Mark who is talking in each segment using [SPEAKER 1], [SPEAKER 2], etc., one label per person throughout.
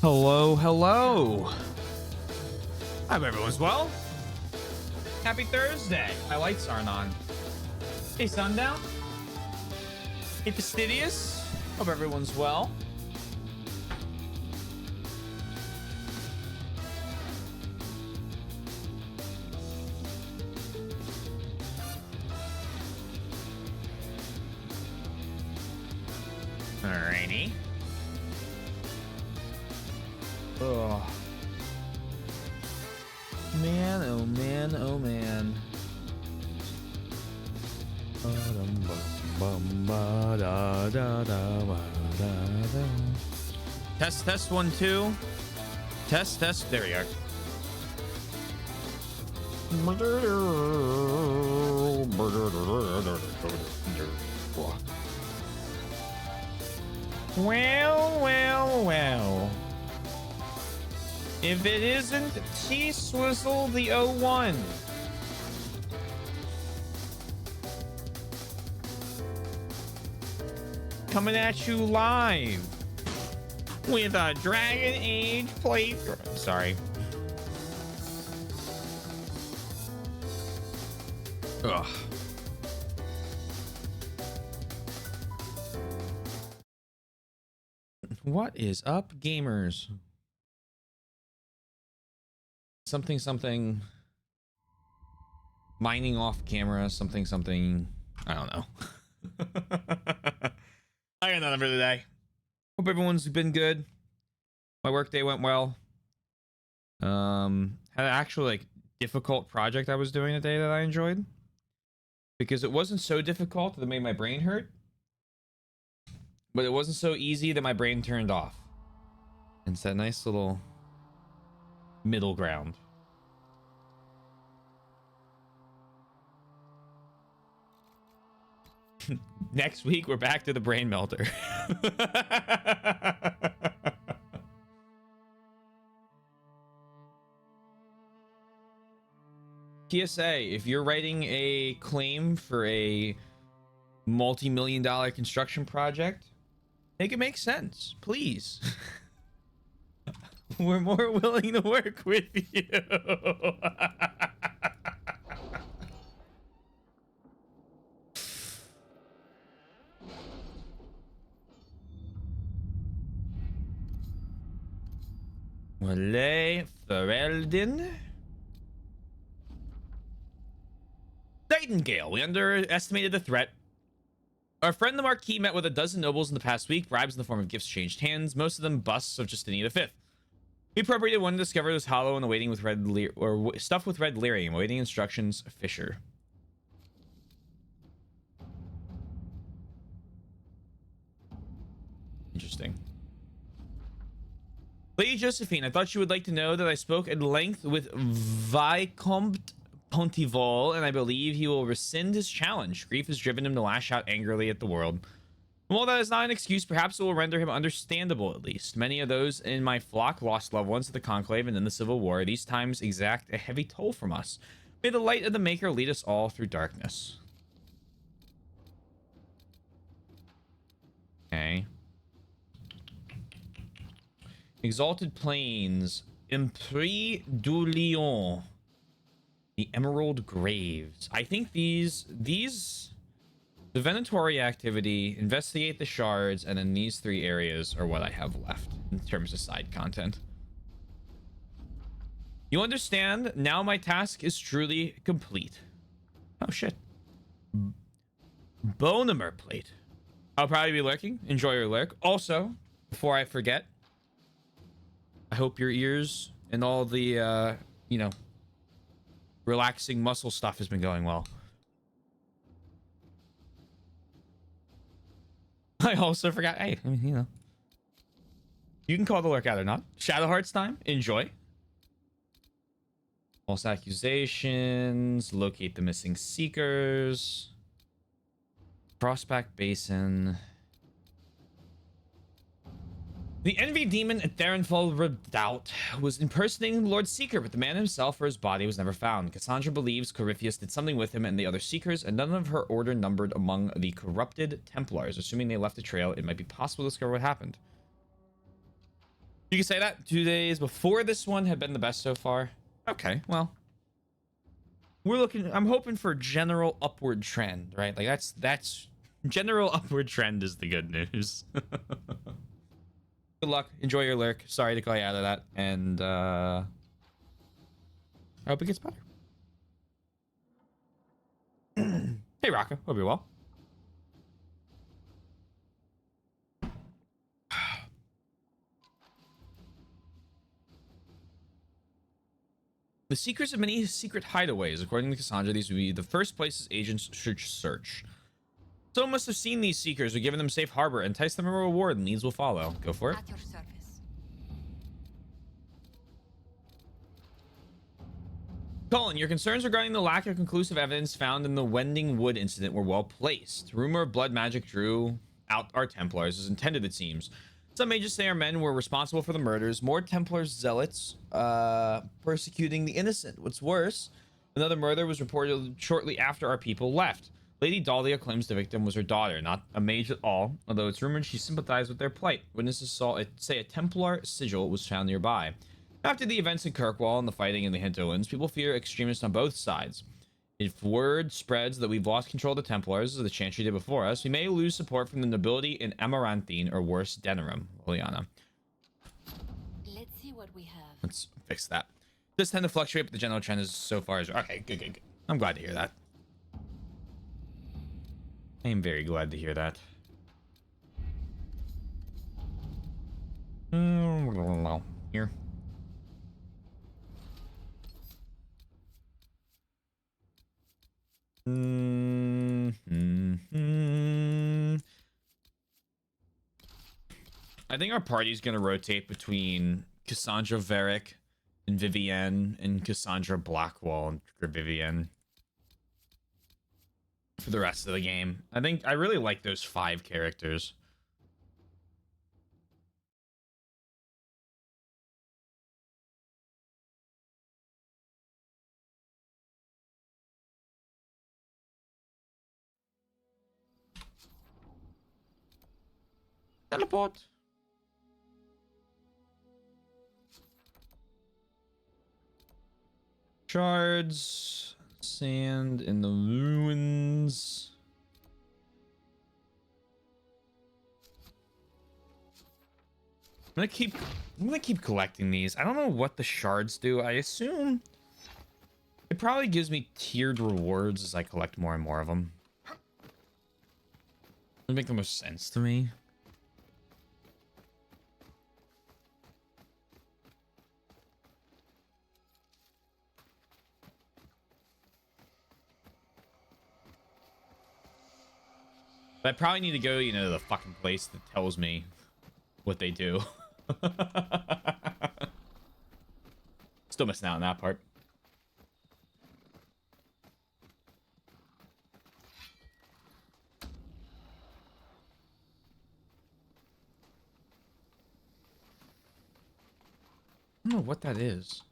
[SPEAKER 1] Hello, hello. I hope everyone's well. Happy Thursday. My lights aren't on. Hey, Sundown. Hey, Fastidious. Hope everyone's well. Alrighty. Oh. Man, oh man, oh man. Test 1 2. Test. There we are. Well. If it isn't T-Swizzle the 01. Coming at you live with a Dragon Age playthrough. Sorry. Ugh. What is up, gamers? Something mining off camera, something I don't know. I got nothing for today. Hope everyone's been good. My work day went well. Had an actual difficult project I was doing today that I enjoyed, because it wasn't so difficult that it made my brain hurt, but it wasn't so easy that my brain turned off. It's that nice little middle ground. Next week we're back to the brain melter. PSA, if you're writing a claim for a multi-million-dollar construction project, make it make sense, please. We're more willing to work with you. Wale Ferelden. Nightingale. We underestimated the threat. Our friend the Marquis met with a dozen nobles in the past week. Bribes in the form of gifts changed hands. Most of them busts of Justinian V. We appropriated one to discover it was hollow and awaiting with stuffed with red lyrium. Awaiting instructions. Fisher. Interesting. Lady Josephine, I thought you would like to know that I spoke at length with Vicomte Pontival, and I believe he will rescind his challenge. Grief has driven him to lash out angrily at the world. And while that is not an excuse, perhaps it will render him understandable at least. Many of those in my flock lost loved ones to the Conclave and in the Civil War. These times exact a heavy toll from us. May the light of the Maker lead us all through darkness. Okay. Exalted Plains. Empris du Lion. The Emerald Graves. I think these the Venatori activity, investigate the shards, and then these three areas are what I have left in terms of side content. You understand? Now my task is truly complete. Oh shit. Bonemer plate. I'll probably be lurking. Enjoy your lurk. Also, before I forget, I hope your ears and all the relaxing muscle stuff has been going well. I also forgot. Hey, you can call the lurk out or not. Shadowheart's time. Enjoy. False accusations. Locate the missing seekers. Crossback Basin. The envy demon at Therenfell Redoubt was impersonating the Lord Seeker, but the man himself or his body was never found. Cassandra believes Corypheus did something with him and the other Seekers, and none of her order numbered among the corrupted Templars. Assuming they left a trail, it might be possible to discover what happened. You can say that 2 days before this one had been the best so far. Okay, well, we're looking. I'm hoping for general upward trend, right? Like that's general upward trend is the good news. Good luck. Enjoy your lurk. Sorry to call you out of that, and I hope it gets better. Hey, Rocco. Hope you're well. The secrets of many secret hideaways. According to Cassandra, these would be the first places agents should search. Someone must have seen these seekers or given them safe harbor, entice them a reward, and these will follow. Go for it.
[SPEAKER 2] At your service.
[SPEAKER 1] Colin, your concerns regarding the lack of conclusive evidence found in the Wending Wood incident were well placed. Rumor of blood magic drew out our Templars as intended, it seems. Some mages say our men were responsible for the murders. More Templars zealots persecuting the innocent. What's worse, another murder was reported shortly after our people left. Lady Dahlia claims the victim was her daughter, not a mage at all, although it's rumored she sympathized with their plight. Witnesses saw it say a Templar sigil was found nearby. After the events in Kirkwall and the fighting in the hinterlands, people fear extremists on both sides. If word spreads that we've lost control of the Templars, as the Chantry did before us, we may lose support from the nobility in Amaranthine, or worse, Denerim. Liliana.
[SPEAKER 2] Let's see what we have.
[SPEAKER 1] Let's fix that. Does tend to fluctuate, but the general trend is so far as... Okay, good. I'm glad to hear that. I am very glad to hear that. Here. I think our party's gonna rotate between Cassandra Varric and Vivienne and Cassandra Blackwall and Vivienne for the rest of the game. I really like those 5 characters. Teleport. Shards, sand in the ruins. I'm gonna keep collecting these. I don't know what the shards do. I assume it probably gives me tiered rewards as I collect more and more of them. Would make the most sense to me. But I probably need to go, you know, to the fucking place that tells me what they do. Still missing out on that part. I don't know what that is.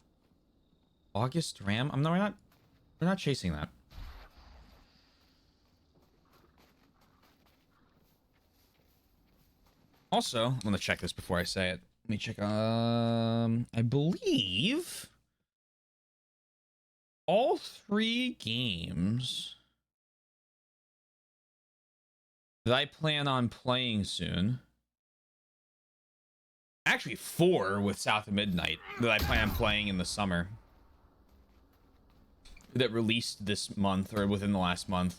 [SPEAKER 1] August Ram? we're not chasing that. Also, I'm gonna check this before I say it. Let me check. I believe all 3 games that I plan on playing soon. Actually, 4 with South of Midnight that I plan on playing in the summer. That released this month or within the last month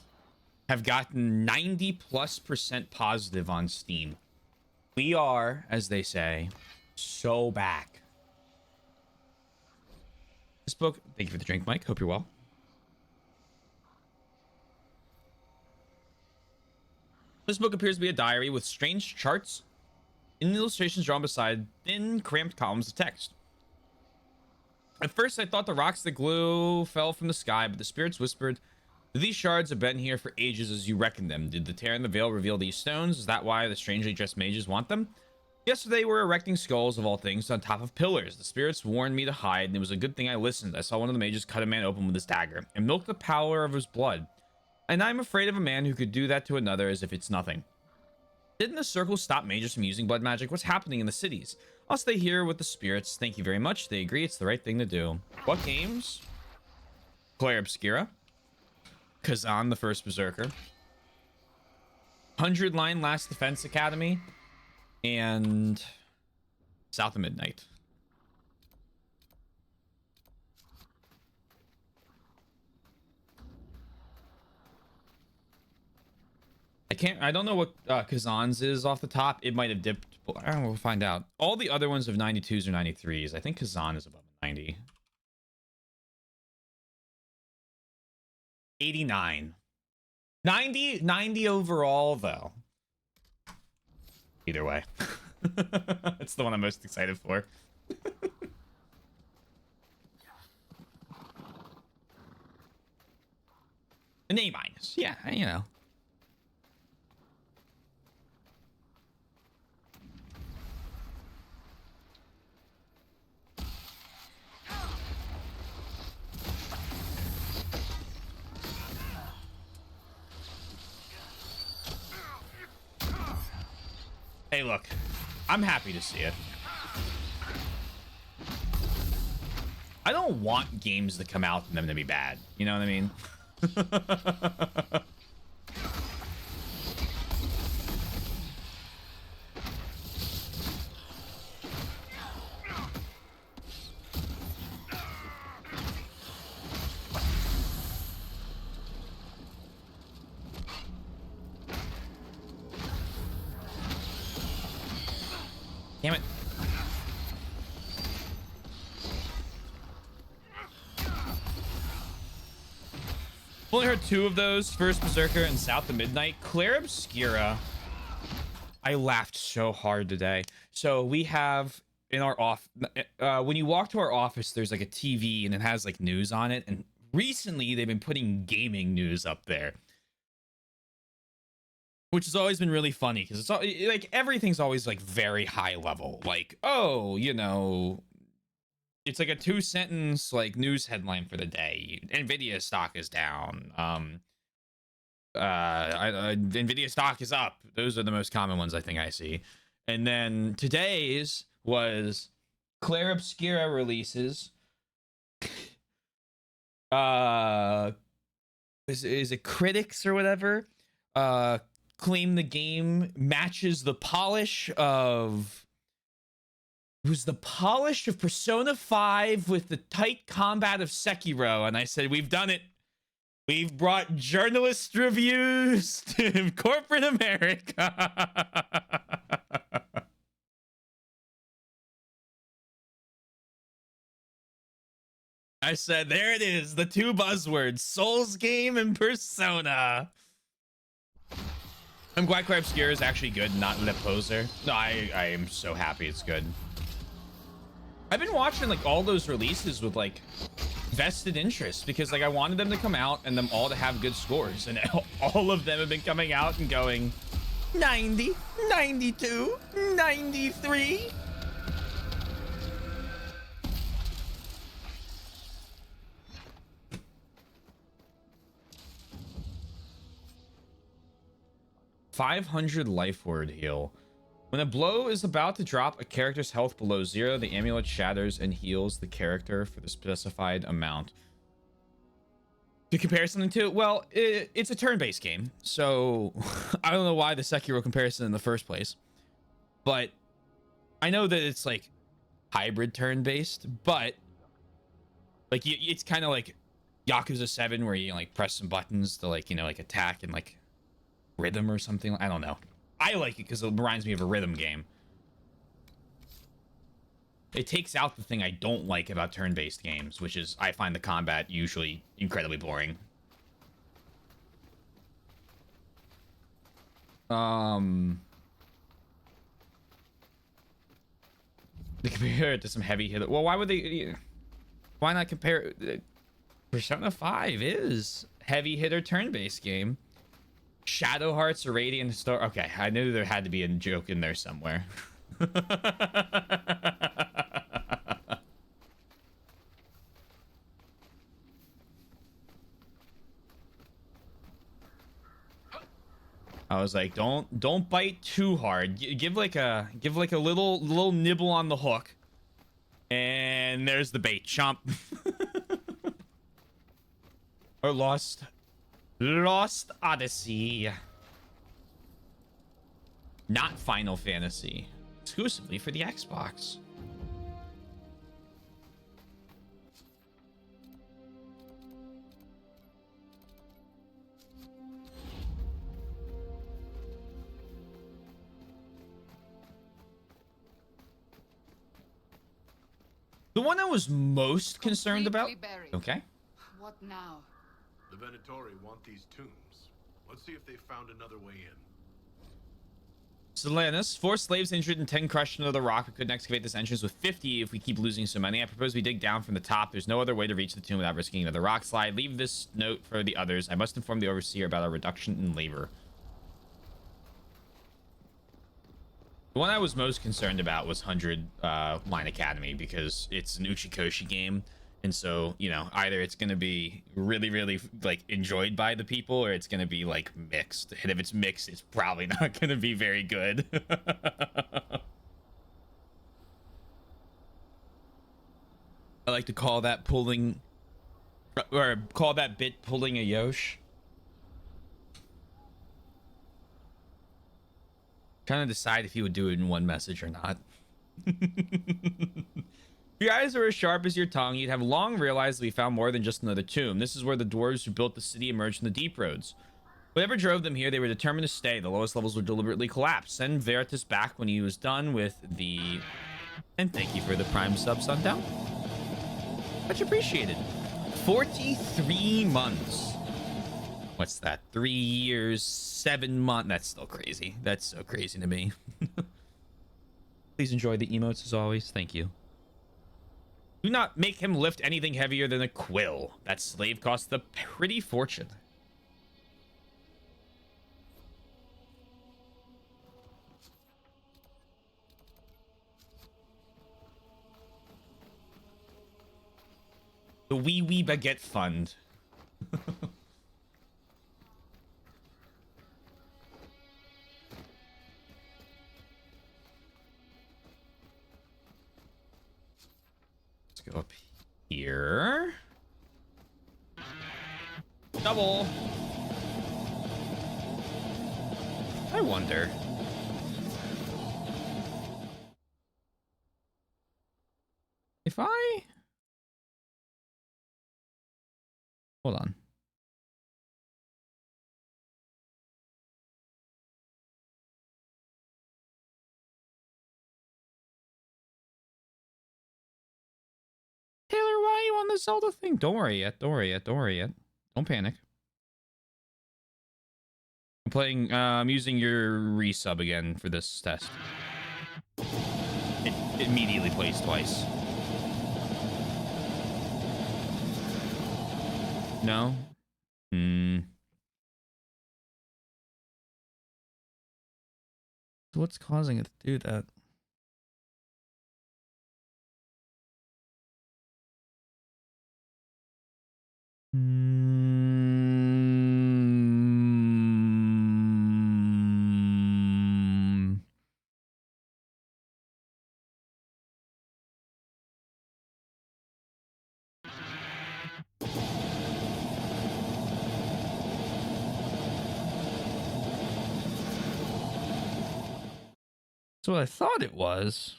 [SPEAKER 1] have gotten 90+% positive on Steam. We are, as they say, so back. This book, thank you for the drink, Mike. Hope you're well. This book appears to be a diary with strange charts and illustrations drawn beside thin, cramped columns of text. At first, I thought the rocks that glue fell from the sky, but the spirits whispered, these shards have been here for ages as you reckon them. Did the tear in the veil reveal these stones? Is that why the strangely dressed mages want them? Yesterday, we were erecting skulls of all things on top of pillars. The spirits warned me to hide, and it was a good thing I listened. I saw one of the mages cut a man open with his dagger and milk the power of his blood. And I'm afraid of a man who could do that to another as if it's nothing. Didn't the circle stop mages from using blood magic? What's happening in the cities? I'll stay here with the spirits. Thank you very much. They agree it's the right thing to do. What games? Claire Obscura. Kazan, the First Berserker. 100 Line Last Defense Academy. And South of Midnight. I don't know what Kazan's is off the top. It might have dipped. I don't know. We'll find out. All the other ones have 92s or 93s. I think Kazan is above 90. 89. 90 overall, though. Either way. It's the one I'm most excited for. An A-. Yeah, you know. Hey, look, I'm happy to see it. I don't want games to come out and them to be bad. You know what I mean? Damn it. I've only heard 2 of those, First Berserker and South of Midnight. Claire Obscura. I laughed so hard today. So we have in our when you walk to our office, there's like a TV and it has like news on it. And recently they've been putting gaming news up there, which has always been really funny because it's all, like everything's always like very high level. Like, oh, you know, it's like a 2-sentence like news headline for the day. Nvidia stock is down. Nvidia stock is up. Those are the most common ones I think I see. And then today's was Claire Obscura releases. Is it critics or whatever? Claim the game matches the polish of. It was the polish of Persona 5 with the tight combat of Sekiro, and I said, we've done it. We've brought journalist reviews to corporate America. I said, there it is, the 2 buzzwords, Souls game and Persona. I'm glad Claire Obscura is actually good, not Le Poser. No, I am so happy it's good. I've been watching like all those releases with like vested interest because like I wanted them to come out and them all to have good scores, and all of them have been coming out and going 90, 92, 93. $500 life word heal. When a blow is about to drop a character's health below 0, the amulet shatters and heals the character for the specified amount. To compare something to, well, it's a turn-based game, so I don't know why the Sekiro comparison in the first place, but I know that it's like hybrid turn-based, but like it's kind of like Yakuza 7 where you like press some buttons to like, you know, like attack and like rhythm or something. I don't know. I like it because it reminds me of a rhythm game. It takes out the thing I don't like about turn-based games, which is I find the combat usually incredibly boring. They compare it to some heavy hitter. Well, why would they? Why not compare? Persona 5 is heavy hitter turn-based game. Shadow Hearts or Radiant Star. Okay, I knew there had to be a joke in there somewhere. I was like, don't bite too hard. Give like a little nibble on the hook. And there's the bait. Chomp. Or Lost Odyssey. Not Final Fantasy. Exclusively for the Xbox. The one I was most concerned about.
[SPEAKER 3] Buried.
[SPEAKER 1] Okay.
[SPEAKER 3] What now?
[SPEAKER 4] The Venatori want these tombs. Let's see if they found another way in.
[SPEAKER 1] Solanus, 4 slaves injured and 10 crushed under the rock. We couldn't excavate this entrance with 50 if we keep losing so many. I propose we dig down from the top. There's no other way to reach the tomb without risking another rock slide. Leave this note for the others. I must inform the overseer about our reduction in labor. The one I was most concerned about was 100 Line Academy, because it's an Uchikoshi game. And so, you know, either it's going to be really, really, like, enjoyed by the people, or it's going to be, like, mixed. And if it's mixed, it's probably not going to be very good. I like to call that pulling, or call that bit pulling a Yosh. Trying to decide if he would do it in one message or not. If your eyes are as sharp as your tongue, you'd have long realized that we found more than just another tomb. This is where the dwarves who built the city emerged from the deep roads. Whatever drove them here, they were determined to stay. The lowest levels would deliberately collapse. Send Veritas back when he was done with the... And thank you for the Prime sub, Sundown. Much appreciated. 43 months. What's that? 3 years, 7 months. That's still crazy. That's so crazy to me. Please enjoy the emotes as always. Thank you. Do not make him lift anything heavier than a quill. That slave costs a pretty fortune. The Wee Baguette Fund. Go up here. Double. I wonder. If I... Hold on. Taylor, why are you on the Zelda thing? Don't worry yet. Don't worry yet. Don't worry yet. Don't panic. I'm playing, I'm using your resub again for this test. It immediately plays twice. No? So what's causing it to do that? So I thought it was.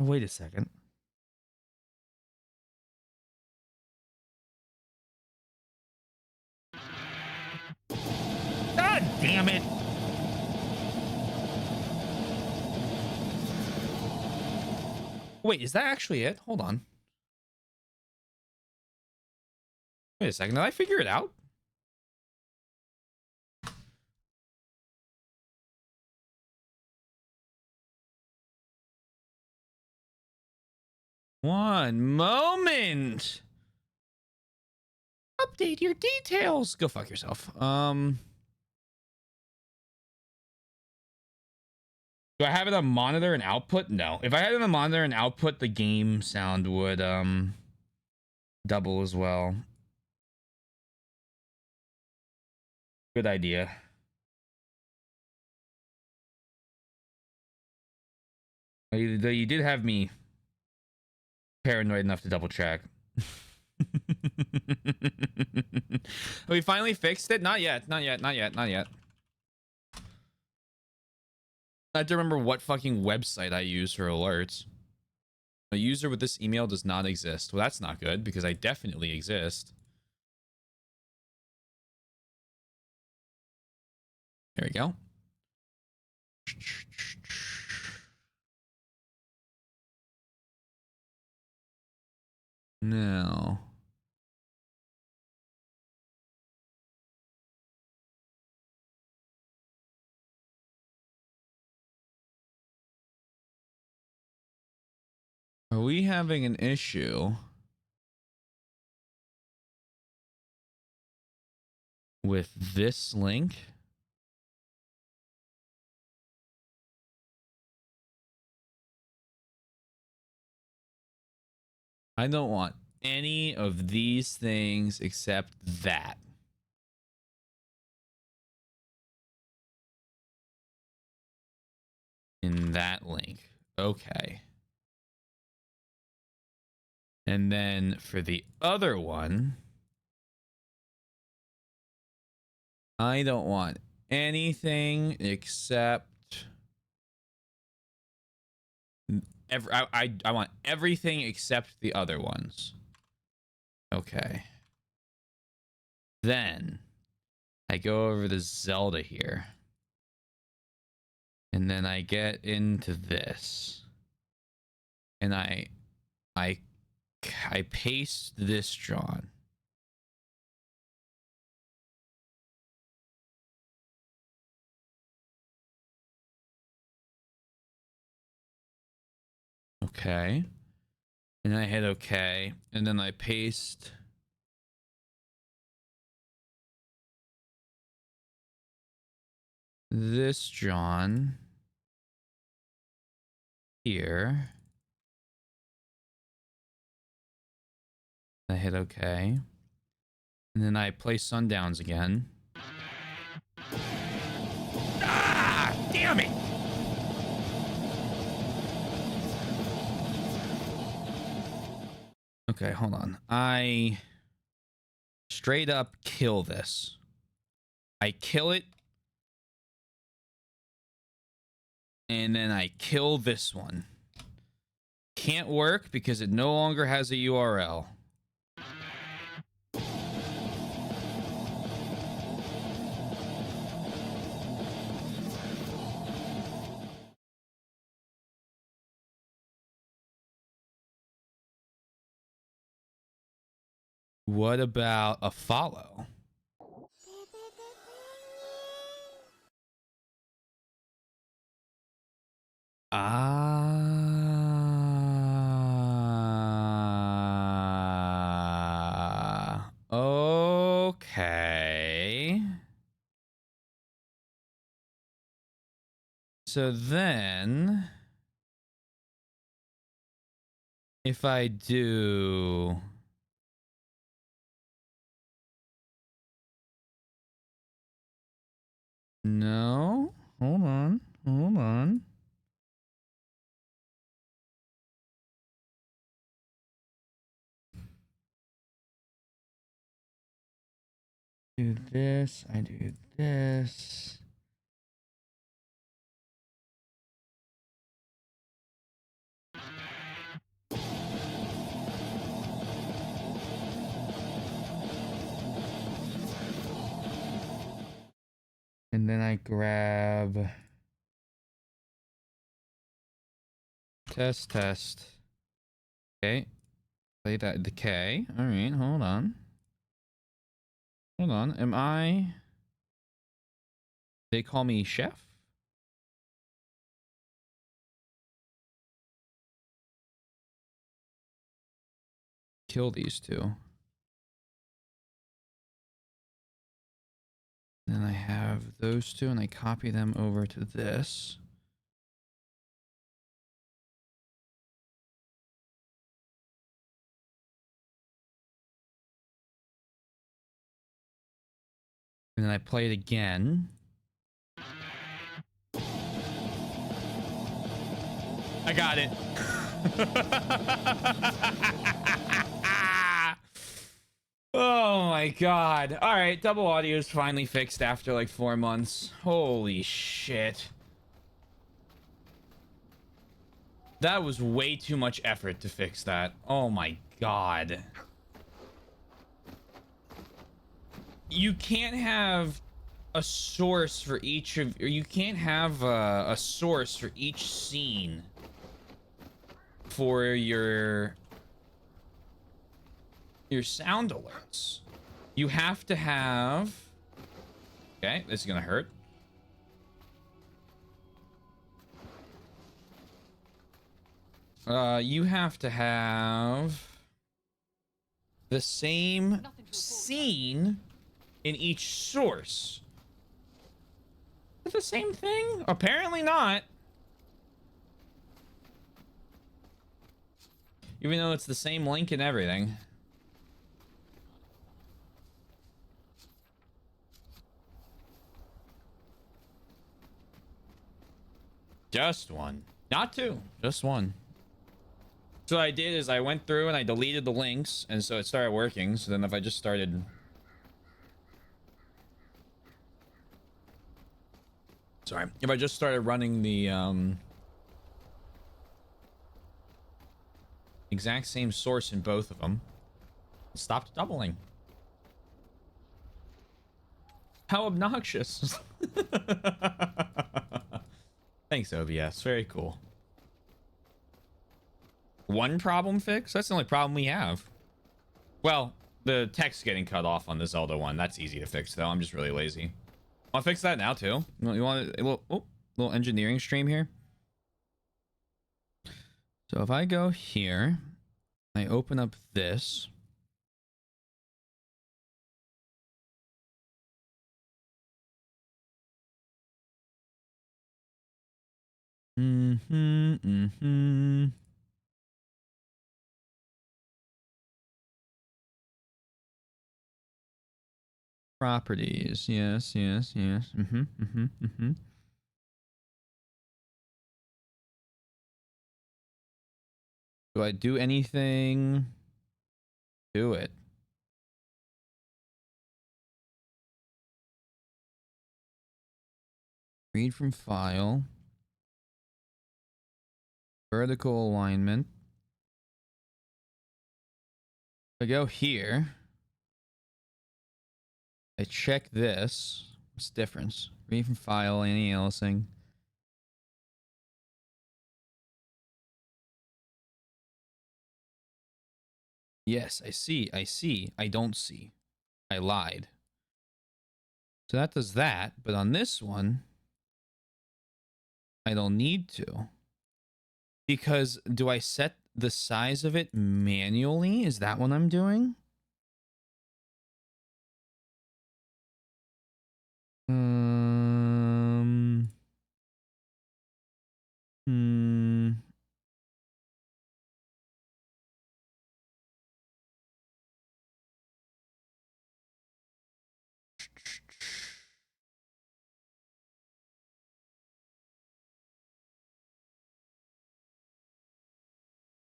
[SPEAKER 1] Oh, wait a second. God damn it. Wait, is that actually it? Hold on. Wait a second. Did I figure it out? One moment. Update your details. Go fuck yourself. Do I have it on monitor and output? No. If I had it on monitor and output, the game sound would double as well. Good idea. You did have me paranoid enough to double check. We finally fixed it? Not yet. Not yet. Not yet. Not yet. I have to remember what fucking website I use for alerts. A user with this email does not exist. Well, that's not good because I definitely exist. There we go. Now. Are we having an issue with this link? I don't want any of these things except that. In that link. Okay. And then for the other one, I don't want anything except I want everything except the other ones. Okay. Then I go over to Zelda here. And then I get into this. And I paste this, John. Okay. And I hit okay. And then I paste this, John, here. I hit okay. And then I play Sundowns again. Ah, damn it! Okay, hold on. I straight up kill this. I kill it. And then I kill this one. Can't work because it no longer has a URL. What about a follow? Ah, okay. So then, if I do... No, hold on, hold on. Do this, I do this. And then I grab test. Okay. Play that decay. All right, hold on. Hold on. Am I... They call me chef? Kill these two. Then I have those two and I copy them over to this. And then I play it again. I got it. Oh my god. All right, double audio is finally fixed after like 4 months. Holy shit. That was way too much effort to fix that. Oh my god. You can't have a source for each of, or you can't have a source for each scene for your sound alerts. You have to have, okay, this is gonna hurt. You have to have the same scene in each source. Is it the same thing? Apparently not. Even though it's the same link and everything. Just one. Not two. Just one. So what I did is I went through and I deleted the links, and so it started working. So then if I just started... Sorry. If I just started running the exact same source in both of them, it stopped doubling. How obnoxious. Thanks, OBS. Very cool. One problem fix? That's the only problem we have. Well, the text getting cut off on the Zelda one. That's easy to fix, though. I'm just really lazy. I'll fix that now, too. You want a little engineering stream here? So if I go here, I open up this. Properties. Yes. Do I do anything? Do it. Read from file. Vertical alignment. I go here. I check this. What's the difference? Read from file, any aliasing. Yes, I see. I don't see. I lied. So that does that, but on this one, I don't need to. Because do I set the size of it manually? Is that what I'm doing?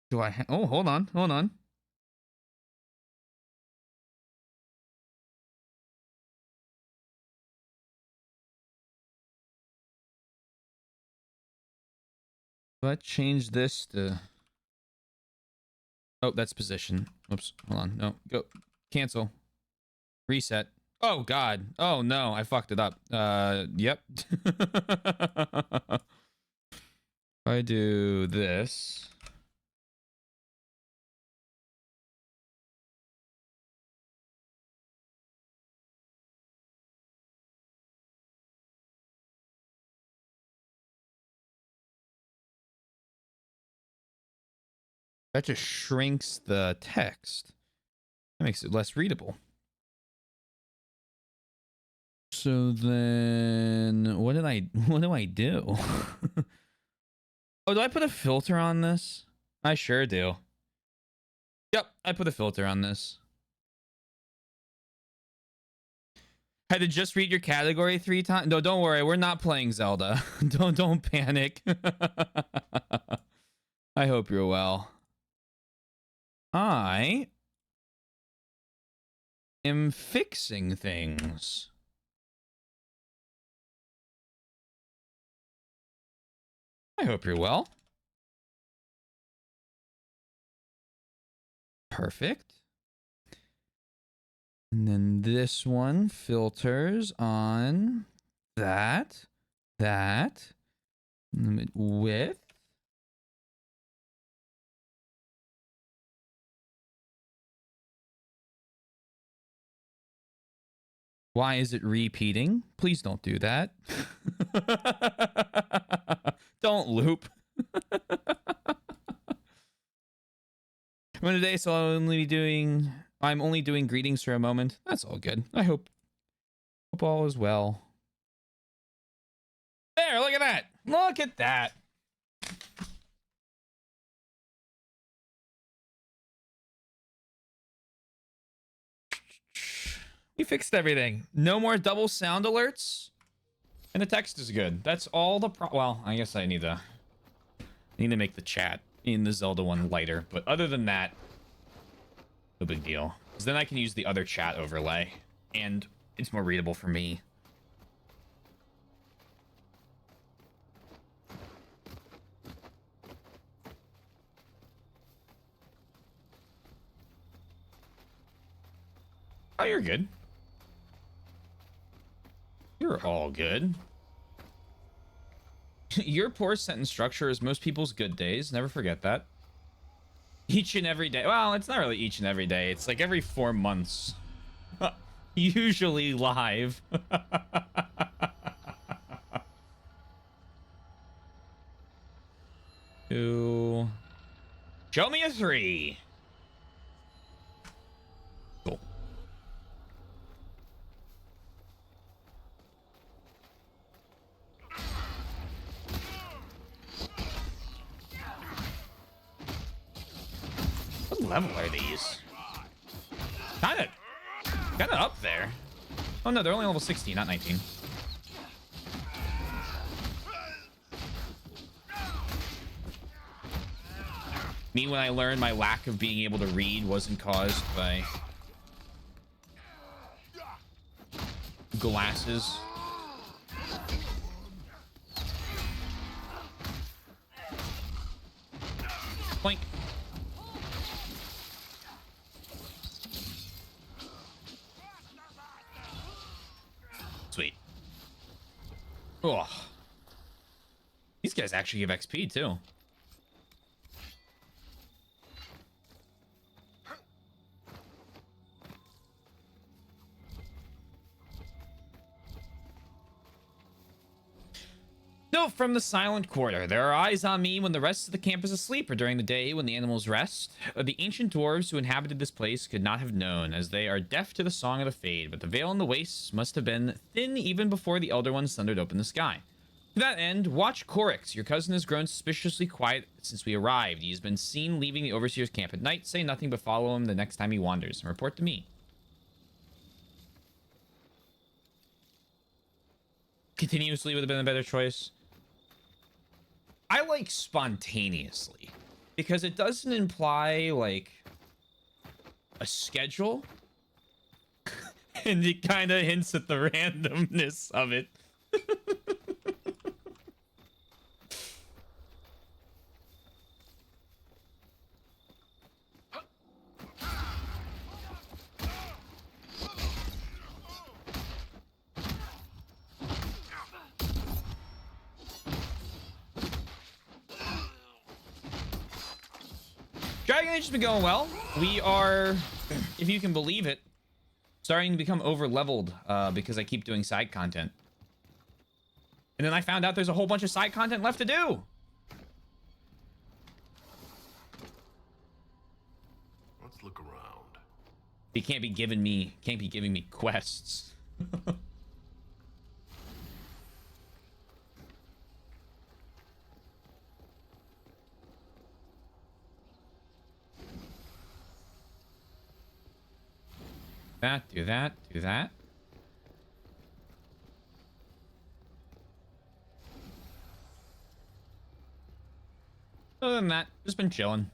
[SPEAKER 1] Do I? Oh, hold on. Let's change this to... Oh, that's position. Oops. Hold on. No. Go. Cancel. Reset. Oh, God. Oh, no. I fucked it up. Yep. If I do this... That just shrinks the text. That makes it less readable. So then what do I do? Oh, do I put a filter on this? I sure do. Yep, I put a filter on this. Had to just read your category 3 times. No, don't worry. We're not playing Zelda. Don't panic. I hope you're well. I am fixing things. I hope you're well. Perfect. And then this one filters on that, width. Why is it repeating? Please don't do that. Don't loop. Today, so I'm only doing greetings for a moment. That's all good. I hope all is well. There, look at that. Look at that. We fixed everything. No more double sound alerts. And the text is good. That's all the well, I guess I need to make the chat in the Zelda one lighter. But other than that, no big deal. Because then I can use the other chat overlay. And it's more readable for me. Oh, you're good. You're all good. Your poor sentence structure is most people's good days. Never forget that. Each and every day. Well, it's not really each and every day. It's like every 4 months. Usually live. Two. Show me a 3. Cool. What level are these? Kinda up there. Oh no, they're only level 16, not 19. Me, when I learned my lack of being able to read wasn't caused by glasses. Boink. Sweet. Oh. These guys actually give XP too. Note from the Silent Quarter. There are eyes on me when the rest of the camp is asleep or during the day when the animals rest. The ancient dwarves who inhabited this place could not have known, as they are deaf to the song of the Fade, but the veil in the wastes must have been thin even before the Elder Ones thundered open the sky. To that end, watch Corix. Your cousin has grown suspiciously quiet since we arrived. He has been seen leaving the Overseer's camp at night. Say nothing but follow him the next time he wanders, and report to me. Continuously would have been a better choice. I like spontaneously because it doesn't imply like a schedule and it kind of hints at the randomness of it. Dragon Age has been going well. We are, if you can believe it, starting to become over leveled because I keep doing side content. And then I found out there's a whole bunch of side content left to do.
[SPEAKER 4] Let's look around.
[SPEAKER 1] He can't be giving me quests. Do that. Other than that, just been chilling.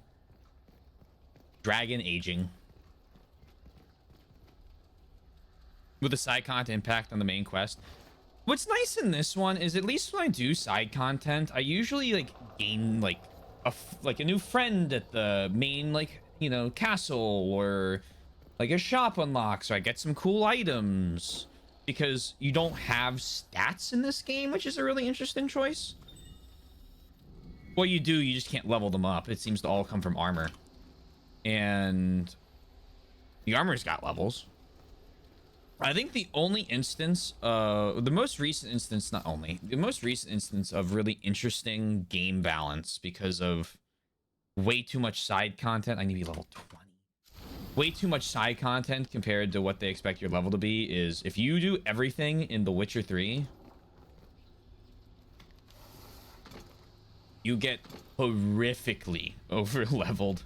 [SPEAKER 1] Dragon aging. With the side content impact on the main quest. What's nice in this one is at least when I do side content, I usually like gain like a new friend at the main, like, you know, castle, or like a shop unlocks, or I get some cool items, because you don't have stats in this game, which is a really interesting choice. What you do, you just can't level them up. It seems to all come from armor, and the armor's got levels. I think the only instance, the most recent instance of really interesting game balance because of way too much side content. I need to be level 20. Way too much side content compared to what they expect your level to be is if you do everything in The Witcher 3, you get horrifically over leveled.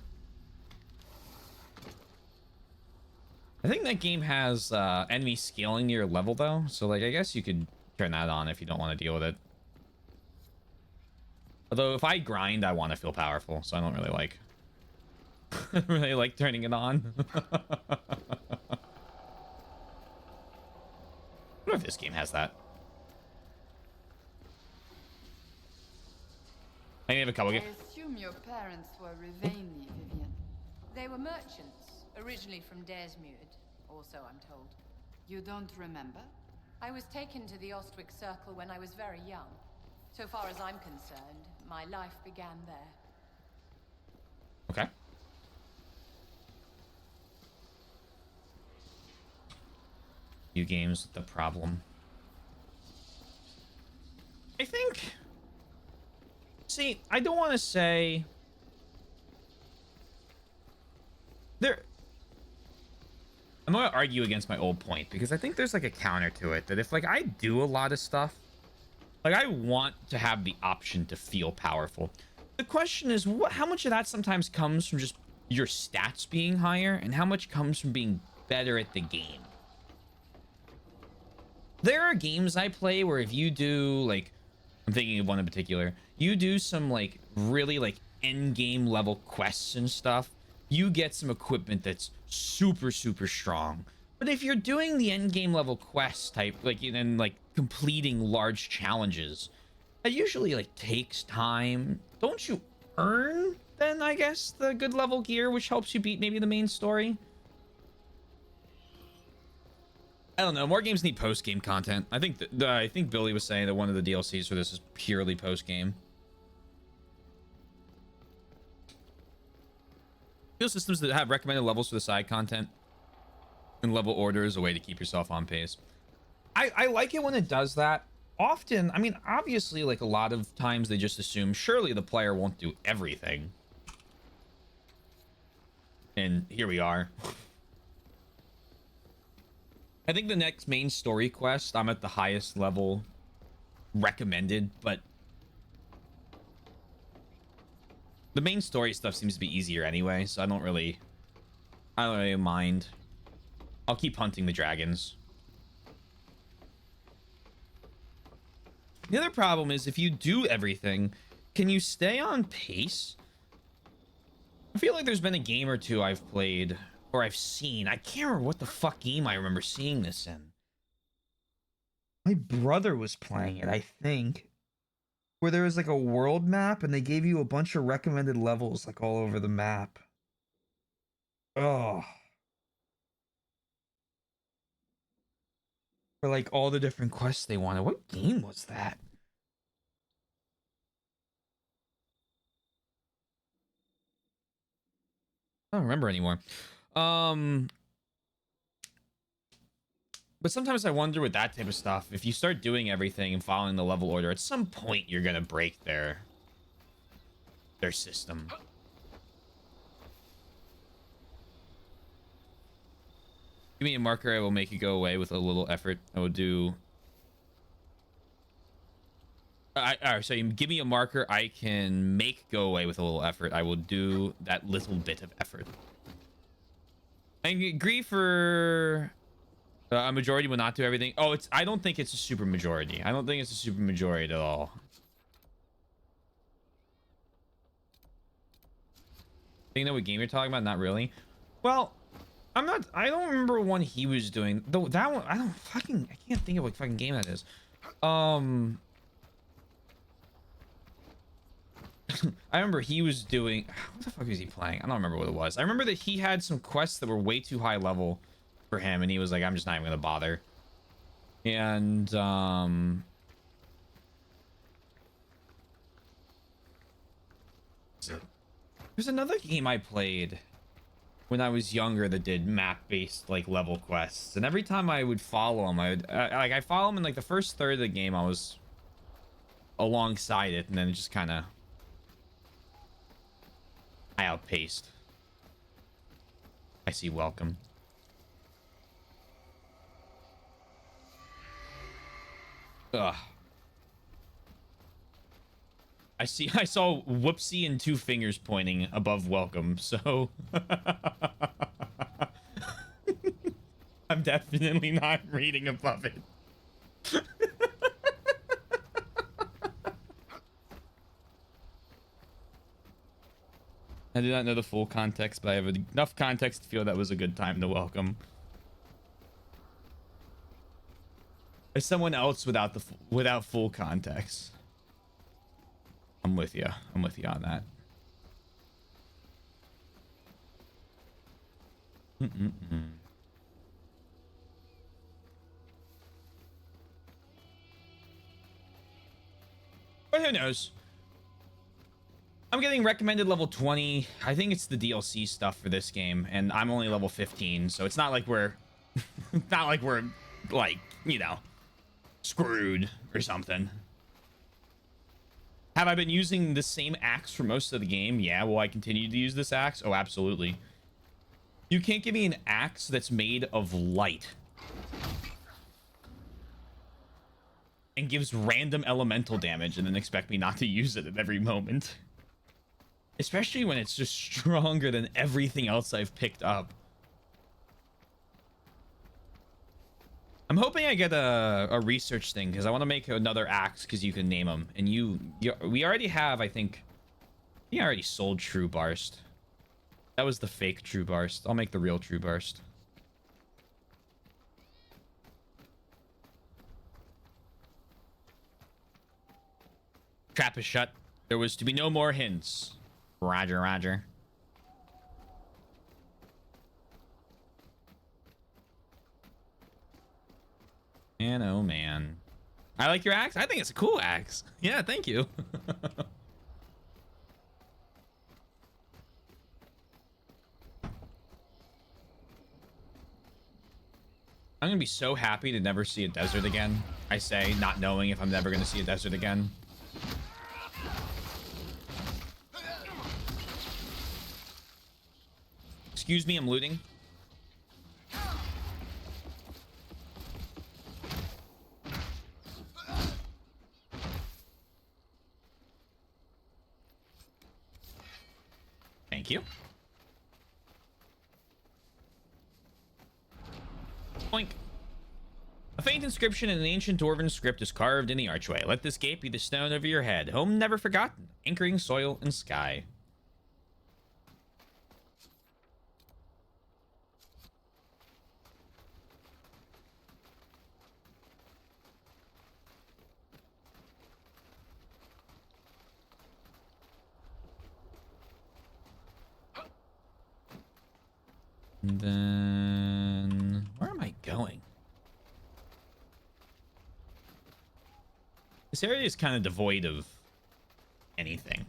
[SPEAKER 1] I think that game has enemy scaling your level though, so like I guess you could turn that on if you don't want to deal with it. Although if I grind, I want to feel powerful, so I don't really like I don't really like turning it on. I wonder if this game has that. I have a couple.
[SPEAKER 3] I assume your parents were Rivaini, Vivian.
[SPEAKER 2] They were merchants, originally from Daresmude, also I'm told.
[SPEAKER 3] You don't remember?
[SPEAKER 2] I was taken to the Ostwick Circle when I was very young. So far as I'm concerned, my life began there.
[SPEAKER 1] Okay. Few games with the problem. I think... See, I don't want to say... I'm going to argue against my old point, because I think there's like a counter to it, that if like I do a lot of stuff, like I want to have the option to feel powerful. The question is, how much of that sometimes comes from just your stats being higher, and how much comes from being better at the game? There are games I play where if you do, like, I'm thinking of one in particular, you do some like really like end game level quests and stuff, you get some equipment that's super strong. But if you're doing the end game level quest type, like, and like completing large challenges, that usually like takes time. Don't you earn then, I guess, the good level gear, which helps you beat maybe the main story? I don't know. More games need post-game content. I think I think Billy was saying that one of the DLCs for this is purely post-game. Feel systems that have recommended levels for the side content and level order is a way to keep yourself on pace. I like it when it does that. Often, I mean, obviously, like a lot of times they just assume surely the player won't do everything. And here we are. I think the next main story quest, I'm at the highest level recommended, but the main story stuff seems to be easier anyway, so I don't really mind. I'll keep hunting the dragons. The other problem is if you do everything, can you stay on pace? I feel like there's been a game or two I've played or I've seen. I can't remember what the fuck game I remember seeing this in. My brother was playing it, I think. Where there was like a world map and they gave you a bunch of recommended levels like all over the map. Oh. For like all the different quests they wanted. What game was that? I don't remember anymore. But sometimes I wonder with that type of stuff, if you start doing everything and following the level order, at some point you're gonna break their system. Give me a marker, I will make it go away with a little effort. I will do... Alright, so you give me a marker I can make go away with a little effort. I will do that little bit of effort. I agree for... a majority will not do everything. Oh, I don't think it's a super majority. I don't think it's a super majority at all. You know what game you're talking about? Not really. Well, I don't remember one he was doing. Though that one, I can't think of what fucking game that is. I remember he was doing, what the fuck was he playing? I don't remember what it was. I remember that he had some quests that were way too high level for him, and he was like, I'm just not even gonna bother. And there's another game I played when I was younger that did map-based like level quests, and every time I would follow him, I follow him in like the first third of the game. I was alongside it, and then it just kind of I outpaced. I see. Welcome. Ugh. I saw whoopsie and two fingers pointing above welcome, so I'm definitely not reading above it. I do not know the full context, but I have enough context to feel that was a good time to welcome. As someone else without full context. I'm with you. I'm with you on that. But who knows? I'm getting recommended level 20. I think it's the DLC stuff for this game, and I'm only level 15, so it's not like we're not like we're like, you know, screwed or something. Have I been using the same axe for most of the game? Yeah. Will I continue to use this axe? Oh, absolutely. You can't give me an axe that's made of light and gives random elemental damage and then expect me not to use it at every moment. Especially when it's just stronger than everything else I've picked up. I'm hoping I get a research thing because I want to make another axe because you can name them. And we already have, I think, we already sold True Barst. That was the fake True Barst. I'll make the real True Barst. Trap is shut. There was to be no more hints. Roger, roger. Man, oh man. I like your axe. I think it's a cool axe. Yeah, thank you. I'm gonna be so happy to never see a desert again. I say, not knowing if I'm never gonna see a desert again. Excuse me, I'm looting. Thank you. Boink. A faint inscription in an ancient dwarven script is carved in the archway. Let this gate be the stone over your head. Home never forgotten. Anchoring soil and sky. And then where am I going? This area is kind of devoid of anything.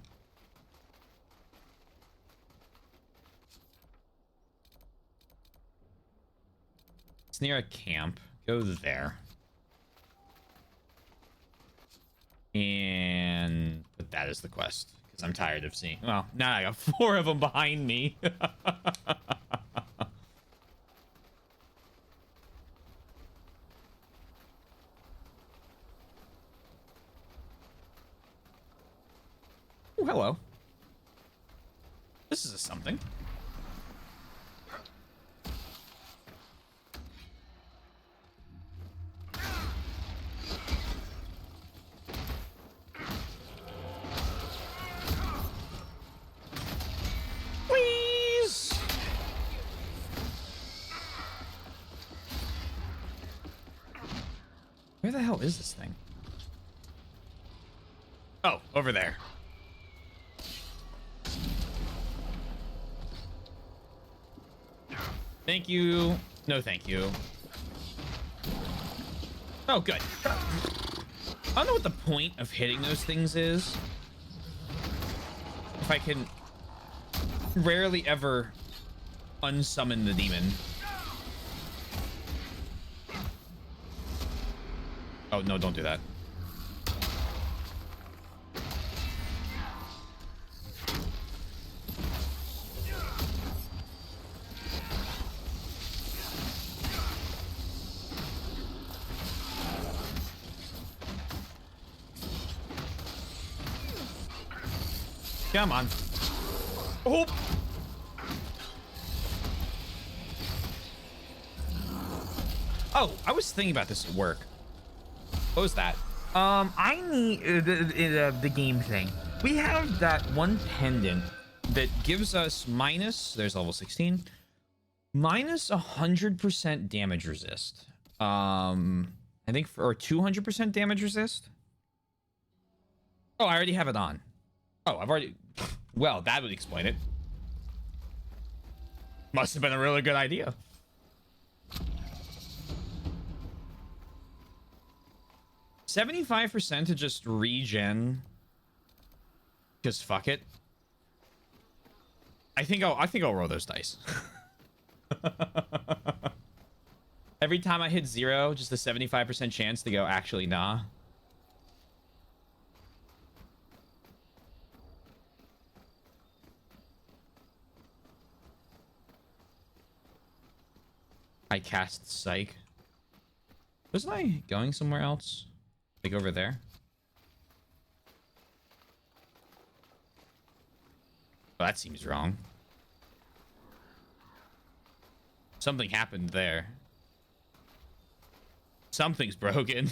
[SPEAKER 1] It's near a camp. Go there. And put that as the quest because I'm tired of seeing. Well, now I got 4 of them behind me. Oh, hello. This is something. Whee! Where the hell is this thing? Oh, over there. Thank you. No, thank you. Oh, good. I don't know what the point of hitting those things is. If I can rarely ever unsummon the demon. Oh, no, don't do that. Come on. Oh! Oh, I was thinking about this at work. What was that? I need the game thing. We have that one pendant that gives us minus, there's level 16, minus 100% damage resist. I think for 200% damage resist. Oh, I already have it on. Oh, I've already, well, that would explain it. Must have been a really good idea. $75% to just regen. Just fuck it. I think I'll roll those dice. Every time I hit 0, just a 75% chance to go, actually, nah. I cast Psych. Wasn't I going somewhere else? Like over there? Well, that seems wrong. Something happened there. Something's broken.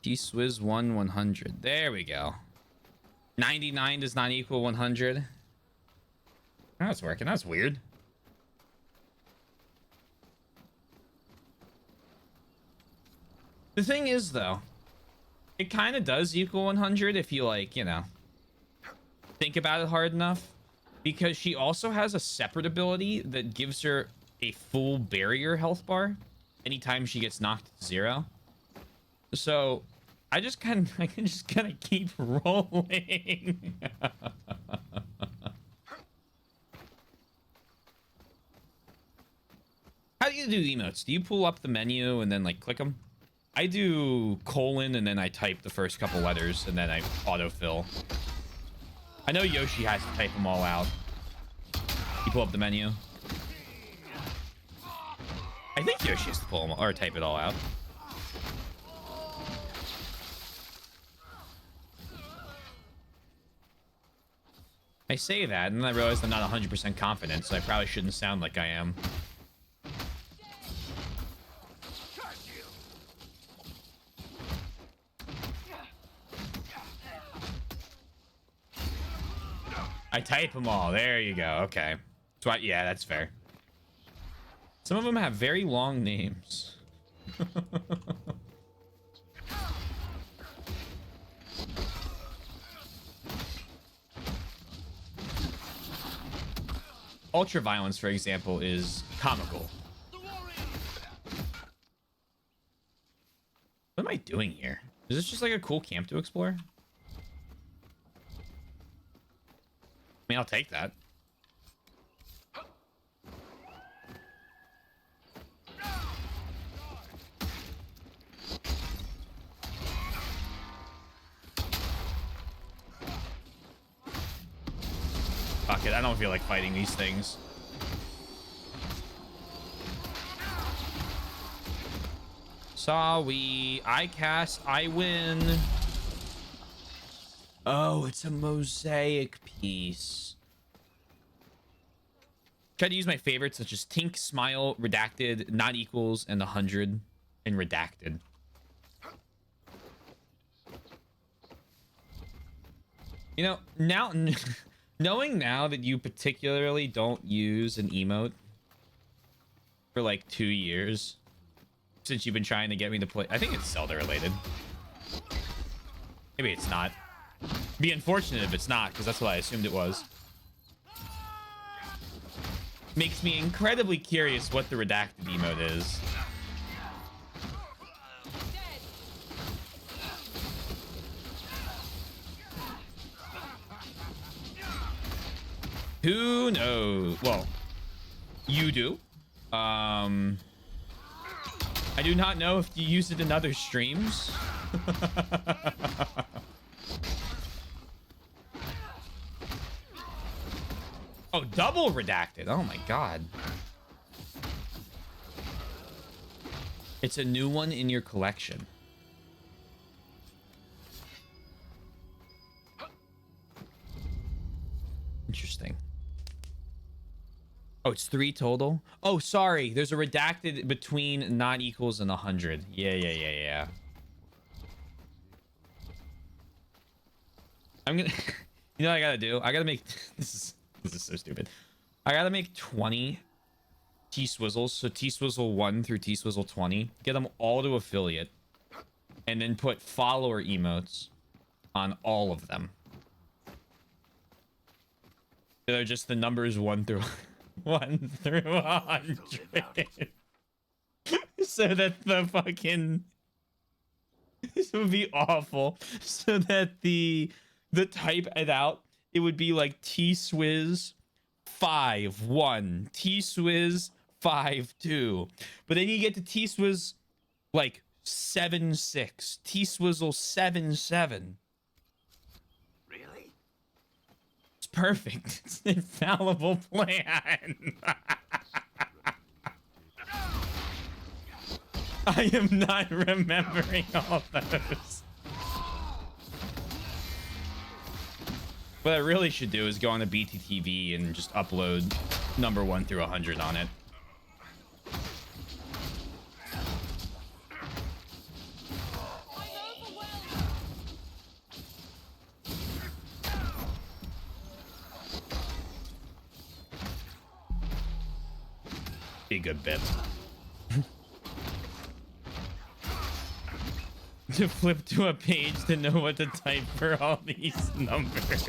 [SPEAKER 1] Swizz 100. There we go. 99 does not equal 100. That's working. That's weird. The thing is, though, it kind of does equal 100 if you, like, you know, think about it hard enough. Because she also has a separate ability that gives her a full barrier health bar anytime she gets knocked to 0. So I can just kind of keep rolling. How do you do emotes? Do you pull up the menu and then like click them? I do colon and then I type the first couple letters and then I autofill. I know Yoshi has to type them all out. You pull up the menu. I think Yoshi has to pull them or type it all out. I say that, and then I realized I'm not 100% confident, so I probably shouldn't sound like I am. I type them all. There you go. Okay. So yeah, that's fair. Some of them have very long names. Ultra violence, for example, is comical. What am I doing here? Is this just like a cool camp to explore? I mean, I'll take that. Fuck it, I don't feel like fighting these things. Sorry, I cast, I win. Oh, it's a mosaic piece. Try to use my favorites such as Tink, Smile, Redacted, Not Equals, and 100, and Redacted. You know, now knowing now that you particularly don't use an emote for like 2 years since you've been trying to get me to play. I think it's Zelda related. Maybe it's not. Be unfortunate if it's not, because that's what I assumed it was. Makes me incredibly curious what the redacted emote is. Who knows? Well, you do. I do not know if you use it in other streams. Oh, double redacted. Oh my god. It's a new one in your collection. Interesting. Oh, it's 3 total. Oh, sorry. There's a redacted between not equals and 100. Yeah. I'm gonna. You know what I gotta do? I gotta make. This is so stupid. I gotta make 20 T-Swizzles. So T-Swizzle 1 through T-Swizzle 20. Get them all to affiliate. And then put follower emotes on all of them. They're just the numbers 1 through 100. So that the fucking... This would be awful. So that the type it out, it would be like T-Swizz 5-1, T-Swizz 5-2. But then you get to T-Swizz like 7-6, T-Swizzle 7-7.
[SPEAKER 4] Really?
[SPEAKER 1] It's perfect. It's an infallible plan. I am not remembering all those. What I really should do is go on to BTTV and just upload number 1 through 100 on it. Be a good bit. To flip to a page to know what to type for all these numbers.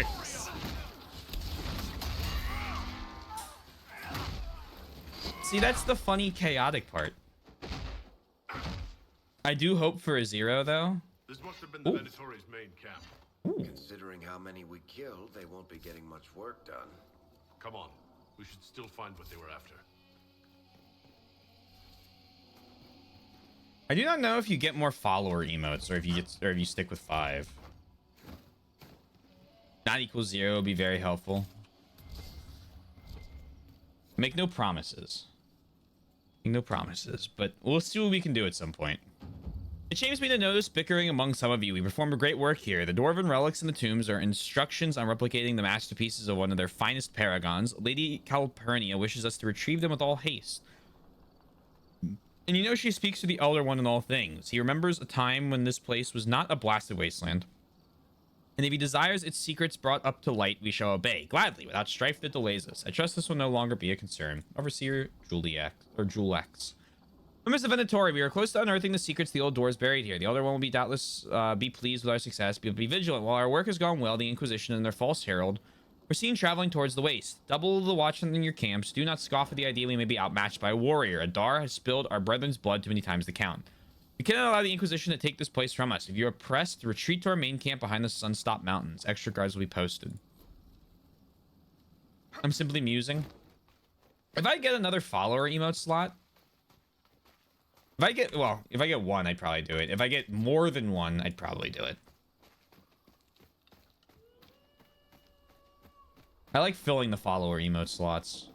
[SPEAKER 1] See, that's the funny, chaotic part. I do hope for a 0, though.
[SPEAKER 4] This must have been the Venatori's main camp.
[SPEAKER 5] Considering how many we killed, they won't be getting much work done.
[SPEAKER 4] Come on. We should still find what they were after.
[SPEAKER 1] I do not know if you get more follower emotes or if you stick with 5. Not equals 0 would be very helpful. Make no promises. Make no promises, but we'll see what we can do at some point. It shames me to notice bickering among some of you. We performed great work here. The dwarven relics in the tombs are instructions on replicating the masterpieces of one of their finest paragons. Lady Calpurnia wishes us to retrieve them with all haste. And you know she speaks to the Elder One in all things. He remembers a time when this place was not a blasted wasteland. And if he desires its secrets brought up to light, we shall obey, gladly, without strife that delays us. I trust this will no longer be a concern. Overseer Julex. Members of Venatori, we are close to unearthing the secrets the old doors buried here. The Elder One will be doubtless be pleased with our success, but be vigilant. While our work has gone well, the Inquisition and their false herald we're seen traveling towards the waste. Double the watch in your camps. Do not scoff at the idea we may be outmatched by a warrior. Adar has spilled our brethren's blood too many times to count. We cannot allow the Inquisition to take this place from us. If you are pressed, retreat to our main camp behind the Sunstop Mountains. Extra guards will be posted. I'm simply musing. If I get another follower emote slot, if I get 1, I'd probably do it. If I get more than 1, I'd probably do it. I like filling the follower emote slots.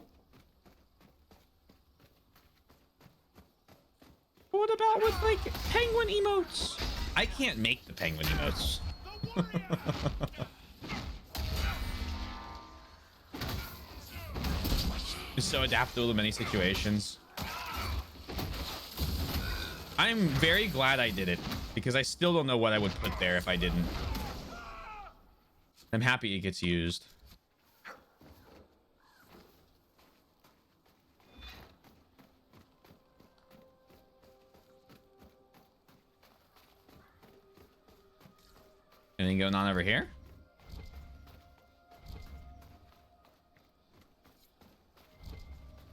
[SPEAKER 1] What about with, like, penguin emotes? I can't make the penguin emotes. It's so adaptable to many situations. I'm very glad I did it, because I still don't know what I would put there if I didn't. I'm happy it gets used. Anything going on over here?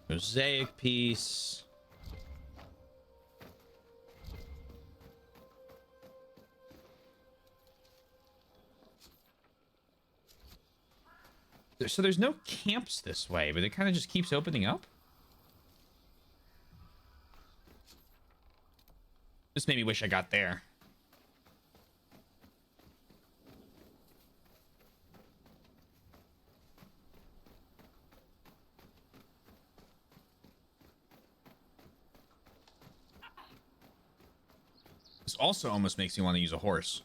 [SPEAKER 1] Mosaic piece. So there's no camps this way, but it kind of just keeps opening up. Just made me wish I got there. This also almost makes me want to use a horse.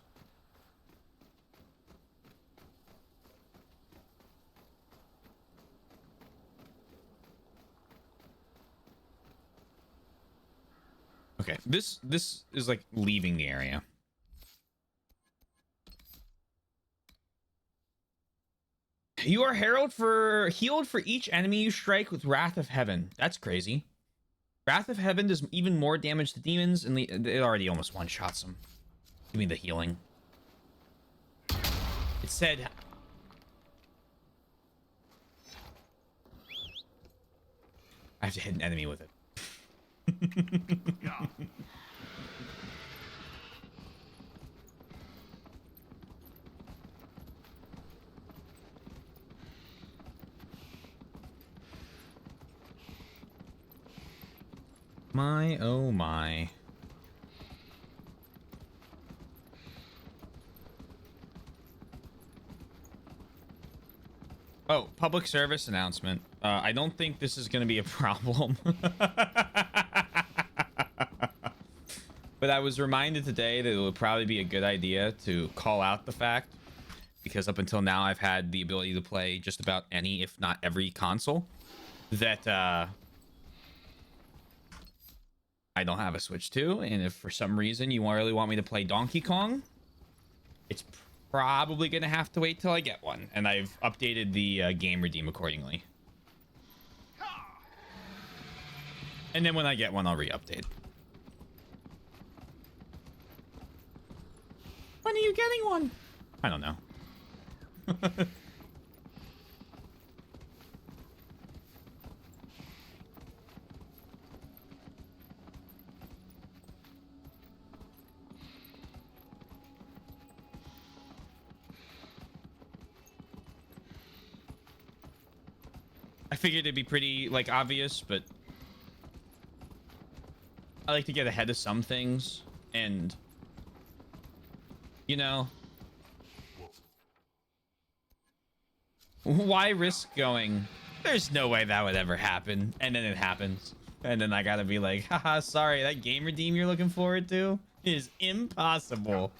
[SPEAKER 1] Okay, this is like leaving the area. You are healed for each enemy you strike with Wrath of Heaven. That's crazy. Wrath of Heaven does even more damage to demons, and it already almost one-shots them. Give me the healing. It said... I have to hit an enemy with it. My, oh my. Oh, public service announcement. I don't think this is going to be a problem. But I was reminded today that it would probably be a good idea to call out the fact, because up until now I've had the ability to play just about any, if not every console, that I don't have a Switch 2, and if for some reason you really want me to play Donkey Kong, it's probably gonna have to wait till I get one, and I've updated the game redeem accordingly. And then when I get one, I'll re-update. When are you getting one? I don't know. I figured it'd be pretty, like, obvious, but I like to get ahead of some things, and, you know, why risk going, there's no way that would ever happen, and then it happens, and then I gotta be like, haha, sorry, that game redeem you're looking forward to is impossible.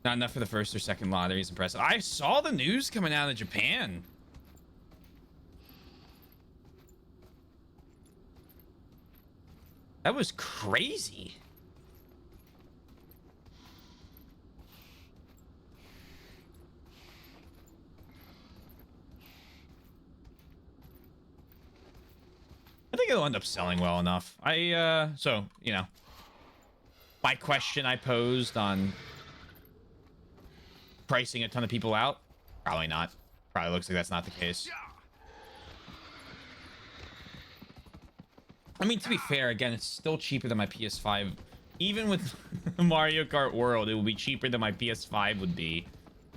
[SPEAKER 1] Not enough for the first or second lottery is impressive. I saw the news coming out of Japan. That was crazy. I think it'll end up selling well enough. So, you know, my question I posed on pricing a ton of people out, probably not. Probably looks like that's not the case. I mean, to be fair, again, it's still cheaper than my PS5. Even with Mario Kart World, it will be cheaper than my PS5 would be,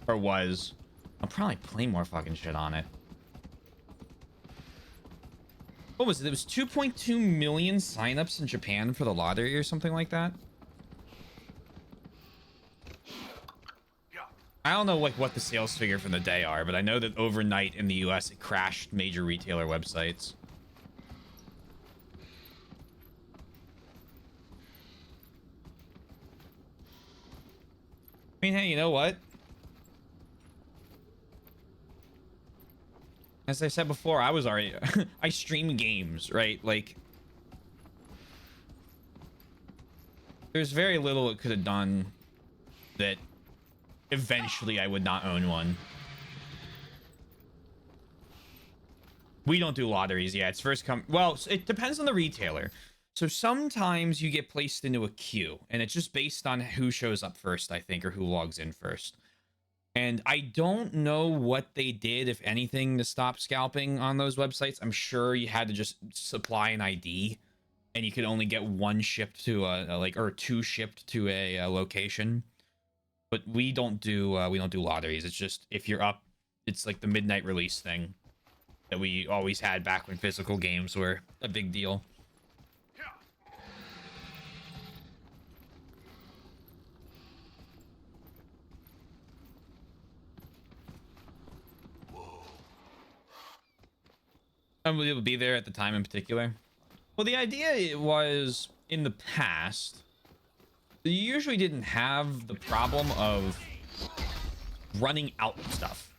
[SPEAKER 1] or was. I'll probably play more fucking shit on it. What was it? It was 2.2 million signups in Japan for the lottery or something like that. I don't know like what the sales figure from the day are, but I know that overnight in the US it crashed major retailer websites. I mean, hey, you know what? As I said before, I was already I stream games, right? Like There's very little it could have done that eventually I would not own one. We don't do lotteries. Yeah, it's first come. Well, it depends on the retailer. So sometimes you get placed into a queue, and it's just based on who shows up first, I think, or who logs in first. And I don't know what they did, if anything, to stop scalping on those websites. I'm sure you had to just supply an ID, and you could only get one shipped to or two shipped to a location. But we don't do lotteries. It's just if you're up, it's like the midnight release thing that we always had back when physical games were a big deal. And will be there at the time in particular? Well, the idea was in the past, you usually didn't have the problem of running out of stuff.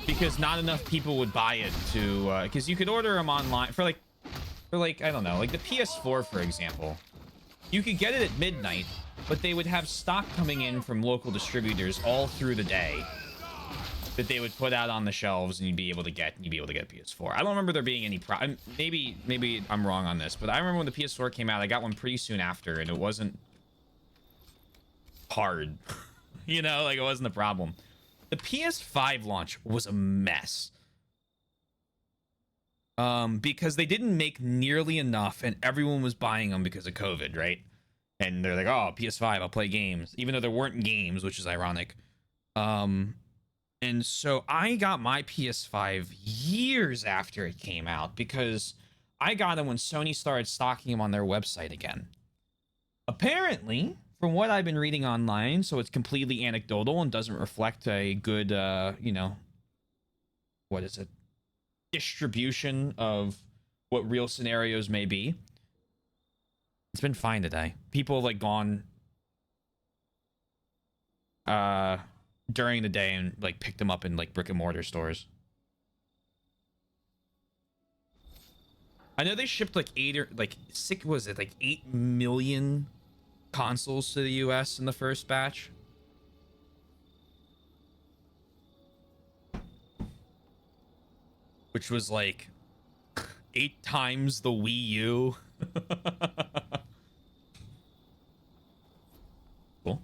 [SPEAKER 1] Because not enough people would buy it to, because you could order them online for like, I don't know, like the PS4, for example. You could get it at midnight, but they would have stock coming in from local distributors all through the day that they would put out on the shelves, and you'd be able to get a PS4. I don't remember there being any problem. Maybe I'm wrong on this, but I remember when the PS4 came out, I got one pretty soon after, and it wasn't hard. You know, like it wasn't a problem. The PS5 launch was a mess. Because they didn't make nearly enough, and everyone was buying them because of COVID, right? And they're like, oh, PS5, I'll play games, even though there weren't games, which is ironic. And so I got my PS5 years after it came out, because I got them when Sony started stocking them on their website again. Apparently, from what I've been reading online, so it's completely anecdotal and doesn't reflect a good, what is it? Distribution of what real scenarios may be. It's been fine today. People have like gone during the day and like picked them up in like brick and mortar stores. I know they shipped like 8 million consoles to the US in the first batch. Which was like 8 times the Wii U. Cool.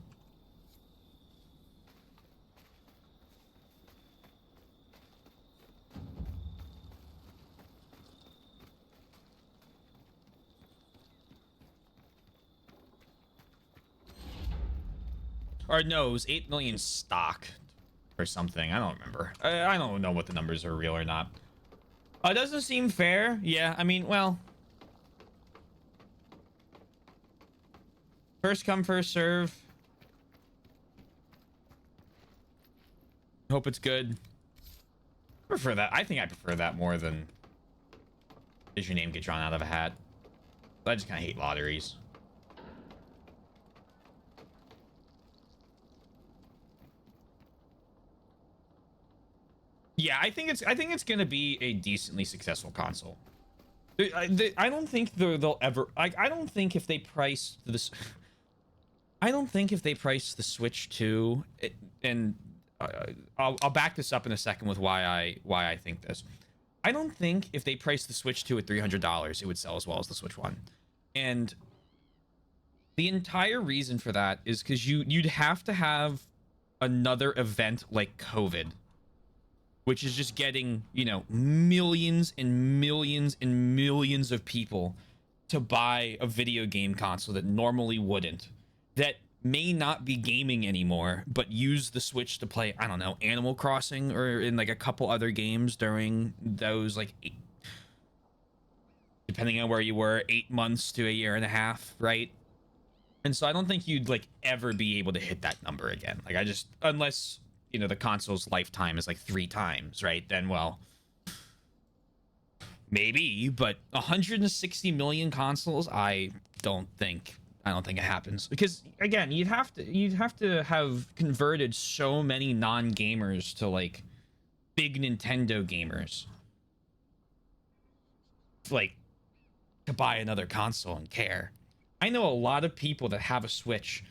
[SPEAKER 1] Or no, it was 8 million stock or something. I don't remember. I don't know what the numbers are real or not. It doesn't seem fair. Yeah, I mean, well, first come, first serve. Hope it's good. Prefer that. I think I prefer that more than does your name get drawn out of a hat. I just kind of hate lotteries. Yeah, I think it's gonna be a decently successful console. I don't think they'll ever. I don't think if they price this. I don't think if they price the Switch 2, and I'll back this up in a second with why I think this. I don't think if they price the Switch 2 at $300, it would sell as well as the Switch 1. And the entire reason for that is because you'd have to have another event like COVID, which is just getting, you know, millions and millions and millions of people to buy a video game console that normally wouldn't, that may not be gaming anymore, but use the Switch to play, I don't know, Animal Crossing or in like a couple other games during those like depending on where you were, 8 months to a year and a half, right? And so I don't think you'd like ever be able to hit that number again. Like I just, unless, you know, the console's lifetime is like 3 times, right? Then, well, maybe, but 160 million consoles, I don't think it happens, because again, you'd have to have converted so many non-gamers to like big Nintendo gamers, like to buy another console and care. I know a lot of people that have a Switch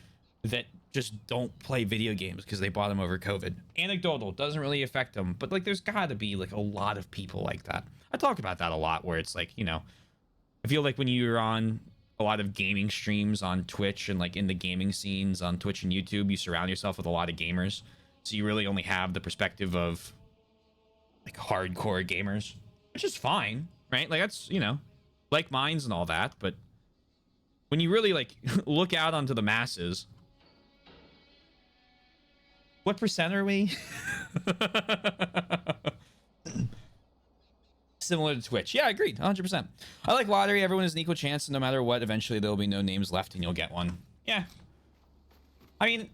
[SPEAKER 1] that just don't play video games because they bought them over COVID. Anecdotal, doesn't really affect them, but like there's got to be like a lot of people like that. I talk about that a lot, where it's like, you know, I feel like when you're on a lot of gaming streams on Twitch and like in the gaming scenes on Twitch and YouTube, you surround yourself with a lot of gamers, so you really only have the perspective of like hardcore gamers, which is fine, right? Like that's, you know, like minds and all that, but when you really like look out onto the masses, what percent are we? Similar to Twitch. Yeah, agreed. 100%. I like lottery. Everyone has an equal chance, and no matter what, eventually there will be no names left and you'll get one. Yeah. I mean,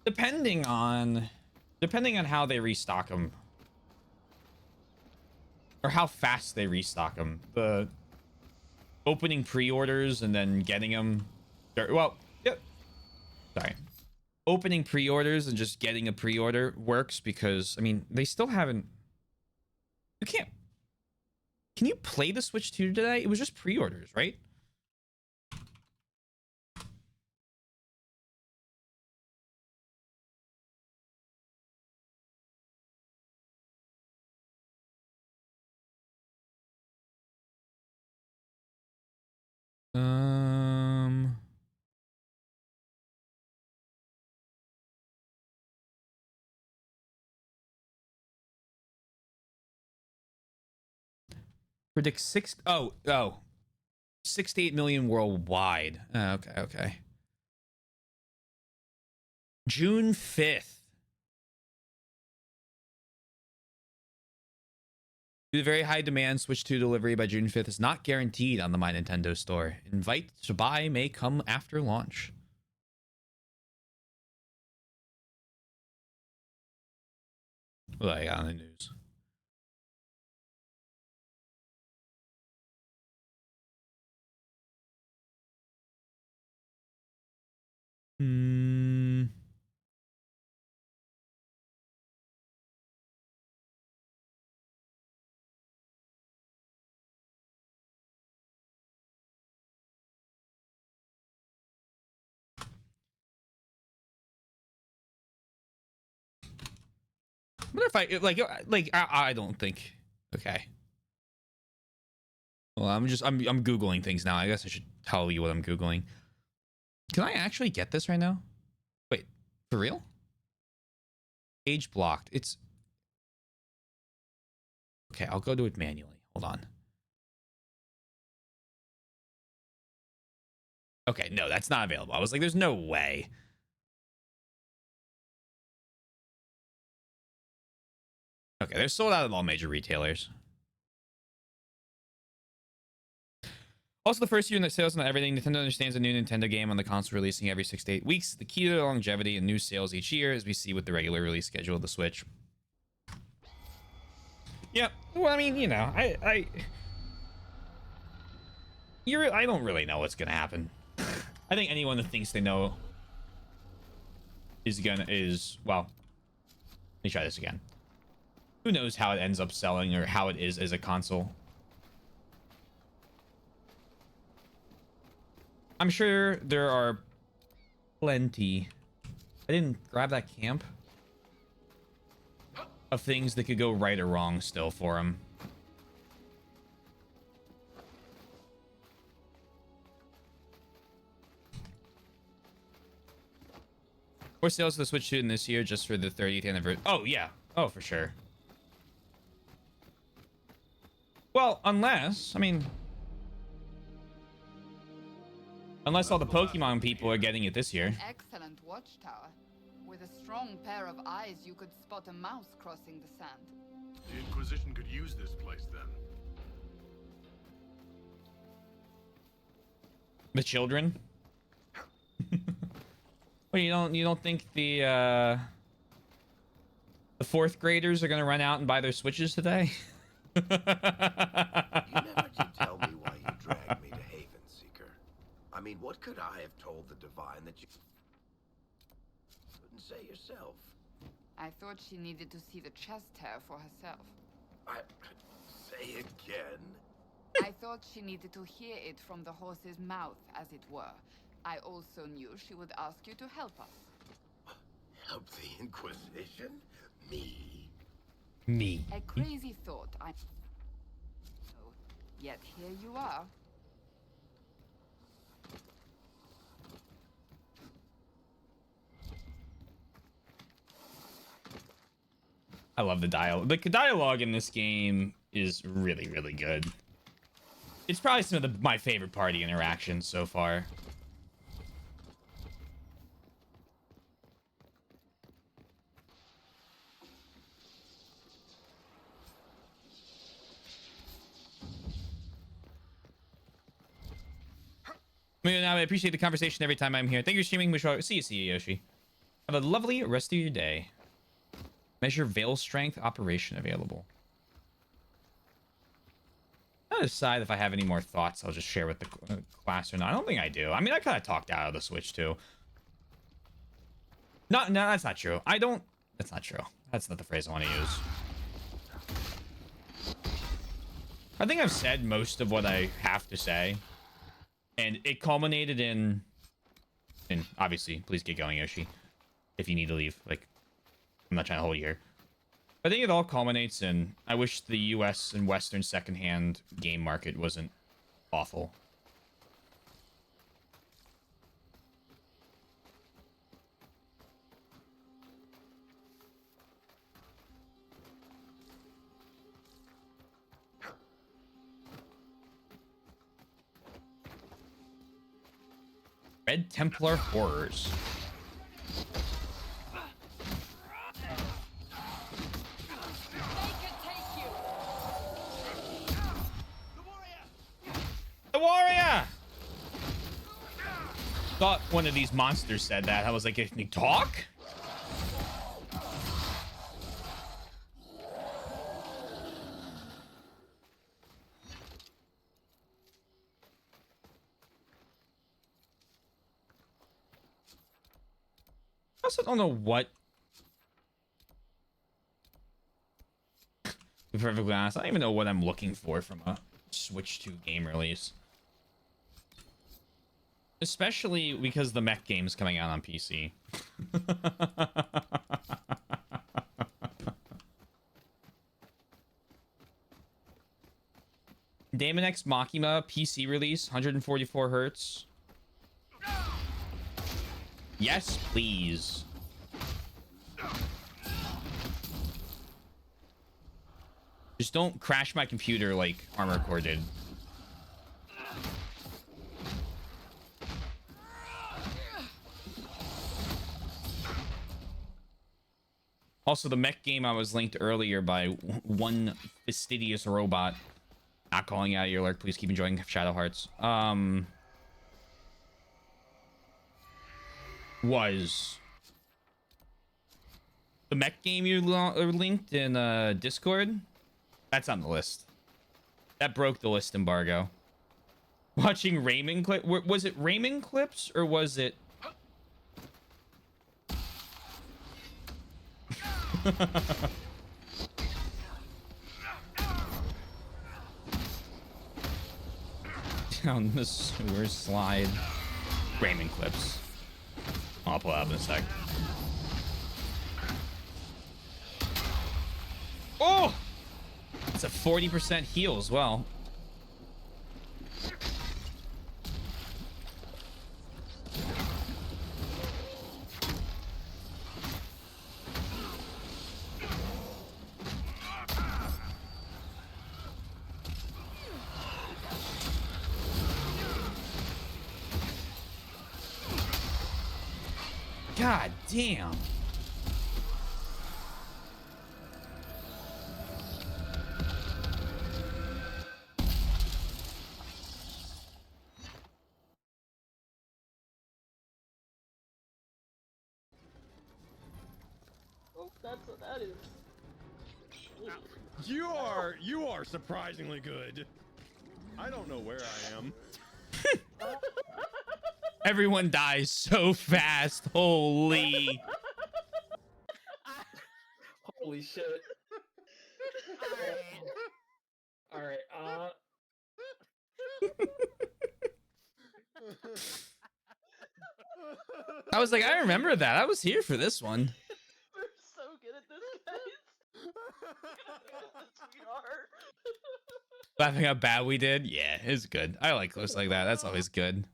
[SPEAKER 1] depending on how they restock them, or how fast they restock them, the opening pre-orders and then getting them, well, yep. Sorry. Opening pre-orders and just getting a pre-order works because, I mean, they still haven't. You can't. Can you play the Switch 2 today? It was just pre-orders, right? Predict 68 million worldwide. Okay. June 5th. Due to very high demand, Switch 2 delivery by June 5th is not guaranteed on the My Nintendo store. Invite to buy may come after launch. What do I got on the news? What if I I don't think. Okay. Well, I'm googling things now. I guess I should tell you what I'm googling. Can I actually get this right now? Wait, for real? Age blocked. It's okay. I'll go do it manually. Hold on. Okay, no, that's not available. I was like, there's no way. Okay, they're sold out at all major retailers. Also, the first year in the sales and everything, Nintendo understands a new Nintendo game on the console releasing every 6 to 8 weeks. The key to the longevity and new sales each year, as we see with the regular release schedule of the Switch. Yeah, well, I mean, you know, I don't really know what's gonna happen. I think anyone that thinks they know well. Let me try this again. Who knows how it ends up selling or how it is as a console? I'm sure there are plenty. I didn't grab that camp of things that could go right or wrong still for him. More sales of the Switch 2 in this year just for the 30th anniversary. Oh, yeah. Oh, for sure. Well, unless, I mean, unless all the Pokemon people are getting it this year.
[SPEAKER 3] Excellent watchtower. With a strong pair of eyes, you could spot a mouse crossing the sand.
[SPEAKER 4] The Inquisition could use this place then.
[SPEAKER 1] The children? Well, you don't think the fourth graders are gonna run out and buy their Switches today?
[SPEAKER 5] You never did tell me why you dragged me to Haven, Seeker. I mean, what could I have told the Divine that you couldn't say yourself?
[SPEAKER 3] I thought she needed to see the chest hair for herself.
[SPEAKER 5] I say again.
[SPEAKER 3] I thought she needed to hear it from the horse's mouth, as it were. I also knew she would ask you to help us.
[SPEAKER 5] Help the Inquisition? Me?
[SPEAKER 1] Me.
[SPEAKER 3] A crazy thought, I know. Yet here you are.
[SPEAKER 1] I love the dialogue. The dialogue in this game is really, really good. It's probably some of my favorite party interactions so far. Now, I appreciate the conversation every time I'm here. Thank you for streaming. Wish you see you, Yoshi. Have a lovely rest of your day. Measure veil strength operation available. I'll decide if I have any more thoughts. I'll just share with the class or not. I don't think I do. I mean, I kind of talked out of the Switch too. No, that's not true. I don't. That's not true. That's not the phrase I want to use. I think I've said most of what I have to say. And it culminated in obviously, please get going, Yoshi. If you need to leave. Like, I'm not trying to hold you here. I think it all culminates in, I wish the US and Western secondhand game market wasn't awful. Red Templar Horrors. The warrior! Thought one of these monsters said that. I was like, can you talk? I also don't know what. To be perfectly honest, I don't even know what I'm looking for from a Switch 2 game release. Especially because the mech game's coming out on PC. Daemon X Machina PC release, 144 hertz. Yes, please. Just don't crash my computer like Armor Core did. Also, the mech game I was linked earlier by one fastidious robot. Not calling out of your lurk. Please keep enjoying Shadow Hearts. Was the mech game you linked in Discord? That's on the list. That broke the list embargo. Watching Raymond clip. Was it Raymond clips or was it? Down the sewer slide. Raymond clips. I'll pull it up in a sec. Oh! It's a 40% heal as well. God damn.
[SPEAKER 6] Oh, that's what that is.
[SPEAKER 7] You are surprisingly good. I don't know where I am.
[SPEAKER 1] Everyone dies so fast. Holy.
[SPEAKER 6] Holy shit. Alright,
[SPEAKER 1] I was like, I remember that. I was here for this one.
[SPEAKER 6] We're so good at this, guys. Sweetheart.
[SPEAKER 1] Laughing how bad we did. Yeah, it's good. I like clips like that. That's always good.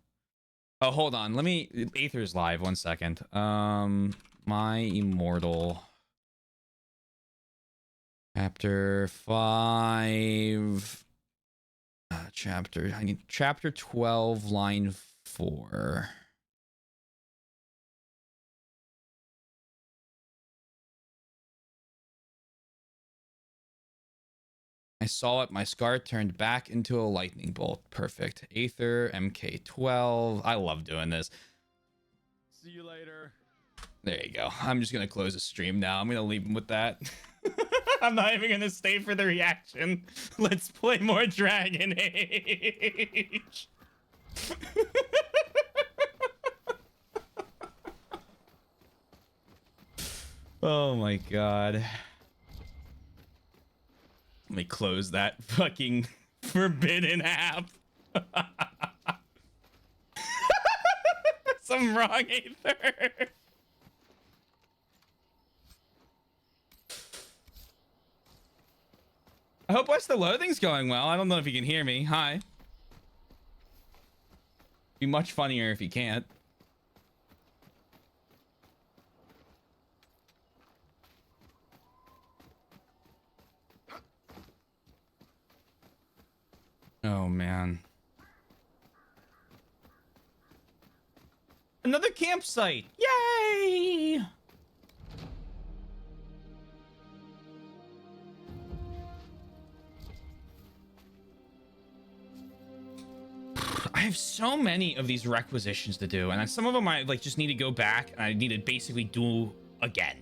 [SPEAKER 1] Oh, hold on. Let me. Aether's live. 1 second. My Immortal. Chapter 5. Chapter. I need chapter 12, line 4. I saw it. My scar turned back into a lightning bolt. Perfect. Aether, MK12. I love doing this.
[SPEAKER 7] See you later.
[SPEAKER 1] There you go. I'm just going to close the stream now. I'm going to leave him with that. I'm not even going to stay for the reaction. Let's play more Dragon Age. Oh my god. Let me close that fucking forbidden app. Some wrong Aether. I hope West the Loathing's going well. I don't know if you can hear me. Hi. Be much funnier if you can't. Oh man. Another campsite. Yay! I have so many of these requisitions to do, and some of them I like just need to go back and I need to basically do again.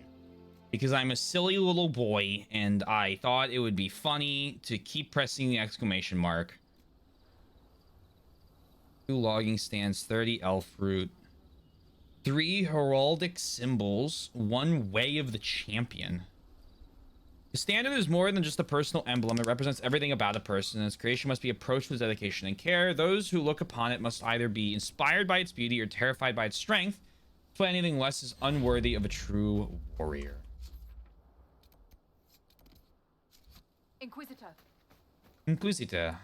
[SPEAKER 1] Because I'm a silly little boy and I thought it would be funny to keep pressing the exclamation mark. 2 logging stands, 30 elf root, 3 heraldic symbols, 1 way of the champion. The standard is more than just a personal emblem. It represents everything about a person, and its creation must be approached with dedication and care. Those who look upon it must either be inspired by its beauty or terrified by its strength, but anything less is unworthy of a true warrior.
[SPEAKER 2] Inquisitor.
[SPEAKER 1] Inquisitor.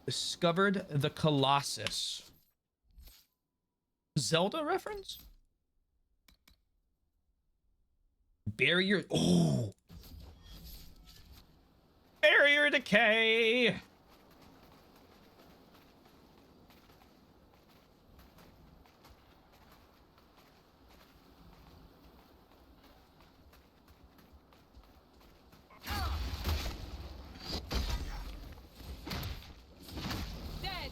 [SPEAKER 1] Discovered the Colossus. Zelda reference? Barrier. Oh! Barrier decay!
[SPEAKER 2] Dead.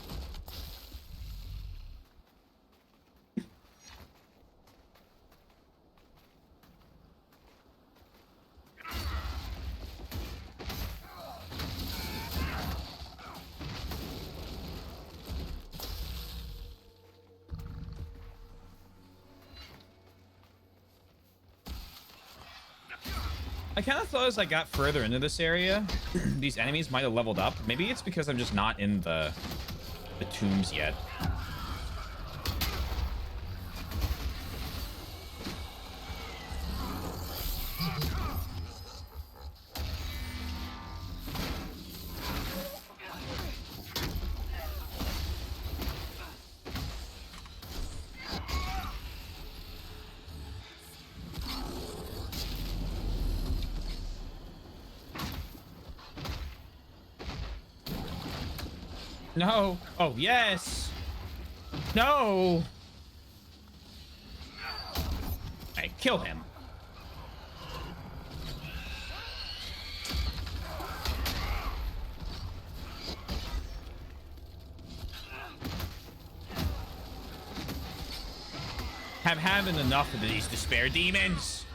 [SPEAKER 1] I kind of thought as I got further into this area, these enemies might have leveled up. Maybe it's because I'm just not in the tombs yet. No. Oh, yes. No. Hey, kill him. Have having enough of these despair demons.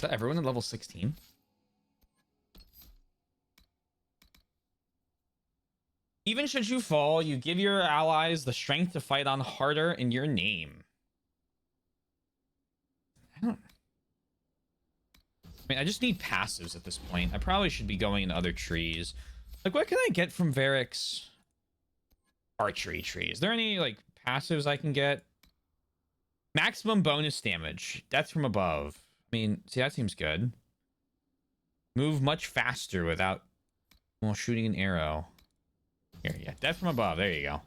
[SPEAKER 1] Is that everyone at level 16? Even should you fall, you give your allies the strength to fight on harder in your name. I mean, I just need passives at this point. I probably should be going into other trees. Like, what can I get from Varric's archery tree? Is there any, like, passives I can get? Maximum bonus damage. Death from above. I mean, see, that seems good. Move much faster without, well, shooting an arrow. Here, yeah. Death from above. There you go.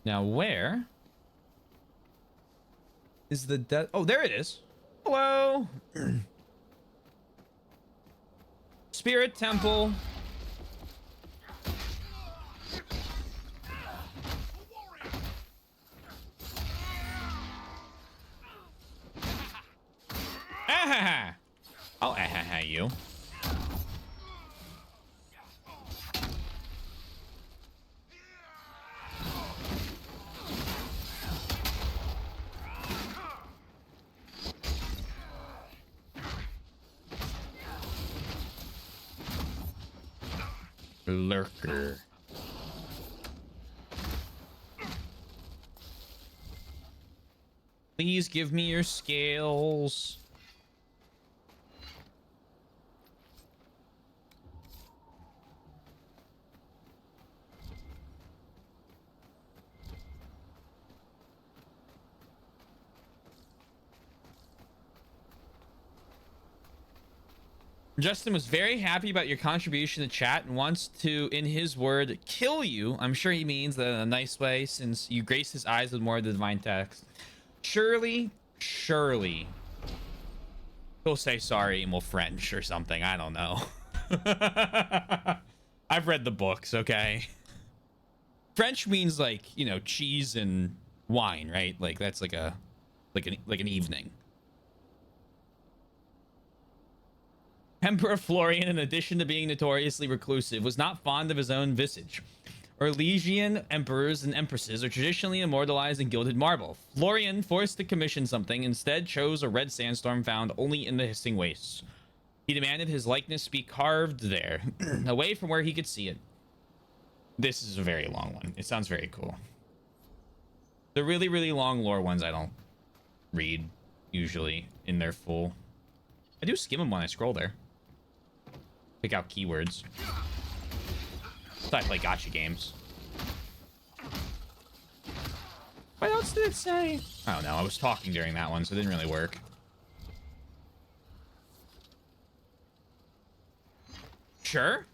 [SPEAKER 1] Now, where is the death? Oh, there it is. Hello. Spirit Temple. Ahaha. I'll ahaha you. Lurker. Please give me your scales. Justin was very happy about your contribution to chat and wants to, in his word, kill you. I'm sure he means that in a nice way, since you graced his eyes with more of the divine text. Surely, he'll say sorry and we'll French or something. I don't know. I've read the books, okay? French means, like, you know, cheese and wine, right? Like, that's like an evening. Emperor Florian, in addition to being notoriously reclusive, was not fond of his own visage. Orlesian emperors and empresses are traditionally immortalized in gilded marble. Florian, forced to commission something, instead chose a red sandstorm found only in the hissing wastes. He demanded his likeness be carved there, away from where he could see it. This is a very long one. It sounds very cool. The really, really long lore ones I don't read, usually, in their full. I do skim them when I scroll there. Pick out keywords. So I play gacha games. What else did it say? I don't know. I was talking during that one, so it didn't really work. Sure.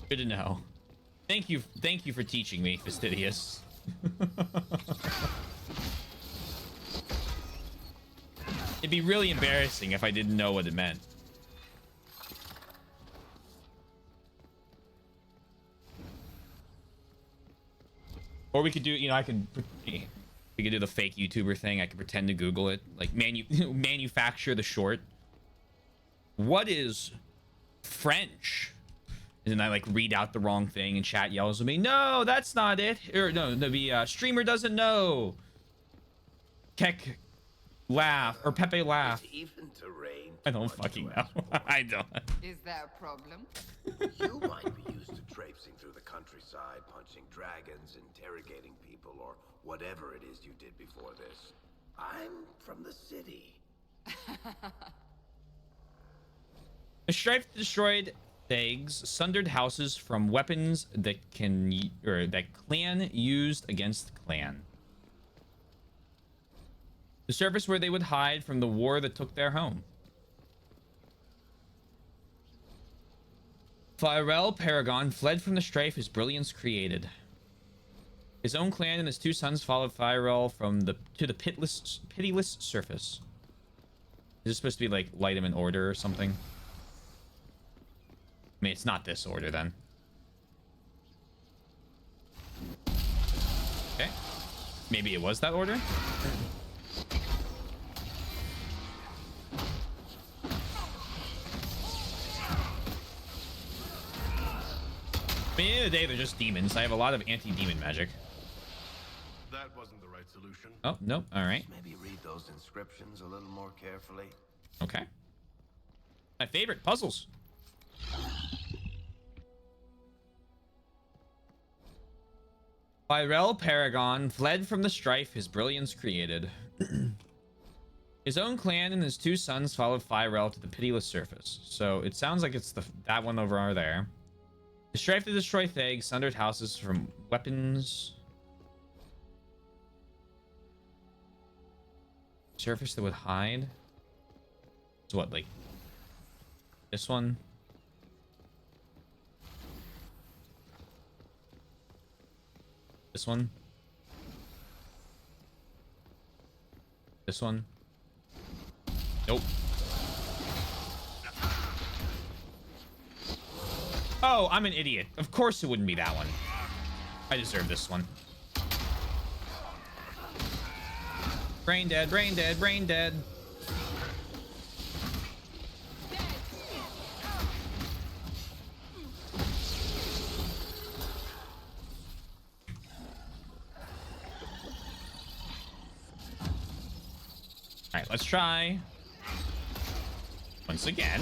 [SPEAKER 1] Good to know. Thank you for teaching me, Fastidious. It'd be really embarrassing if I didn't know what it meant. Or we could do, you know, we could do the fake YouTuber thing. I could pretend to Google it, like manufacture the short. What is French? And then I like read out the wrong thing and chat yells at me. No, that's not it. Or no, the streamer doesn't know. Keck laugh or Pepe laugh.
[SPEAKER 5] Even terrain.
[SPEAKER 1] I don't fucking know. I don't.
[SPEAKER 3] Is there a problem?
[SPEAKER 5] You might be used to traipsing through the countryside, punching dragons, interrogating people, or whatever it is you did before this. I'm from the city.
[SPEAKER 1] The strife destroyed Thags sundered houses from weapons that that clan used against clan. The surface where they would hide from the war that took their home. Firel Paragon fled from the strife his brilliance created. His own clan and his two sons followed Firel to the pitiless surface. Is this supposed to be like light him in order or something? I mean, it's not this order then. Okay. Maybe it was that order? I mean, at the end of the day, they're just demons. I have a lot of anti-demon magic.
[SPEAKER 4] That wasn't the right solution.
[SPEAKER 1] Oh, nope. All right.
[SPEAKER 5] Maybe read those inscriptions a little more carefully.
[SPEAKER 1] Okay. My favorite, puzzles. Tyrell Paragon fled from the strife his brilliance created. His own clan and his 2 sons followed Tyrell to the pitiless surface. So it sounds like it's that one over there. The strife to destroy Theg sundered houses from weapons. Surface that would hide. So what, like this one? This one? This one? Nope. Oh, I'm an idiot. Of course it wouldn't be that one. I deserve this one. Brain dead, brain dead, brain dead. All right, let's try once again.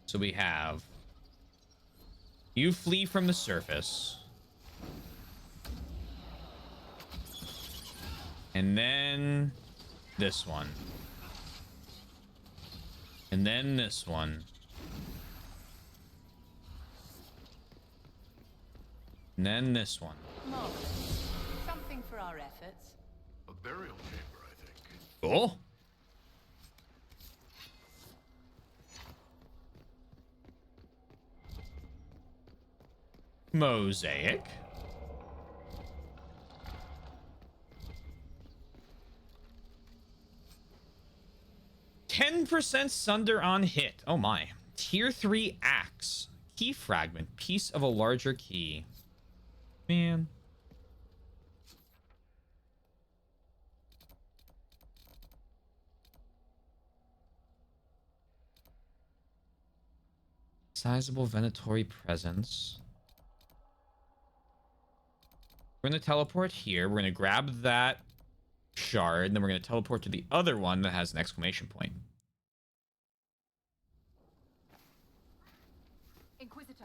[SPEAKER 1] So we have you flee from the surface. And then this one. And then this one. And then this one.
[SPEAKER 2] Marvelous. Something for our efforts.
[SPEAKER 4] A burial chamber, I think.
[SPEAKER 1] Cool. Mosaic. %, sunder on hit. Oh my. Tier 3 axe. Key fragment. Piece of a larger key. Man. Sizable Venatori presence. We're going to teleport here. We're going to grab that shard, and then we're going to teleport to the other one that has an exclamation point.
[SPEAKER 3] Inquisitor.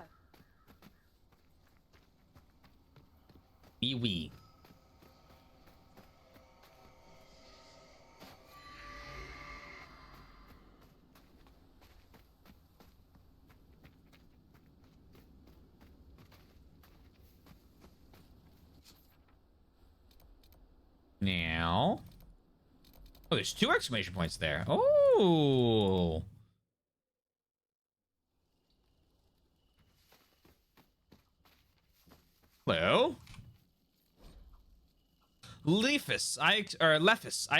[SPEAKER 1] Wee. Now. Oh, there's 2 exclamation points there. Oh. Hello. Lephus, I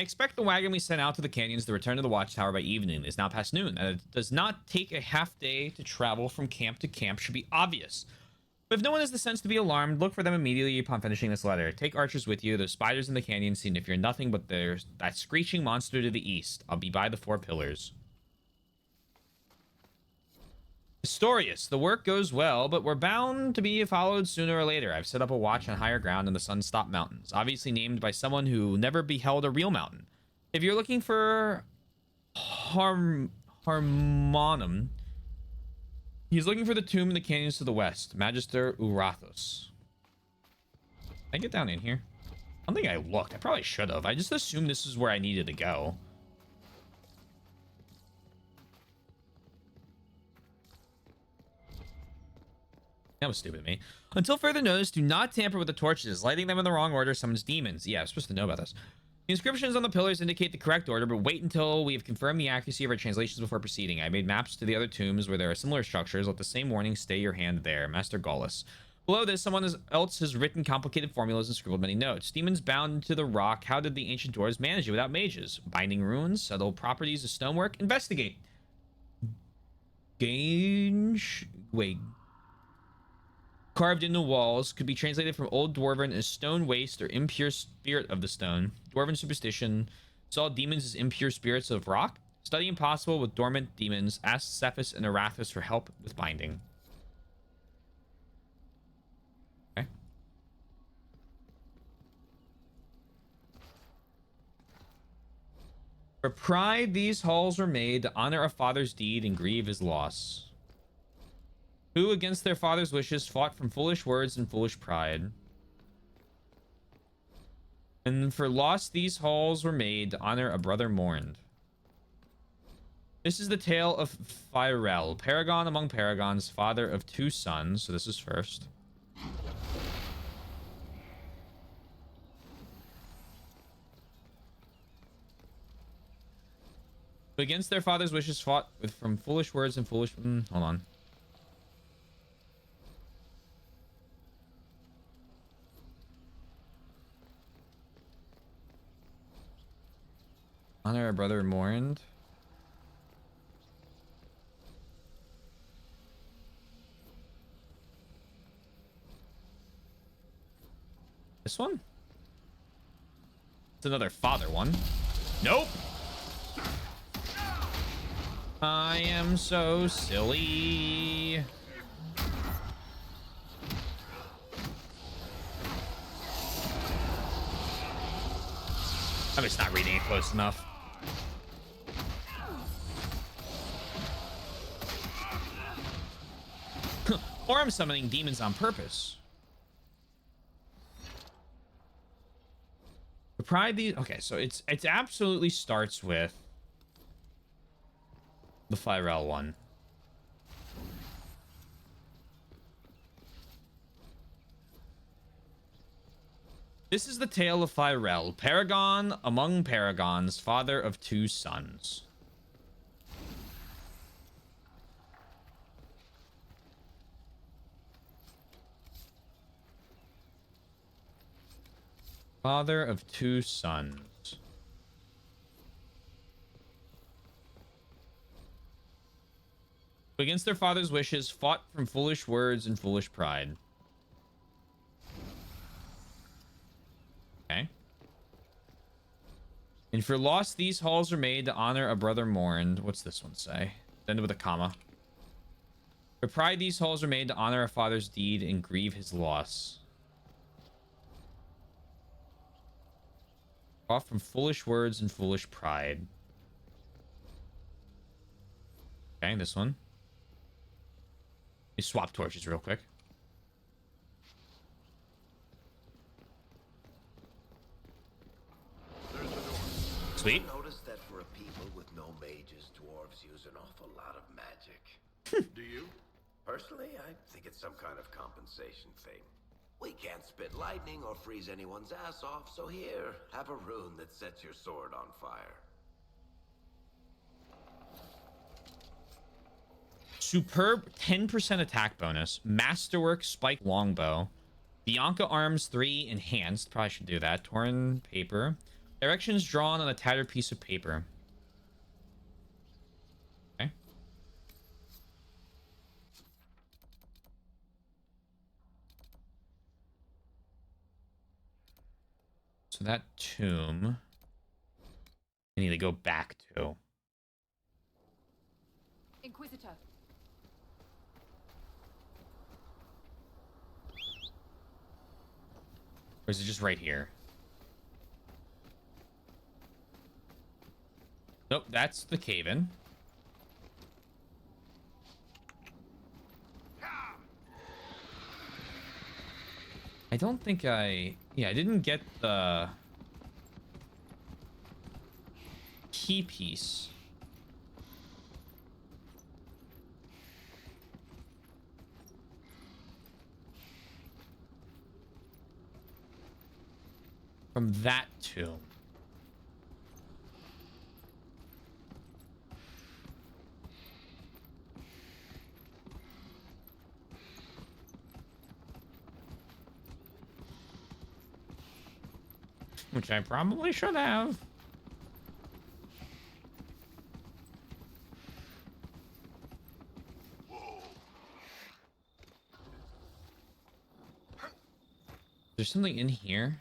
[SPEAKER 1] expect the wagon we sent out to the canyons to return to the watchtower by evening. It's now past noon, and it does not take a half day to travel from camp to camp should be obvious. But if no one has the sense to be alarmed, look for them immediately upon finishing this letter. Take archers with you. There's spiders in the canyon scene if you're nothing but there's that screeching monster to the east. I'll be by the 4 pillars. Historius, the work goes well, but we're bound to be followed sooner or later. I've set up a watch on higher ground in the Sunstop Mountains, obviously named by someone who never beheld a real mountain. If you're looking for Harmonum, he's looking for the tomb in the canyons to the west, Magister Urathos. Can I get down in here? I don't think I looked. I probably should have. I just assumed this is where I needed to go. That was stupid of me. Until further notice, do not tamper with the torches. Lighting them in the wrong order summons demons. Yeah, I'm supposed to know about this. The inscriptions on the pillars indicate the correct order, but wait until we have confirmed the accuracy of our translations before proceeding. I made maps to the other tombs where there are similar structures. Let the same warning stay your hand there. Master Gaullus. Below this, someone else has written complicated formulas and scribbled many notes. Demons bound to the rock. How did the ancient dwarves manage it without mages? Binding runes, subtle properties of stonework. Investigate. carved into walls could be translated from Old Dwarven as stone waste or impure spirit of the stone. Dwarven superstition saw demons as impure spirits of rock. Study impossible with dormant demons. Ask Cephas and Arathis for help with binding. Okay. For pride, these halls were made to honor a father's deed and grieve his loss. Who against their father's wishes fought from foolish words and foolish pride. And for loss these halls were made to honor a brother mourned. This is the tale of Firel, paragon among paragons, father of 2 sons. So this is first. Who against their father's wishes fought with from foolish words and foolish... hold on. Honor a brother mourned. This one? It's another father one. Nope. I am so silly. I'm just not reading it close enough. Or I'm summoning demons on purpose. The pride these... Okay, so it absolutely starts with the Firel one. This is the tale of Firel, paragon among paragons, father of 2 sons. Father of 2 sons. Who against their father's wishes fought from foolish words and foolish pride. Okay. And for loss, these halls are made to honor a brother mourned. What's this one say? End with a comma. For pride, these halls are made to honor a father's deed and grieve his loss. Off from foolish words and foolish pride. Okay, this one. Let me swap torches real quick. Sweet.
[SPEAKER 5] Notice that for a people with no mages, dwarves use an awful lot of magic.
[SPEAKER 4] Do you?
[SPEAKER 5] Personally, I think it's some kind of compensation thing. We can't spit lightning or freeze anyone's ass off, so here, have a rune that sets your sword on fire.
[SPEAKER 1] Superb 10% attack bonus. Masterwork spike longbow. Bianca arms 3 enhanced. Probably should do that. Torn paper. Directions drawn on a tattered piece of paper. Okay. So that tomb I need to go back to.
[SPEAKER 2] Inquisitor.
[SPEAKER 1] Or is it just right here? Nope, that's the cave-in. I don't think I... Yeah, I didn't get the key piece. From that tomb. Which I probably should have. There's something in here.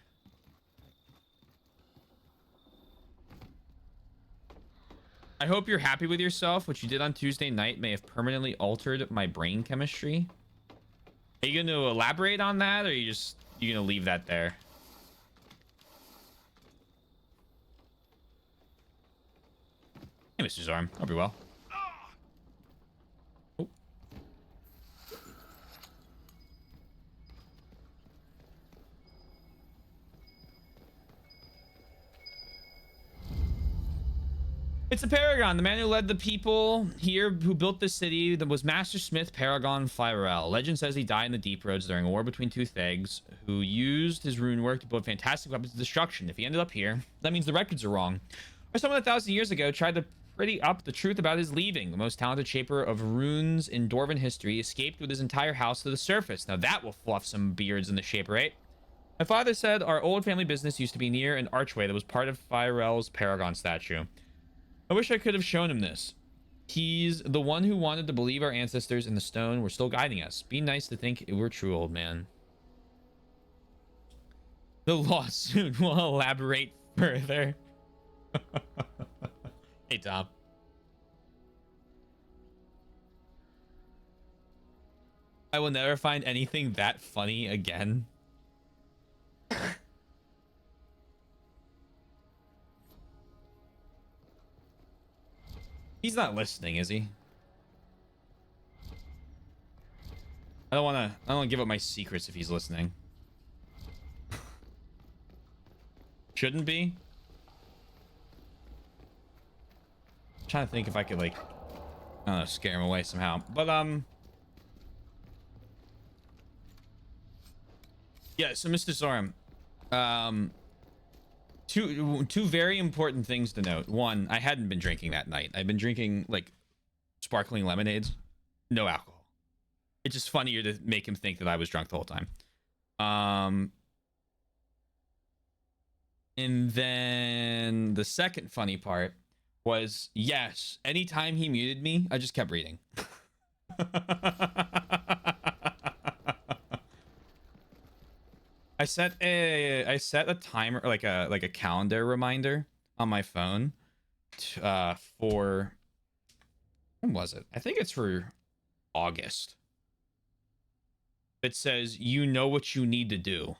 [SPEAKER 1] I hope you're happy with yourself. What you did on Tuesday night may have permanently altered my brain chemistry. Are you going to elaborate on that, or are you going to leave that there? Hey, Mr. Zorm. Hope you're well. Oh. It's a Paragon, the man who led the people here, who built the city, that was Master Smith Paragon Flyrel. Legend says he died in the Deep Roads during a war between two Thegs, who used his rune work to build fantastic weapons of destruction. If he ended up here, that means the records are wrong. Or someone 1,000 years ago tried to pretty up the truth about his leaving. The most talented shaper of runes in Dwarven history escaped with his entire house to the surface. Now that will fluff some beards in the shaper, right? My father said our old family business used to be near an archway that was part of Flyrel's Paragon statue. I wish I could have shown him this. He's the one who wanted to believe our ancestors in the stone were still guiding us. Be nice to think it were true, old man. The lawsuit will elaborate further. Hey, Tom. I will never find anything that funny again. He's not listening, is he? I don't want to give up my secrets if he's listening. Shouldn't be. I'm trying to think if I could, like, I don't know, scare him away somehow. But yeah, so Mr. Zoram, two very important things to note. One, I hadn't been drinking that night. I've been drinking like sparkling lemonades, no alcohol. It's just funnier to make him think that I was drunk the whole time. And then the second funny part was, yes, anytime he muted me, I just kept reading. I set a timer, like a calendar reminder on my phone for, when was it? I think it's for August. It says, you know what you need to do.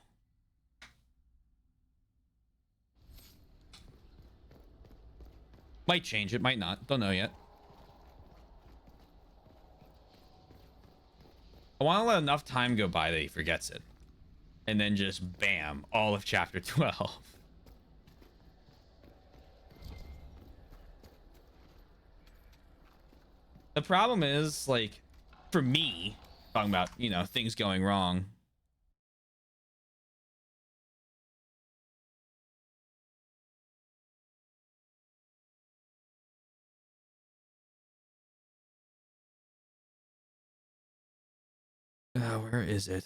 [SPEAKER 1] Might change it, might not. Don't know yet. I want to let enough time go by that he forgets it. And then just bam, all of chapter 12. The problem is, like, for me, talking about, you know, things going wrong. Where is it?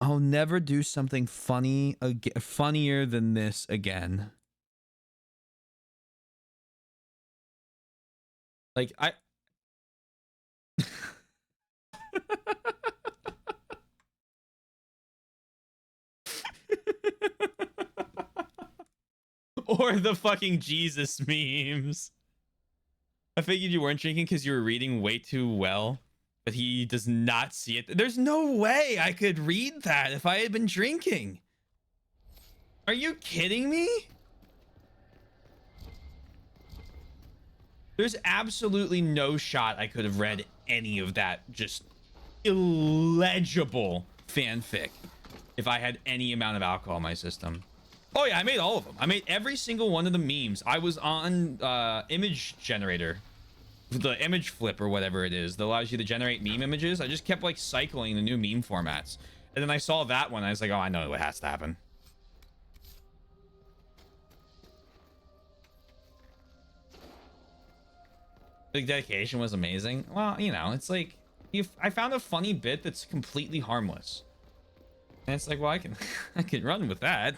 [SPEAKER 1] I'll never do something funny again, funnier than this again. Like, I... Or the fucking Jesus memes. I figured you weren't drinking because you were reading way too well, but he does not see it. There's no way I could read that if I had been drinking. Are you kidding me? There's absolutely no shot I could have read any of that just illegible fanfic if I had any amount of alcohol in my system. Oh yeah, I made all of them. I made every single one of the memes. I was on image generator, the image flip or whatever it is that allows you to generate meme images. I just kept like cycling the new meme formats, and then I saw that one. I was like, oh, I know what has to happen. The dedication was amazing. Well, you know, it's like, if I found a funny bit that's completely harmless. And it's like, well, I can run with that.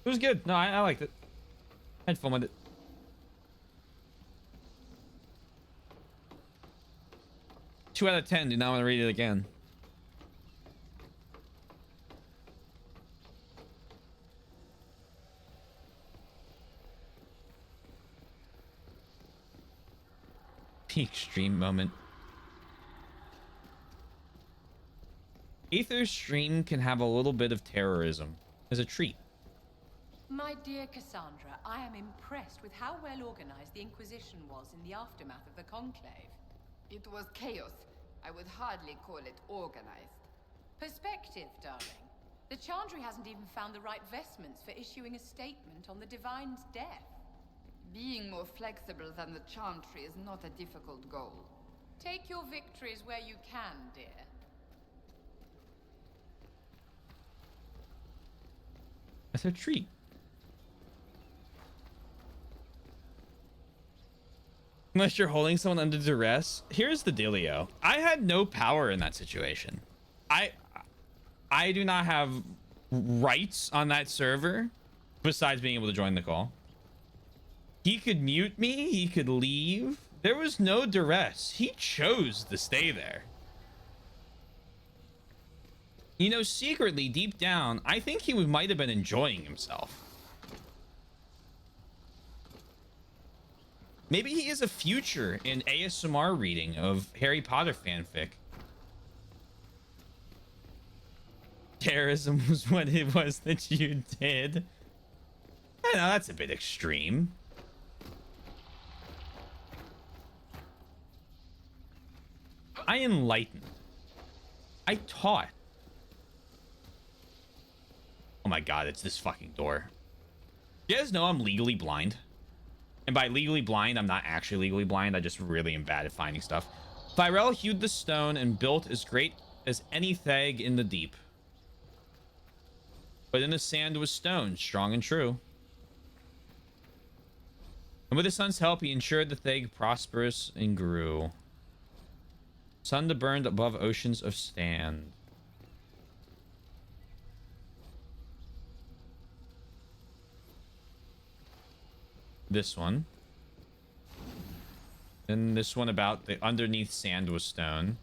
[SPEAKER 1] It was good. No, I liked it. I had fun with it. Two out of 10. Do not want to read it again. The extreme moment. Aether's stream can have a little bit of terrorism as a treat.
[SPEAKER 2] My dear Cassandra, I am impressed with how well organized the Inquisition was in the aftermath of the Conclave.
[SPEAKER 3] It was chaos. I would hardly call it organized.
[SPEAKER 2] Perspective, darling. The Chantry hasn't even found the right vestments for issuing a statement on the Divine's death.
[SPEAKER 3] Being more flexible than the Chantry is not a difficult goal.
[SPEAKER 2] Take your victories where you can, dear.
[SPEAKER 1] That's a treat. Unless you're holding someone under duress. Here's the dealio. I had no power in that situation. I do not have rights on that server besides being able to join the call. He could mute me. He could leave. There was no duress. He chose to stay there. You know, secretly, deep down, I think he might have been enjoying himself. Maybe he is a future in ASMR reading of Harry Potter fanfic. Terrorism was what it was that you did. I know, that's a bit extreme. I enlightened. I taught. Oh my god, it's this fucking door. You guys know I'm legally blind. And by legally blind, I'm not actually legally blind. I just really am bad at finding stuff. Tyrell hewed the stone and built as great as any theg in the deep. But in the sand was stone, strong and true. And with his son's help, he ensured the theg prosperous and grew. Sun to burned above oceans of sand. This one. And this one about the underneath sand was stone.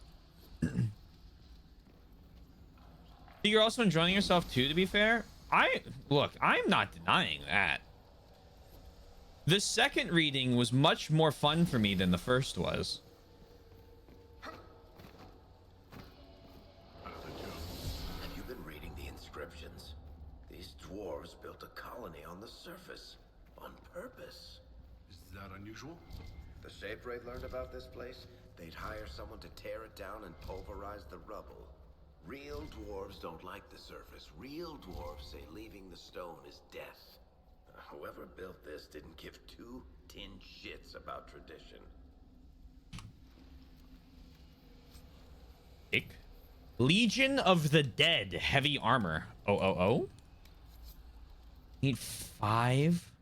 [SPEAKER 1] You're also enjoying yourself too, to be fair. Look, I'm not denying that. The second reading was much more fun for me than the first was.
[SPEAKER 5] Have you been reading the inscriptions? These dwarves built a colony on the surface. On purpose.
[SPEAKER 4] Is that unusual?
[SPEAKER 5] The Shape Raid learned about this place, they'd hire someone to tear it down and pulverize the rubble. Real dwarves don't like the surface. Real dwarves say leaving the stone is death. Whoever built this didn't give two tin shits about tradition.
[SPEAKER 1] Legion of the Dead, heavy armor. Oh. Need 5.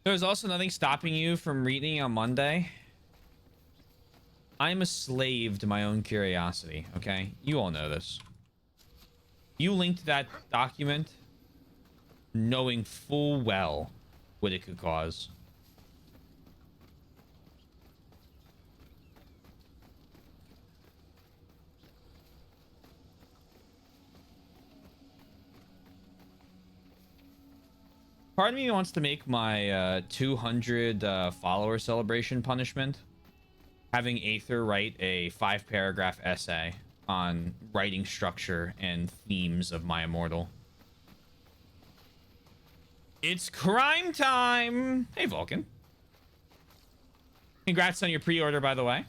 [SPEAKER 1] There's also nothing stopping you from reading on Monday. I'm a slave to my own curiosity, okay? You all know this. You linked that document knowing full well what it could cause. Part of me wants to make my 200 follower celebration punishment having Aether write a 5-paragraph essay on writing structure and themes of my immortal. It's crime time! Hey, Vulcan. Congrats on your pre-order, by the way.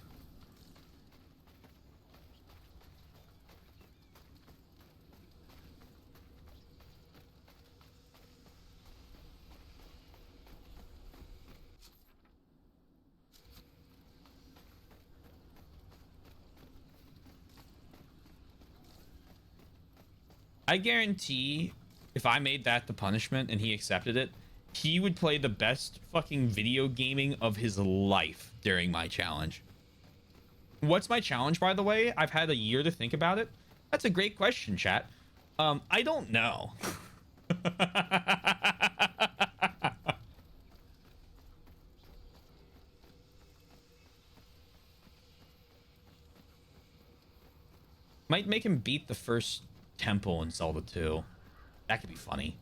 [SPEAKER 1] I guarantee if I made that the punishment and he accepted it, he would play the best fucking video gaming of his life during my challenge. What's my challenge, by the way? I've had a year to think about it. That's a great question, chat. I don't know. Might make him beat the first temple in Zelda 2. That could be funny.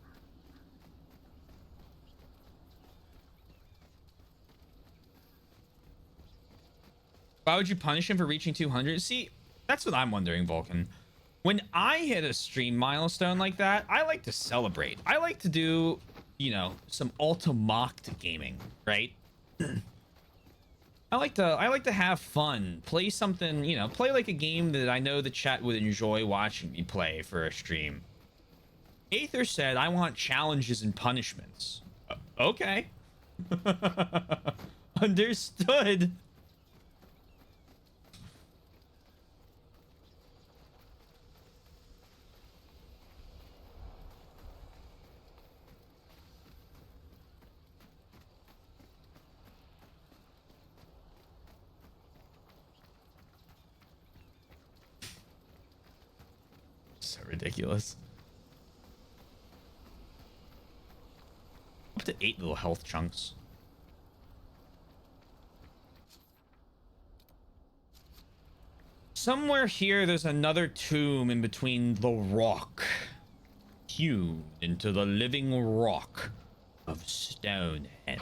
[SPEAKER 1] Why would you punish him for reaching 200? See, that's what I'm wondering, Vulcan. When I hit a stream milestone like that, I like to celebrate. I like to do, you know, some Ultimate gaming, right? I like to have fun, play something, you know, play like a game that I know the chat would enjoy watching me play for a stream. Aether said, I want challenges and punishments. Okay. Understood. So ridiculous. Up to 8 little health chunks. Somewhere here, there's another tomb in between the rock. Hewn into the living rock of Stonehenge.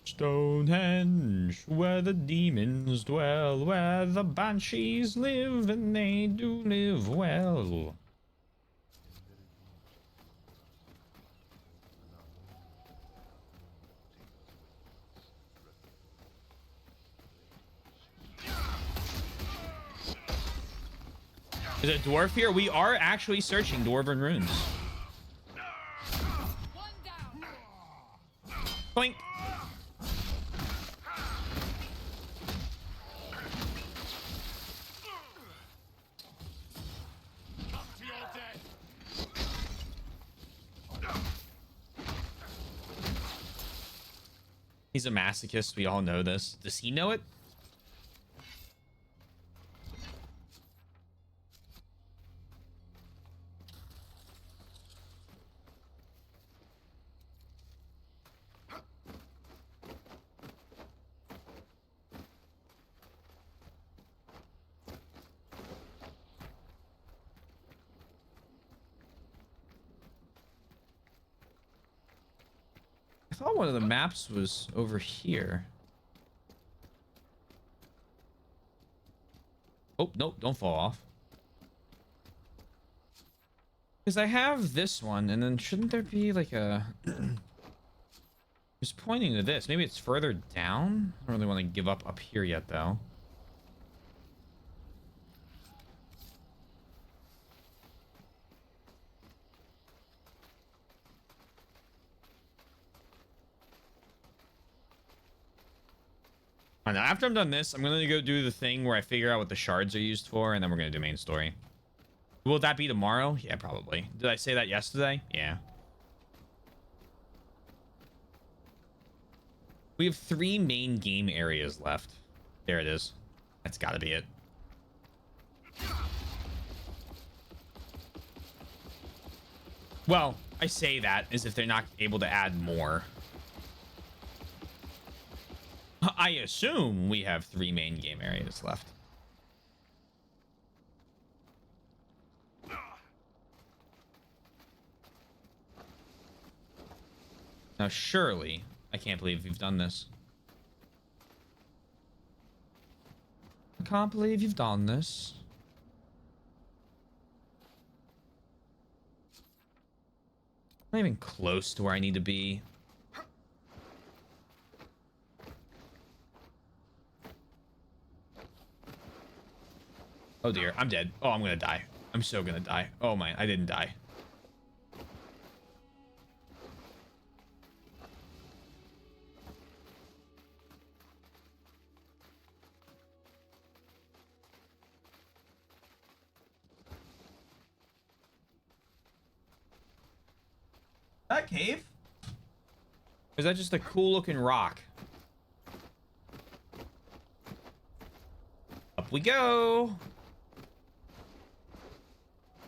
[SPEAKER 1] Stonehenge, where the demons dwell, where the banshees live, and they do live well. Is it a dwarf here? We are actually searching dwarven runes. Boink. He's a masochist. We all know this. Does he know it? I thought one of the maps was over here. Oh, nope, don't fall off. Because I have this one, and then shouldn't there be like a... It's pointing to this. Maybe it's further down? I don't really want to give up here yet, though. After I'm done this, I'm gonna go do the thing where I figure out what the shards are used for, and then we're gonna do main story. Will that be tomorrow? Yeah, probably. Did I say that yesterday? Yeah. We have 3 main game areas left. There it is. That's gotta be it. Well, I say that as if they're not able to add more. I assume we have 3 main game areas left. Now, surely, I can't believe you've done this. I can't believe you've done this. I'm not even close to where I need to be. Oh dear, I'm dead. Oh, I'm gonna die. I'm so gonna die. Oh my, I didn't die. That cave? Or is that just a cool looking rock? Up we go.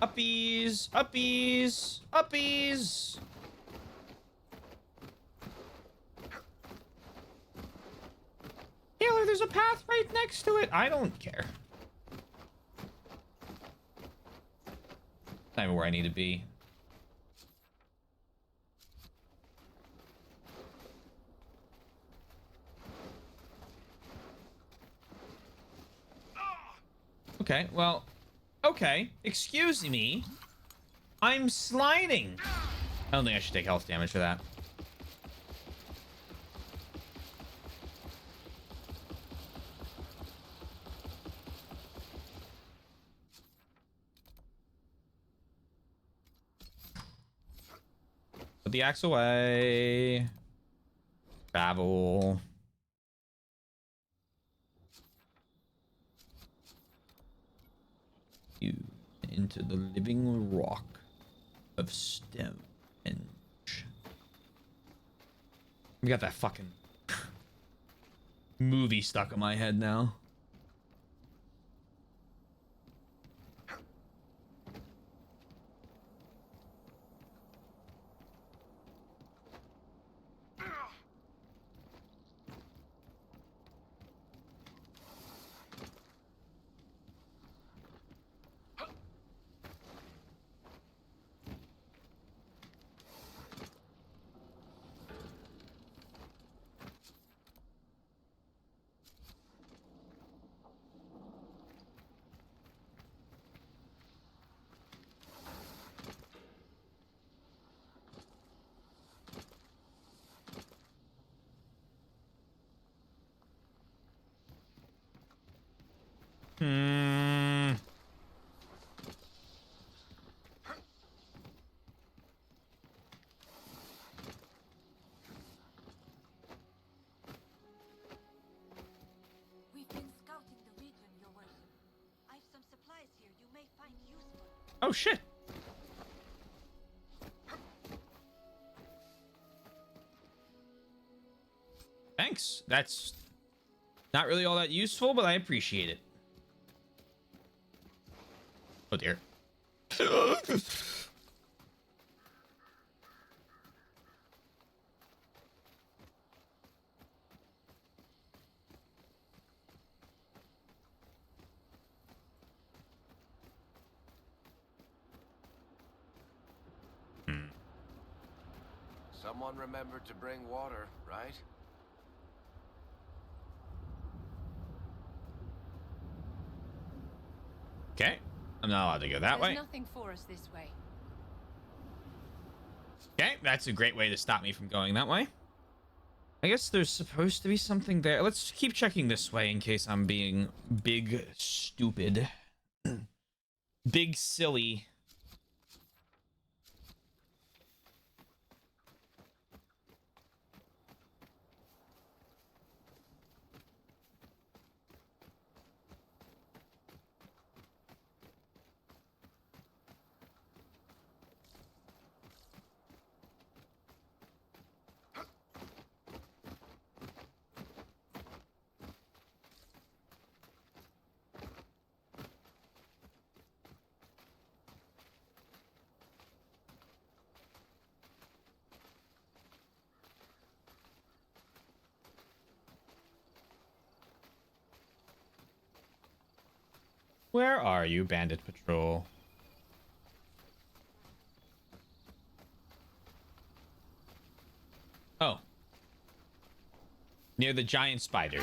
[SPEAKER 1] Uppies, uppies, uppies. Taylor, there's a path right next to it. I don't care. Not even where I need to be. Okay, well, okay. Excuse me. I'm sliding. I don't think I should take health damage for that. Put the axe away. Travel. You into the living rock of Stonehenge. We got that fucking movie stuck in my head now.
[SPEAKER 8] We've been scouting the region, Your Worship. I've some supplies here you may find useful.
[SPEAKER 1] Oh shit. Thanks. That's not really all that useful, but I appreciate it. Oh dear.
[SPEAKER 5] Someone remembered to bring water, right?
[SPEAKER 1] Okay. I'm not allowed to go that
[SPEAKER 2] There's
[SPEAKER 1] way.
[SPEAKER 2] nothing for us this way.
[SPEAKER 1] Okay, that's a great way to stop me from going that way. I guess there's supposed to be something there. Let's keep checking this way in case I'm being big stupid. Big silly. Where are you, Bandit Patrol? Oh. Near the giant spiders.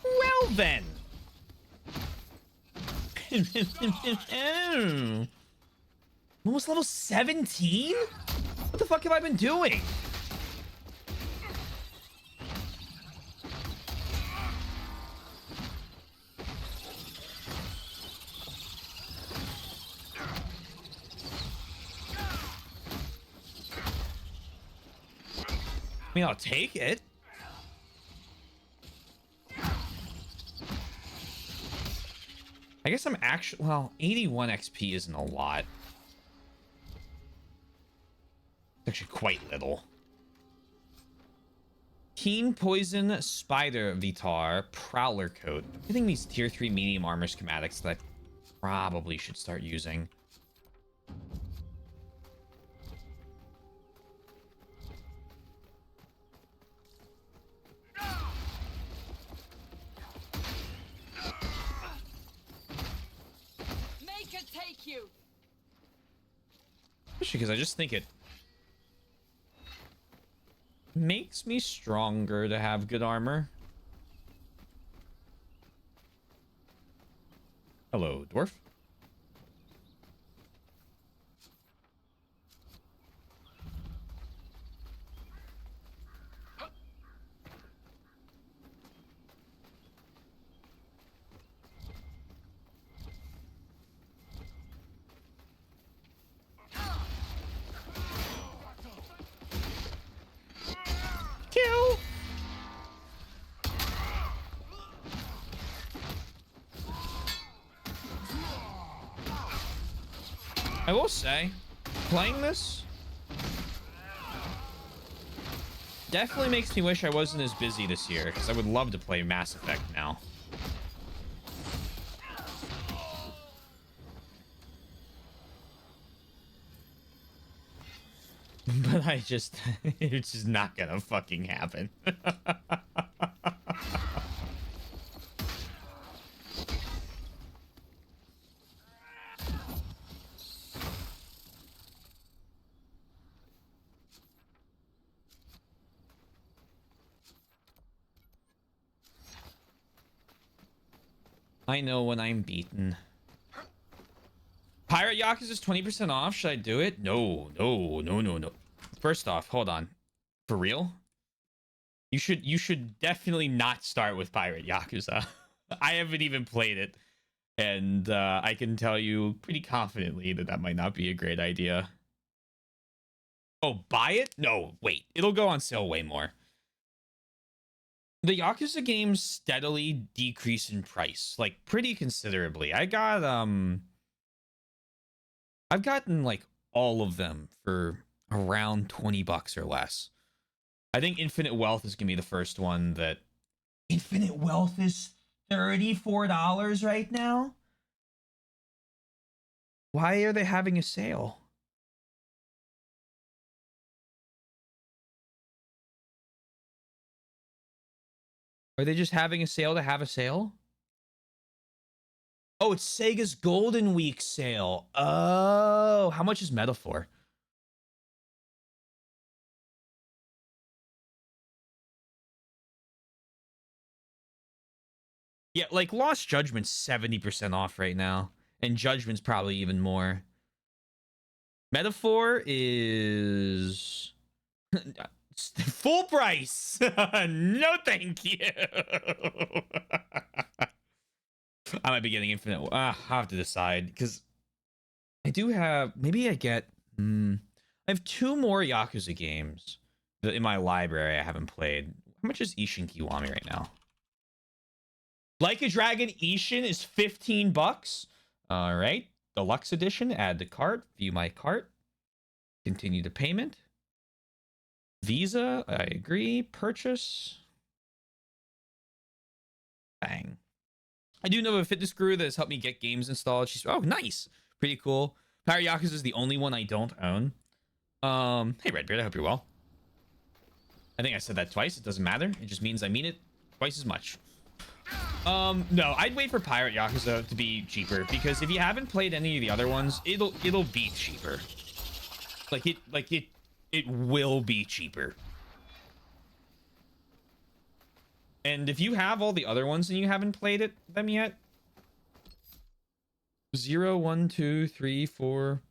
[SPEAKER 1] Well then. Oh. Almost level 17? What the fuck have I been doing? I mean, I'll take it. I guess I'm actually... Well, 81 XP isn't a lot. actually quite little. Keen Poison Spider Vitar Prowler Coat. I'm getting these tier 3 medium armor schematics that I probably should start using.
[SPEAKER 3] Make it take you.
[SPEAKER 1] Especially because I just think it makes me stronger to have good armor. Hello, dwarf. Kill. I will say, playing this definitely makes me wish I wasn't as busy this year, because I would love to play Mass Effect now. But I just, it's just not gonna fucking happen. I know when I'm beaten. Pirate Yakuza is 20% off. Should I do it? No. First off, hold on. For real? You should definitely not start with Pirate Yakuza. I haven't even played it. And I can tell you pretty confidently that that might not be a great idea. Oh, buy it? No, wait. It'll go on sale way more. The Yakuza games steadily decrease in price, like pretty considerably. I've gotten like all of them for around 20 bucks or less. I think Infinite Wealth is gonna be the first one that Infinite Wealth is $34 right now. Why are they having a sale? Are they just having a sale to have a sale? Oh, it's Sega's Golden Week sale. Oh, how much is Metaphor? Yeah, like Lost Judgment's 70% off right now. And Judgment's probably even more. Metaphor is full price. No, thank you. I might be getting Infinite. I'll have to decide because I do have. Maybe I get. I have 2 more Yakuza games that in my library I haven't played. How much is Ishin Kiwami right now? Like a Dragon Ishin is 15 bucks. All right. Deluxe edition. Add to cart. View my cart. Continue the payment. Visa. I agree. Purchase. Bang. I do know a fitness guru that has helped me get games installed. She's nice. Pretty cool. Power Yakuza is the only one I don't own. Hey Redbeard, I hope you're well. I think I said that twice. It doesn't matter. It just means I mean it twice as much. No, I'd wait for Pirate Yakuza to be cheaper because if you haven't played any of the other ones, it'll be cheaper. It will be cheaper. And if you have all the other ones and you haven't played them yet, 0, 1, 2, 3, 4,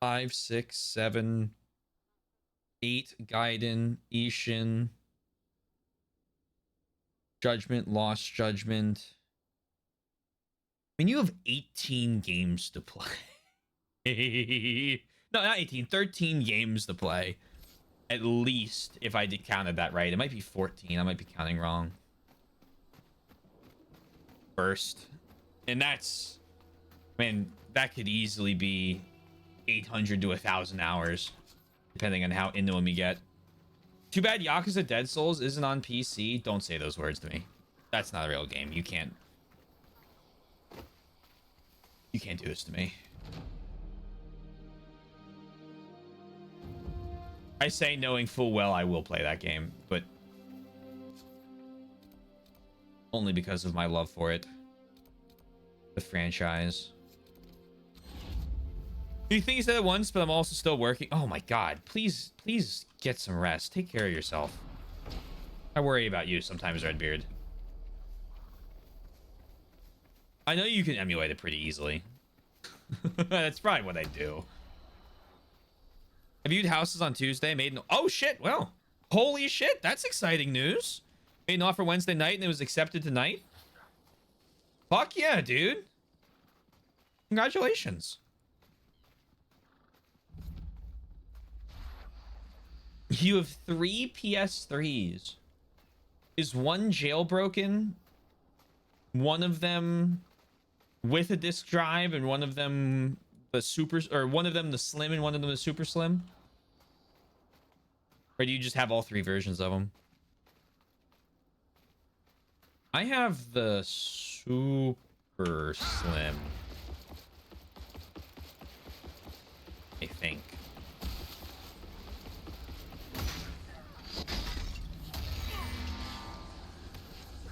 [SPEAKER 1] 5, 6, 7, 8, Gaiden, Ishin, Judgment, Lost Judgment. I mean, you have 18 games to play. No, not 18, 13 games to play. At least, if I did counted that right. It might be 14. I might be counting wrong. First. And that's... Man, that could easily be 800 to 1,000 hours. depending on how into them you get. Too bad Yakuza Dead Souls isn't on PC. Don't say those words to me. That's not a real game. You can't do this to me. I say knowing full well I will play that game, but only because of my love for it. The franchise. You think you said it once, but I'm also still working. Oh my god, please get some rest. Take care of yourself. I worry about you sometimes, Redbeard. I know you can emulate it pretty easily. That's probably what I do. I viewed Houses on Tuesday. Made an... Oh shit, well. Holy shit, that's exciting news. Made an offer Wednesday night and it was accepted tonight. Fuck yeah, dude. Congratulations. You have 3 PS3s. Is one jailbroken? One of them with a disc drive and one of them the super, or one of them the slim and one of them the super slim? Or do you just have all 3 versions of them? I have the super slim, I think.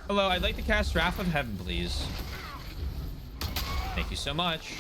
[SPEAKER 1] Hello, I'd like to cast Wrath of Heaven, please. Thank you so much.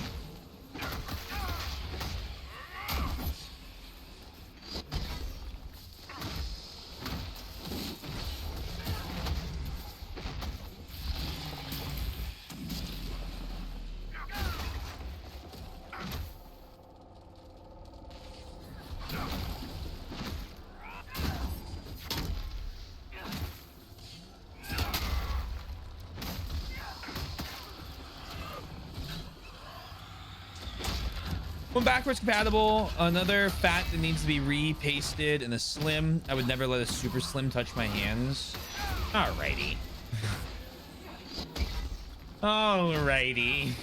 [SPEAKER 1] One backwards compatible, another fat that needs to be repasted, and a slim. I would never let a super slim touch my hands. Alrighty. Alrighty.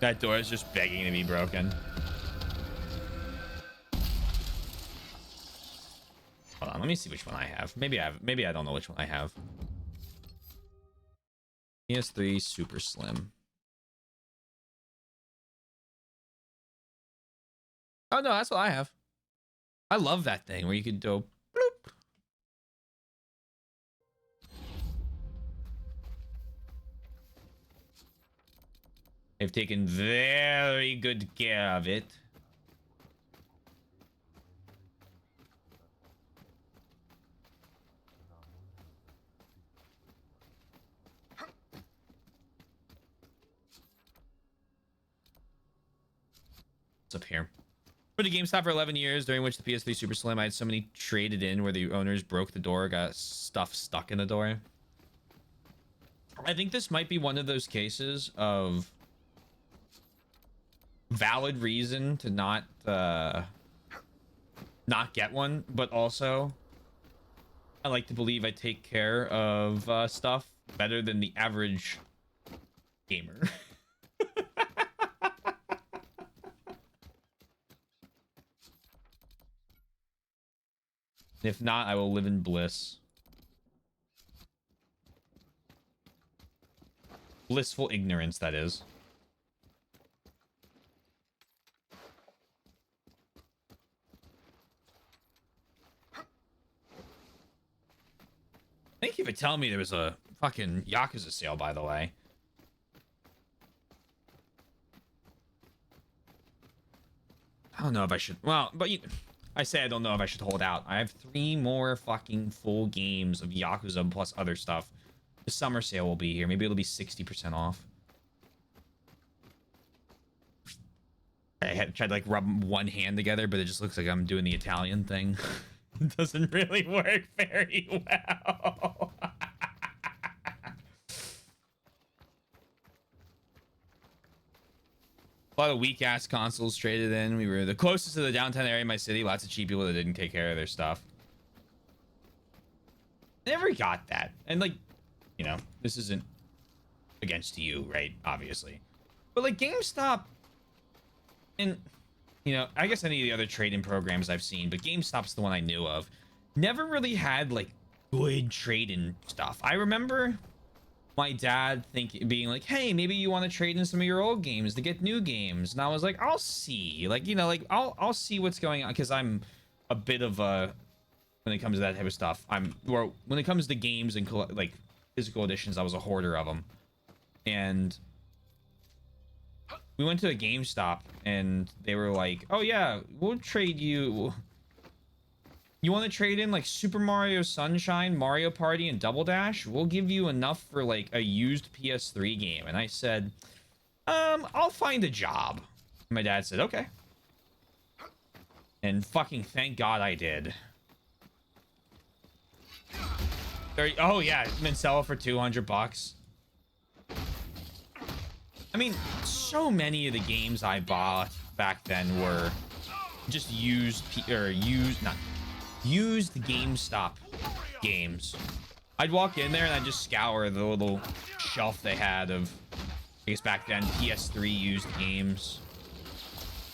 [SPEAKER 1] That door is just begging to be broken. Hold on, let me see which one I have. Maybe I don't know which one I have. PS3 super slim. Oh no, that's what I have. I love that thing where you could go bloop. They've taken very good care of it. Up here. For the GameStop for 11 years, during which the PS3 Super Slim, I had so many traded in where the owners broke the door, got stuff stuck in the door. I think this might be one of those cases of valid reason to not get one, but also I like to believe I take care of stuff better than the average gamer. If not, I will live in bliss. Blissful ignorance, that is. Thank you for telling me there was a fucking Yakuza sale, by the way. I don't know if I should... Well, but you... I say I don't know if I should hold out. I have 3 more fucking full games of Yakuza plus other stuff. The summer sale will be here. Maybe it'll be 60% off. I had tried to like rub one hand together, but it just looks like I'm doing the Italian thing. It doesn't really work very well. A lot of weak-ass consoles traded in. We were the closest to the downtown area of my city. Lots of cheap people that didn't take care of their stuff. Never got that. And, like, you know, this isn't against you, right? Obviously. But like GameStop, and you know, I guess any of the other trading programs I've seen, but GameStop's the one I knew of, never really had like good trading stuff. I remember my dad being like, hey, maybe you want to trade in some of your old games to get new games, and I was like, I'll see, like, you know, like I'll see what's going on, because I'm a bit of a, when it comes to that type of stuff, or when it comes to games and like physical editions, I was a hoarder of them. And we went to a GameStop and they were like, oh yeah, we'll trade you want to trade in like Super Mario Sunshine, Mario Party, and Double Dash? We'll give you enough for like a used PS3 game. And I said, I'll find a job. And my dad said, okay. And fucking thank God I did. Oh yeah, been selling for $200. I mean, so many of the games I bought back then were just used GameStop games. I'd walk in there and I'd just scour the little shelf they had of, I guess back then, PS3 used games.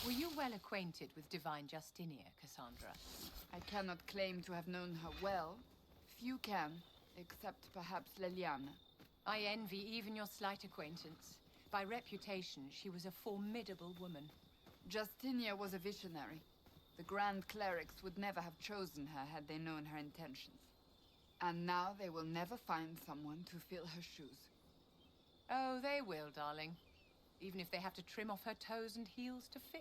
[SPEAKER 2] Were you well acquainted with Divine Justinia, Cassandra?
[SPEAKER 3] I cannot claim to have known her well. Few can, except perhaps Leliana.
[SPEAKER 2] I envy even your slight acquaintance. By reputation, she was a formidable woman.
[SPEAKER 3] Justinia was a visionary. The Grand Clerics would never have chosen her had they known her intentions. And now they will never find someone to fill her shoes.
[SPEAKER 2] Oh, they will, darling. Even if they have to trim off her toes and heels to fit.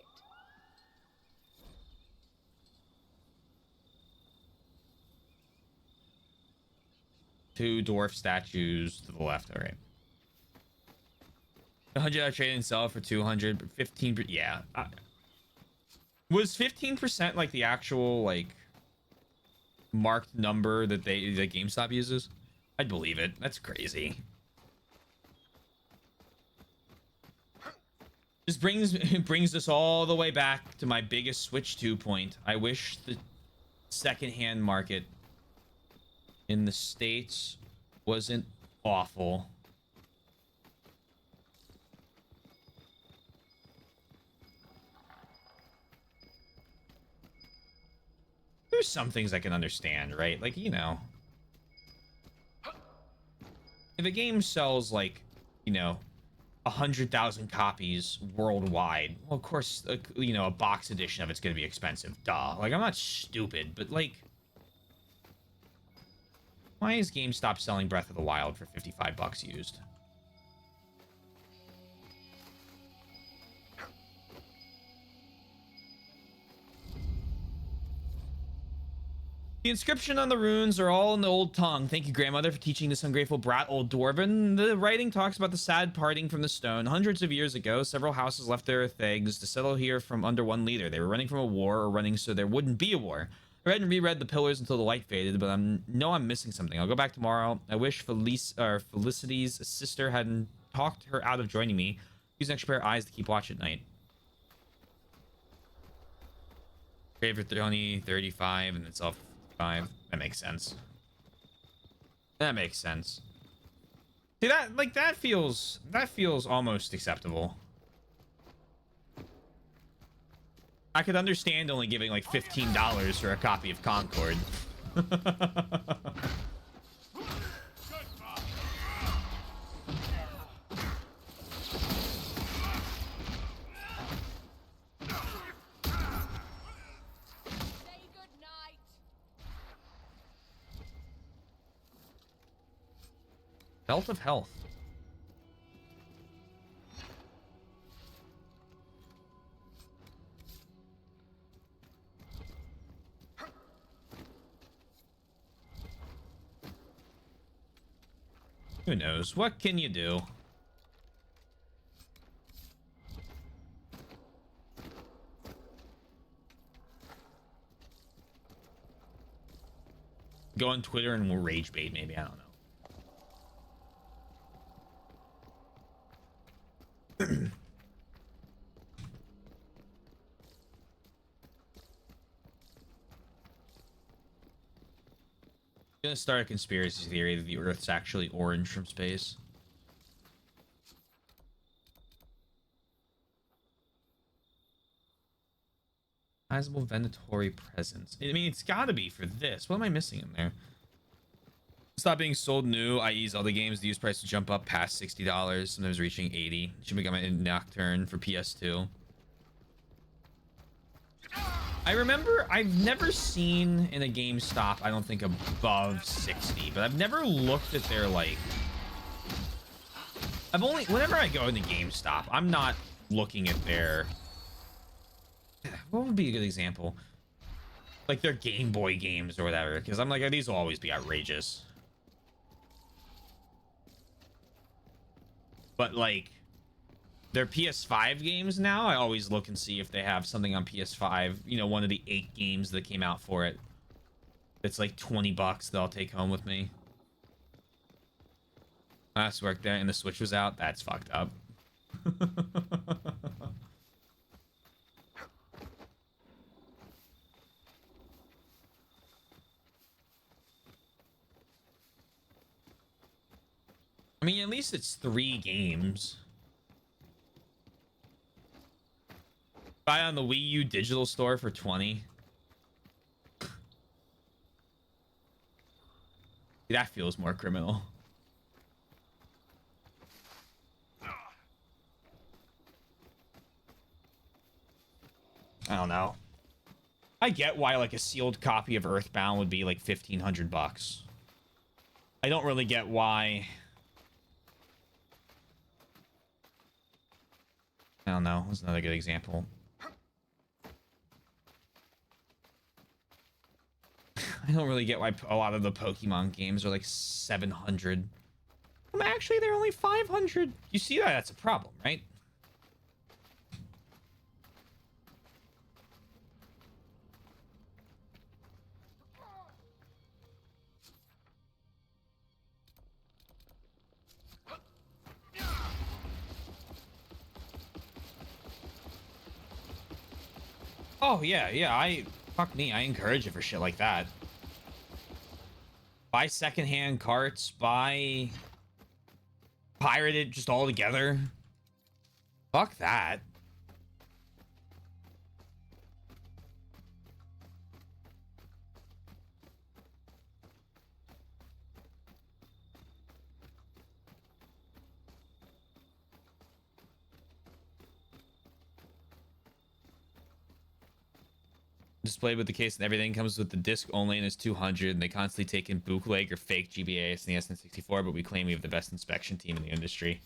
[SPEAKER 1] Two dwarf statues to the left. All right. $100 trade and sell for 200, but 15. Yeah. Was 15% like the actual like marked number that GameStop uses? I'd believe it. That's crazy. Just brings us all the way back to my biggest Switch 2 point. I wish the secondhand market in the States wasn't awful. There's some things I can understand, right? Like, you know, if a game sells like, you know, 100,000 copies worldwide, well, of course, you know, a box edition of it's gonna be expensive. Duh. Like, I'm not stupid, but like, why is GameStop selling Breath of the Wild for $55 used? The inscription on the runes are all in the old tongue. Thank you, grandmother, for teaching this ungrateful brat, old dwarven. The writing talks about the sad parting from the stone. Hundreds of years ago, several houses left their things to settle here from under one leader. They were running from a war, or running so there wouldn't be a war. I read and reread the pillars until the light faded, but I'm missing something. I'll go back tomorrow. I wish Felicity's sister hadn't talked her out of joining me. Use an extra pair of eyes to keep watch at night. Favorite 20, 35, and it's off 5. That makes sense. That makes sense. See, that feels almost acceptable. I could understand only giving like $15 for a copy of Concord. Belt of Health. Who knows? What can you do? Go on Twitter and we'll rage bait, maybe. I don't know. I'm gonna start a conspiracy theory that the Earth's actually orange from space. Sizable Venatori presence. I mean, it's got to be for this. What am I missing in there? Stop being sold new, i.e. Zelda games. The use price to jump up past $60, sometimes reaching $80. Should become a Nocturne for PS2. I remember I've never seen in a GameStop, I don't think above 60, but I've never looked at their like. Whenever I go into GameStop, I'm not looking at their. What would be a good example? Like their Game Boy games or whatever, because I'm like, these will always be outrageous. But like their PS5 games now, I always look and see if they have something on PS5. You know, one of the 8 games that came out for it. It's like $20 that I'll take home with me. Last work there and the Switch was out. That's fucked up. I mean, at least it's 3 games. Buy on the Wii U digital store for 20. That feels more criminal. I don't know. I get why like a sealed copy of Earthbound would be like $1,500. I don't really get why. I don't know. That's another good example. I don't really get why a lot of the Pokemon games are like 700. Well, actually, they're only 500. You see that? That's a problem, right? Oh, yeah, fuck me, I encourage it for shit like that. Buy secondhand carts, buy pirated just all together. Fuck that. Displayed with the case and everything comes with the disc only and is 200, and they constantly take in bootleg or fake GBAs in the SN64, but we claim we have the best inspection team in the industry.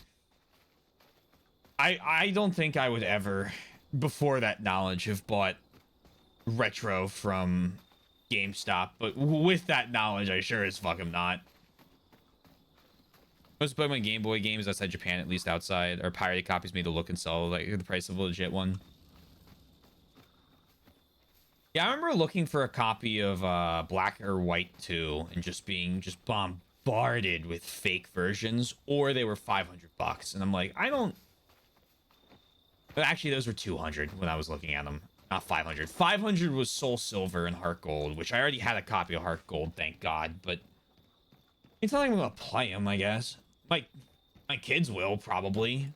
[SPEAKER 1] I don't think I would ever, before that knowledge, have bought retro from GameStop, but with that knowledge, I sure as fuck am not. Most Pokemon Game Boy games outside Japan, at least outside, are pirated copies made to look and sell like the price of a legit one. Yeah, I remember looking for a copy of Black or White 2 and just being bombarded with fake versions, or they were $500, and I'm like, I don't. But actually, those were 200 when I was looking at them, not 500. 500 was Soul Silver and Heart Gold, which I already had a copy of Heart Gold, thank God. But it's not like I'm gonna play them, I guess. My kids will probably.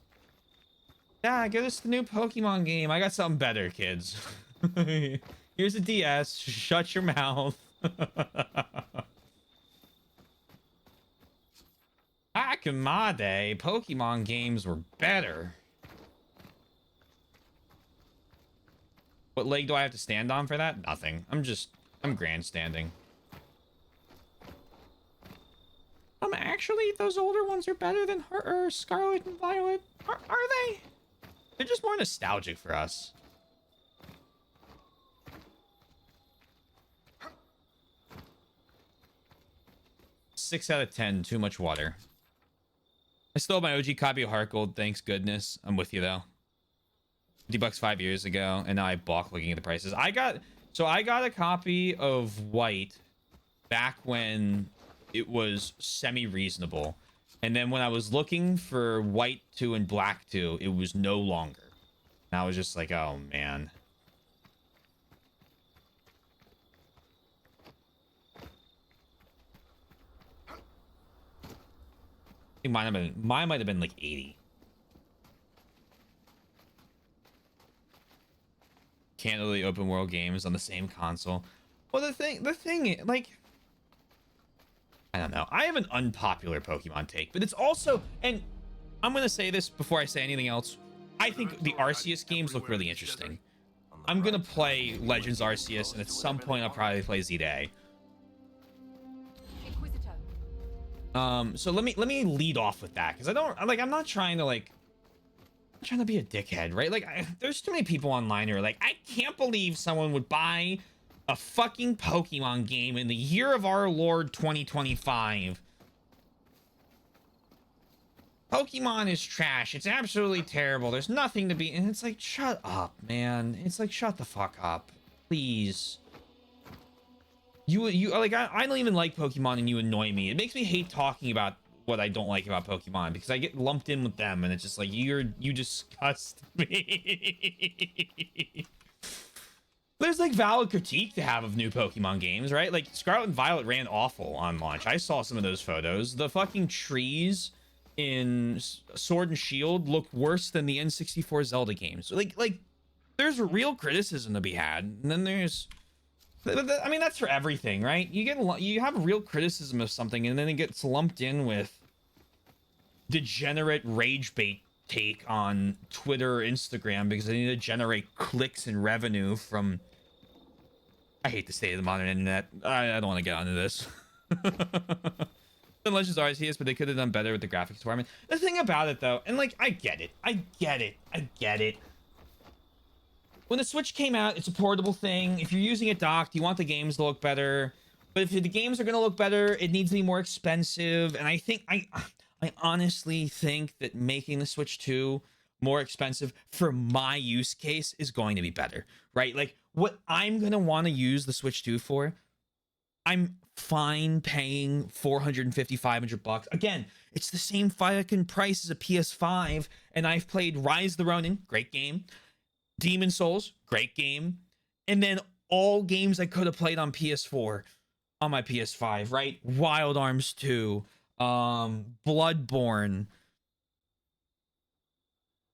[SPEAKER 1] Yeah, give us the new Pokemon game. I got something better, kids. Here's a DS. Shut your mouth. Back in my day, Pokemon games were better. What leg do I have to stand on for that? Nothing. I'm grandstanding. Actually, those older ones are better than Scarlet and Violet. Are they? They're just more nostalgic for us. Six out of 10, too much water. I stole my OG copy of Heart Gold, thanks goodness. I'm with you though. $50 5 years ago, and now I balk looking at the prices. I got a copy of White back when it was semi-reasonable. And then when I was looking for White 2 and Black 2, it was no longer. And I was just like, oh man. I think mine might have been like 80. candidly open world games on the same console. Well, the thing, like, I don't know. I have an unpopular Pokemon take, but it's also, and I'm gonna say this before I say anything else. I think the Arceus games look really interesting. I'm gonna play Legends Arceus, and at some point I'll probably play Z-Day.
[SPEAKER 2] Inquisitor.
[SPEAKER 1] So let me lead off with that, because I'm not trying to be a dickhead, right? Like, there's too many people online who are like, I can't believe someone would buy a fucking Pokemon game in the year of our Lord 2025. Pokemon is trash. It's absolutely terrible. There's nothing to be, and it's like, shut up, man. It's like, shut the fuck up, please. You like, I don't even like Pokemon, and you annoy me. It makes me hate talking about what I don't like about Pokemon, because I get lumped in with them, and it's just like, you disgust me. There's like valid critique to have of new Pokemon games, right? Like, Scarlet and Violet ran awful on launch. I saw some of those photos. The fucking trees in Sword and Shield look worse than the N64 Zelda games. Like there's a real criticism to be had, and then there's, I mean, that's for everything, right? You have a real criticism of something, and then it gets lumped in with degenerate rage bait take on Twitter or Instagram because they need to generate clicks and revenue from, I hate the state of the modern internet. I don't want to get onto this. The Legends Arceus, but they could have done better with the graphics department. The thing about it, though, and like, I get it. When the Switch came out, it's a portable thing. If you're using it docked, you want the games to look better. But if the games are going to look better, it needs to be more expensive. And I think, I honestly think that making the Switch 2 more expensive for my use case is going to be better, right? Like, what I'm going to want to use the Switch 2 for, I'm fine paying $450, $500. Again, it's the same fucking price as a PS5, and I've played Rise of the Ronin, great game, Demon Souls, great game, and then all games I could have played on PS4 on my PS5, right? Wild Arms 2, Bloodborne.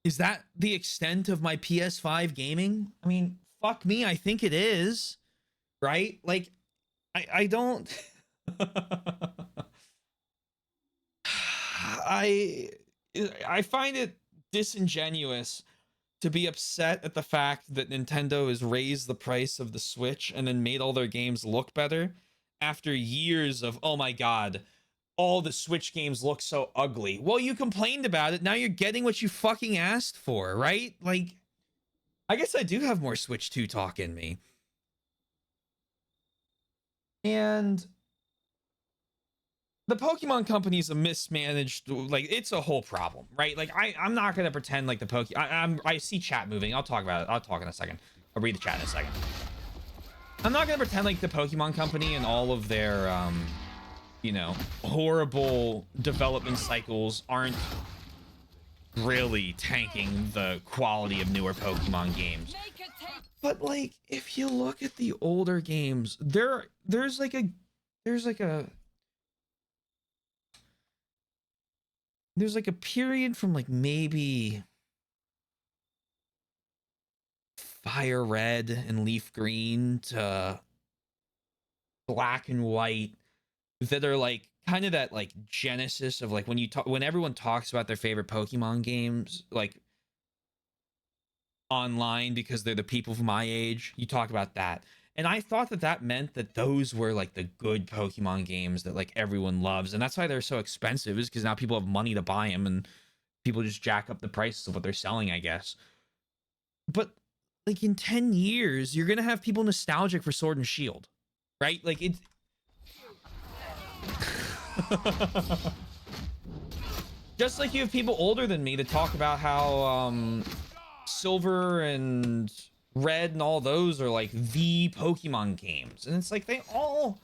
[SPEAKER 1] Is that the extent of my PS5 gaming? I mean, fuck me, I think it is, right? Like, I don't I find it disingenuous to be upset at the fact that Nintendo has raised the price of the Switch and then made all their games look better after years of, oh my god, all the Switch games look so ugly. Well, you complained about it, now you're getting what you fucking asked for, right? Like, I guess I do have more Switch 2 talk in me. And the Pokemon company's a mismanaged, like, it's a whole problem, right? Like, I'm not gonna pretend like the I see chat moving. I'll talk about it. I'll talk in a second. I'll read the chat in a second. I'm not gonna pretend like the Pokemon company and all of their you know, horrible development cycles aren't really tanking the quality of newer Pokemon games. But like, if you look at the older games, there's like a period from like maybe Fire Red and Leaf Green to Black and White that are like kind of that like genesis of like when everyone talks about their favorite Pokemon games, like online, because they're the people of my age, you talk about that. And I thought that meant that those were like the good Pokemon games that like everyone loves, and that's why they're so expensive, is because now people have money to buy them and people just jack up the prices of what they're selling, I guess. But like in 10 years you're gonna have people nostalgic for Sword and Shield, right? Like it's just like you have people older than me that talk about how Silver and Red and all those are like the Pokemon games, and it's like they all,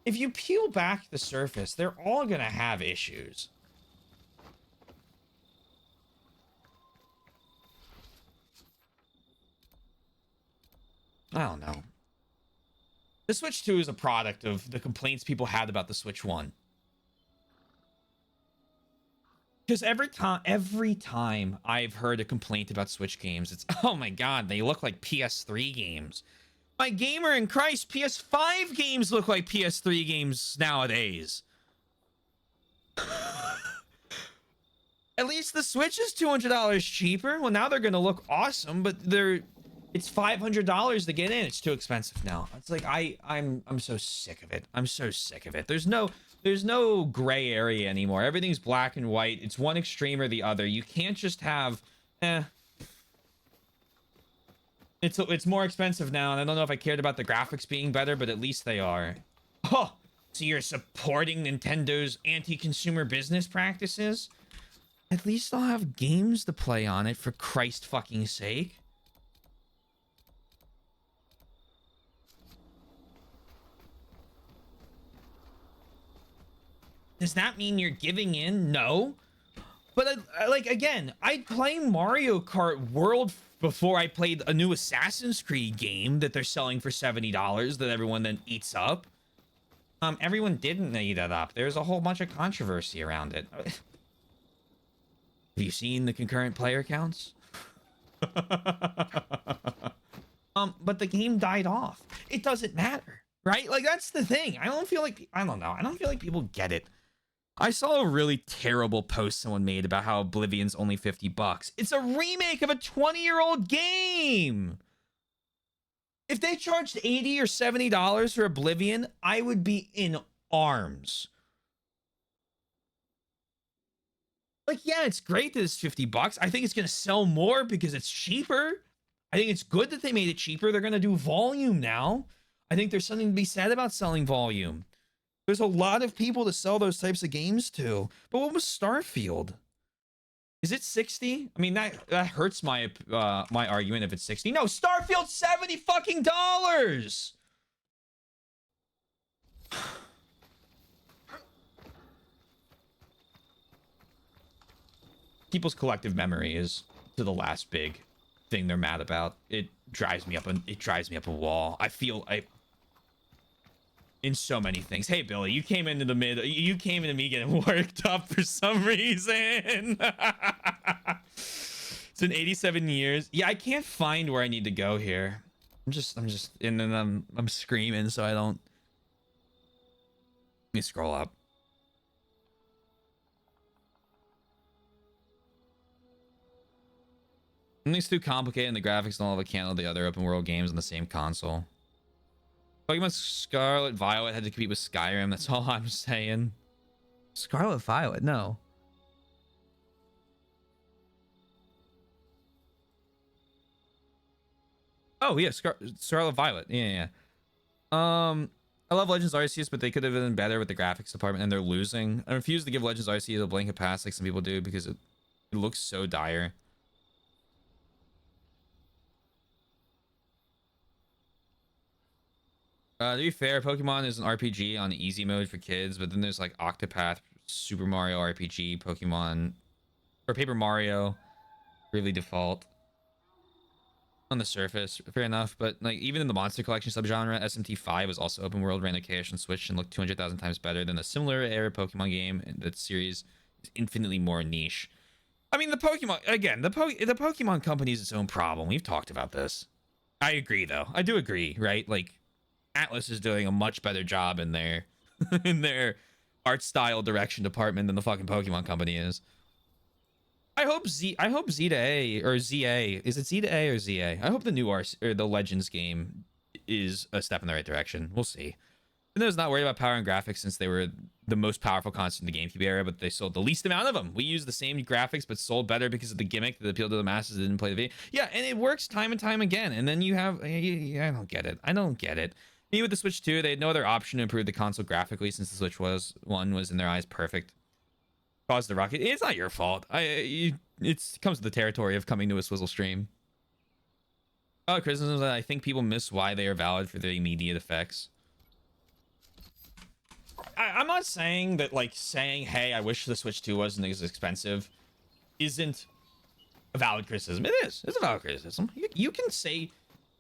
[SPEAKER 1] if you peel back the surface, they're all gonna have issues. I don't know. The Switch 2 is a product of the complaints people had about the Switch 1. Because every time I've heard a complaint about Switch games, it's, oh my god, they look like PS3 games. My gamer in Christ, PS5 games look like PS3 games nowadays. At least the Switch is $200 cheaper. Well, now they're gonna look awesome, but it's $500 to get in. It's too expensive now. It's like I'm so sick of it. I'm so sick of it. There's no gray area anymore. Everything's black and white. It's one extreme or the other. You can't just have it's more expensive now, and I don't know if I cared about the graphics being better, but at least they are. Oh, so you're supporting Nintendo's anti-consumer business practices? At least I'll have games to play on it, for Christ fucking sake. Does that mean you're giving in? No. But like, again, I'd play Mario Kart World before I played a new Assassin's Creed game that they're selling for $70 that everyone then eats up. Everyone didn't eat that up. There's a whole bunch of controversy around it. Have you seen the concurrent player counts? But the game died off. It doesn't matter, right? Like, that's the thing. I don't feel like people get it. I saw a really terrible post someone made about how Oblivion's only $50. It's a remake of a 20-year-old game. If they charged $80 or $70 for Oblivion, I would be in arms. Like, yeah, it's great that it's $50. I think it's going to sell more because it's cheaper. I think it's good that they made it cheaper. They're going to do volume now. I think there's something to be said about selling volume. There's a lot of people to sell those types of games to. But what was Starfield? Is it 60? I mean, that hurts my my argument if it's 60. No, Starfield's 70 fucking dollars. People's collective memory is to the last big thing they're mad about. It drives me up a wall. In so many things. Hey Billy, you came into me getting worked up for some reason. It's been 87 years. Yeah, I can't find where I need to go here. And then I'm screaming so I don't. Let me scroll up. Something's too complicated and the graphics don't have a candle to the other open world games on the same console. Pokemon Scarlet Violet had to compete with Skyrim. That's all I'm saying. Scarlet Violet? No. Oh yeah, Scarlet Violet. Yeah. I love Legends Arceus, but they could have been better with the graphics department, and they're losing. I refuse to give Legends Arceus a blanket pass like some people do because it looks so dire. To be fair, Pokemon is an RPG on easy mode for kids, but then there's like Octopath, Super Mario RPG, Pokemon, or Paper Mario, really default. On the surface, fair enough, but like even in the Monster Collection subgenre, SMT5 was also open world, ran okay on Switch, and looked 200,000 times better than a similar era Pokemon game. And that series is infinitely more niche. I mean, the Pokemon company is its own problem. We've talked about this. I agree, though. I do agree, right? Like, Atlas is doing a much better job in their in their art style direction department than the fucking Pokemon company is. I hope Z-A or ZA, is it Z-A or ZA? I hope the new the Legends game is a step in the right direction. We'll see. And I was not worried about power and graphics since they were the most powerful console in the GameCube era, but they sold the least amount of them. We used the same graphics, but sold better because of the gimmick that appealed to the masses that didn't play the video. Yeah, and it works time and time again. And then you have, I don't get it. Me with the Switch 2, they had no other option to improve the console graphically since the Switch was in their eyes perfect. Caused the rocket. It's not your fault. It comes to the territory of coming to a Swizzle stream. Oh, criticisms that I think people miss why they are valid for the immediate effects. I'm not saying that saying, hey, I wish the Switch 2 wasn't as expensive isn't a valid criticism. It is. It's a valid criticism. You can say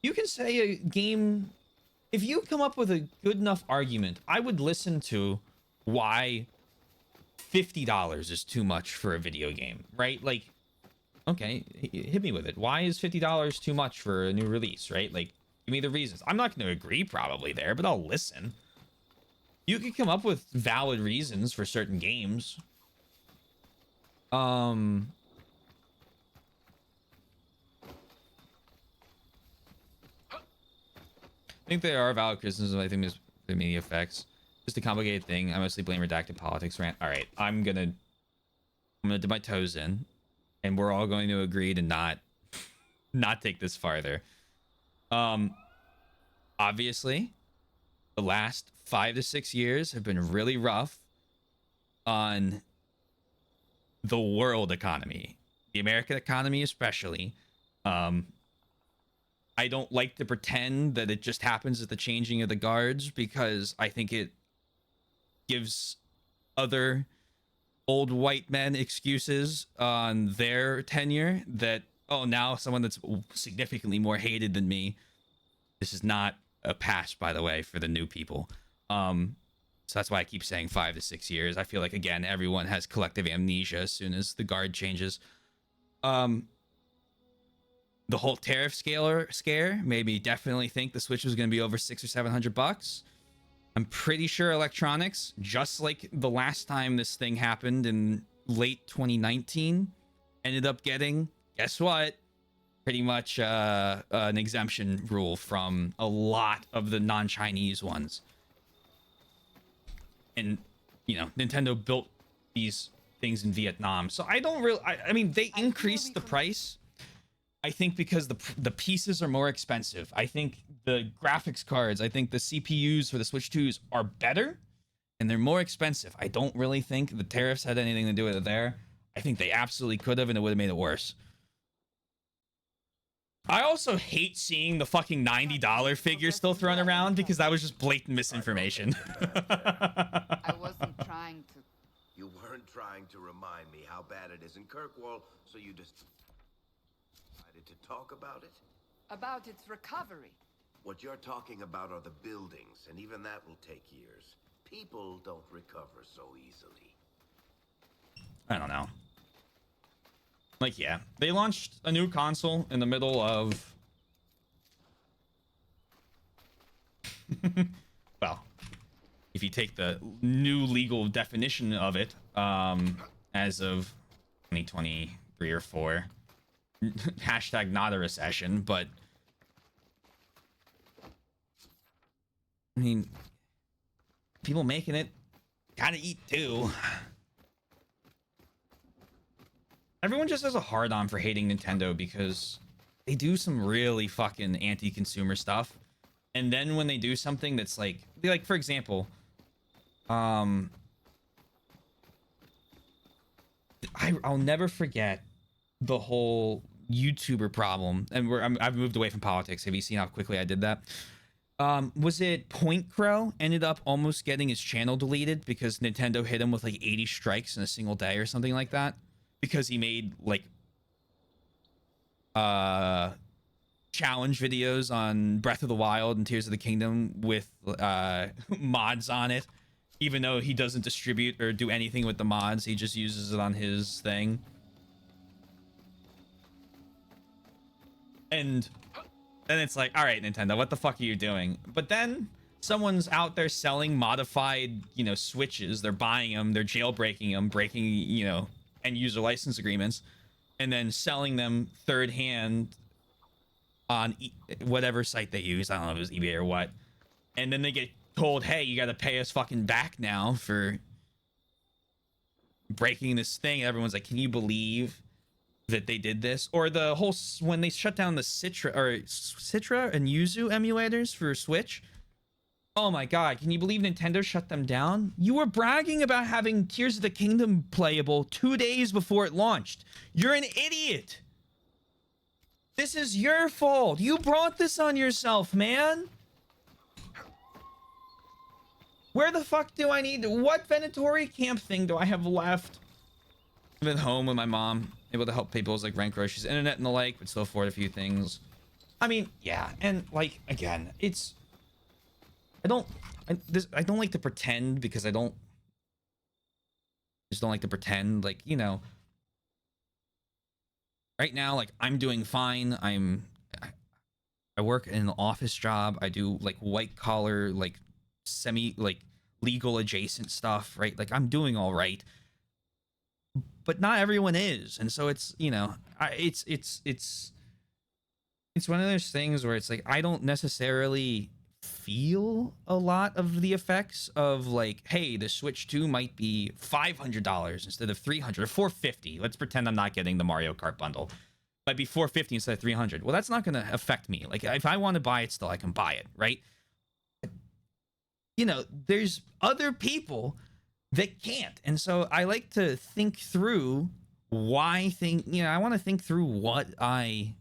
[SPEAKER 1] a game, if you come up with a good enough argument, I would listen to why $50 is too much for a video game, right? Like, okay, hit me with it. Why is $50 too much for a new release, right? Like, give me the reasons. I'm not going to agree probably there, but I'll listen. You can come up with valid reasons for certain games. I think there are valid criticisms. I think there's the media effects. Just a complicated thing. I mostly blame redacted politics rant. All right, I'm gonna dip my toes in, and we're all going to agree to not take this farther. Obviously, the last 5 to 6 years have been really rough on the world economy, the American economy especially. I don't like to pretend that it just happens at the changing of the guards, because I think it gives other old white men excuses on their tenure that, oh, now someone that's significantly more hated than me. This is not a pass, by the way, for the new people. So that's why I keep saying 5 to 6 years. I feel like, again, everyone has collective amnesia as soon as the guard changes. The whole tariff scare made me definitely think the Switch was going to be over $600 or $700. I'm pretty sure electronics, just like the last time this thing happened in late 2019, ended up getting, guess what? Pretty much an exemption rule from a lot of the non-Chinese ones. And, you know, Nintendo built these things in Vietnam. So I don't really, I mean, they increased the price, I think, because the pieces are more expensive. I think the graphics cards, I think the CPUs for the Switch 2s are better, and they're more expensive. I don't really think the tariffs had anything to do with it there. I think they absolutely could have, and it would have made it worse. I also hate seeing the fucking $90 figure still thrown around, because that was just blatant misinformation.
[SPEAKER 3] I wasn't trying to.
[SPEAKER 5] You weren't trying to remind me how bad it is in Kirkwall, so you just decided to talk about it?
[SPEAKER 3] About its recovery.
[SPEAKER 5] What you're talking about are the buildings, and even that will take years. People don't recover so easily.
[SPEAKER 1] I don't know. Like, yeah, they launched a new console in the middle of... well, if you take the new legal definition of it, as of 2023 or 4, hashtag not a recession, but... I mean, people making it gotta eat too. Everyone just has a hard-on for hating Nintendo because they do some really fucking anti-consumer stuff. And then when they do something that's like for example, I'll never forget the whole YouTuber problem. And I've moved away from politics. Have you seen how quickly I did that? Was it Point Crow ended up almost getting his channel deleted because Nintendo hit him with like 80 strikes in a single day or something like that? Because he made like challenge videos on Breath of the Wild and Tears of the Kingdom with mods on it, even though he doesn't distribute or do anything with the mods. He just uses it on his thing. And then it's like, all right, Nintendo, what the fuck are you doing? But then someone's out there selling modified, you know, Switches. They're buying them, they're jailbreaking them, breaking, you know, end user license agreements, and then selling them third hand on whatever site they use. I don't know if it was eBay or what. And then they get told, hey, you got to pay us fucking back now for breaking this thing. And everyone's like, can you believe that they did this? Or the whole, when they shut down the Citra and Yuzu emulators for Switch. Oh my god, can you believe Nintendo shut them down? You were bragging about having Tears of the Kingdom playable 2 days before it launched. You're an idiot. This is your fault. You brought this on yourself, man. Where the fuck do I need... What Venatori camp thing do I have left? I've been home with my mom, able to help pay bills like rent, groceries, internet, and the like, but still afford a few things. I mean, yeah, and like, again, it's... I don't like to pretend because I don't Just don't like to pretend, like, you know, right now, like, I'm doing fine. I work in an office job. I do like white collar, like semi like legal adjacent stuff, right? Like, I'm doing all right, but not everyone is. And so it's, you know, it's one of those things where it's like I don't necessarily feel a lot of the effects of like, hey, the Switch 2 might be $500 instead of 300 or 450. Let's pretend I'm not getting the Mario Kart bundle. Might be 450 instead of 300. Well, that's not going to affect me. Like, if I want to buy it still, I can buy it, right? You know, there's other people that can't. And so I like to think through I want to think through what I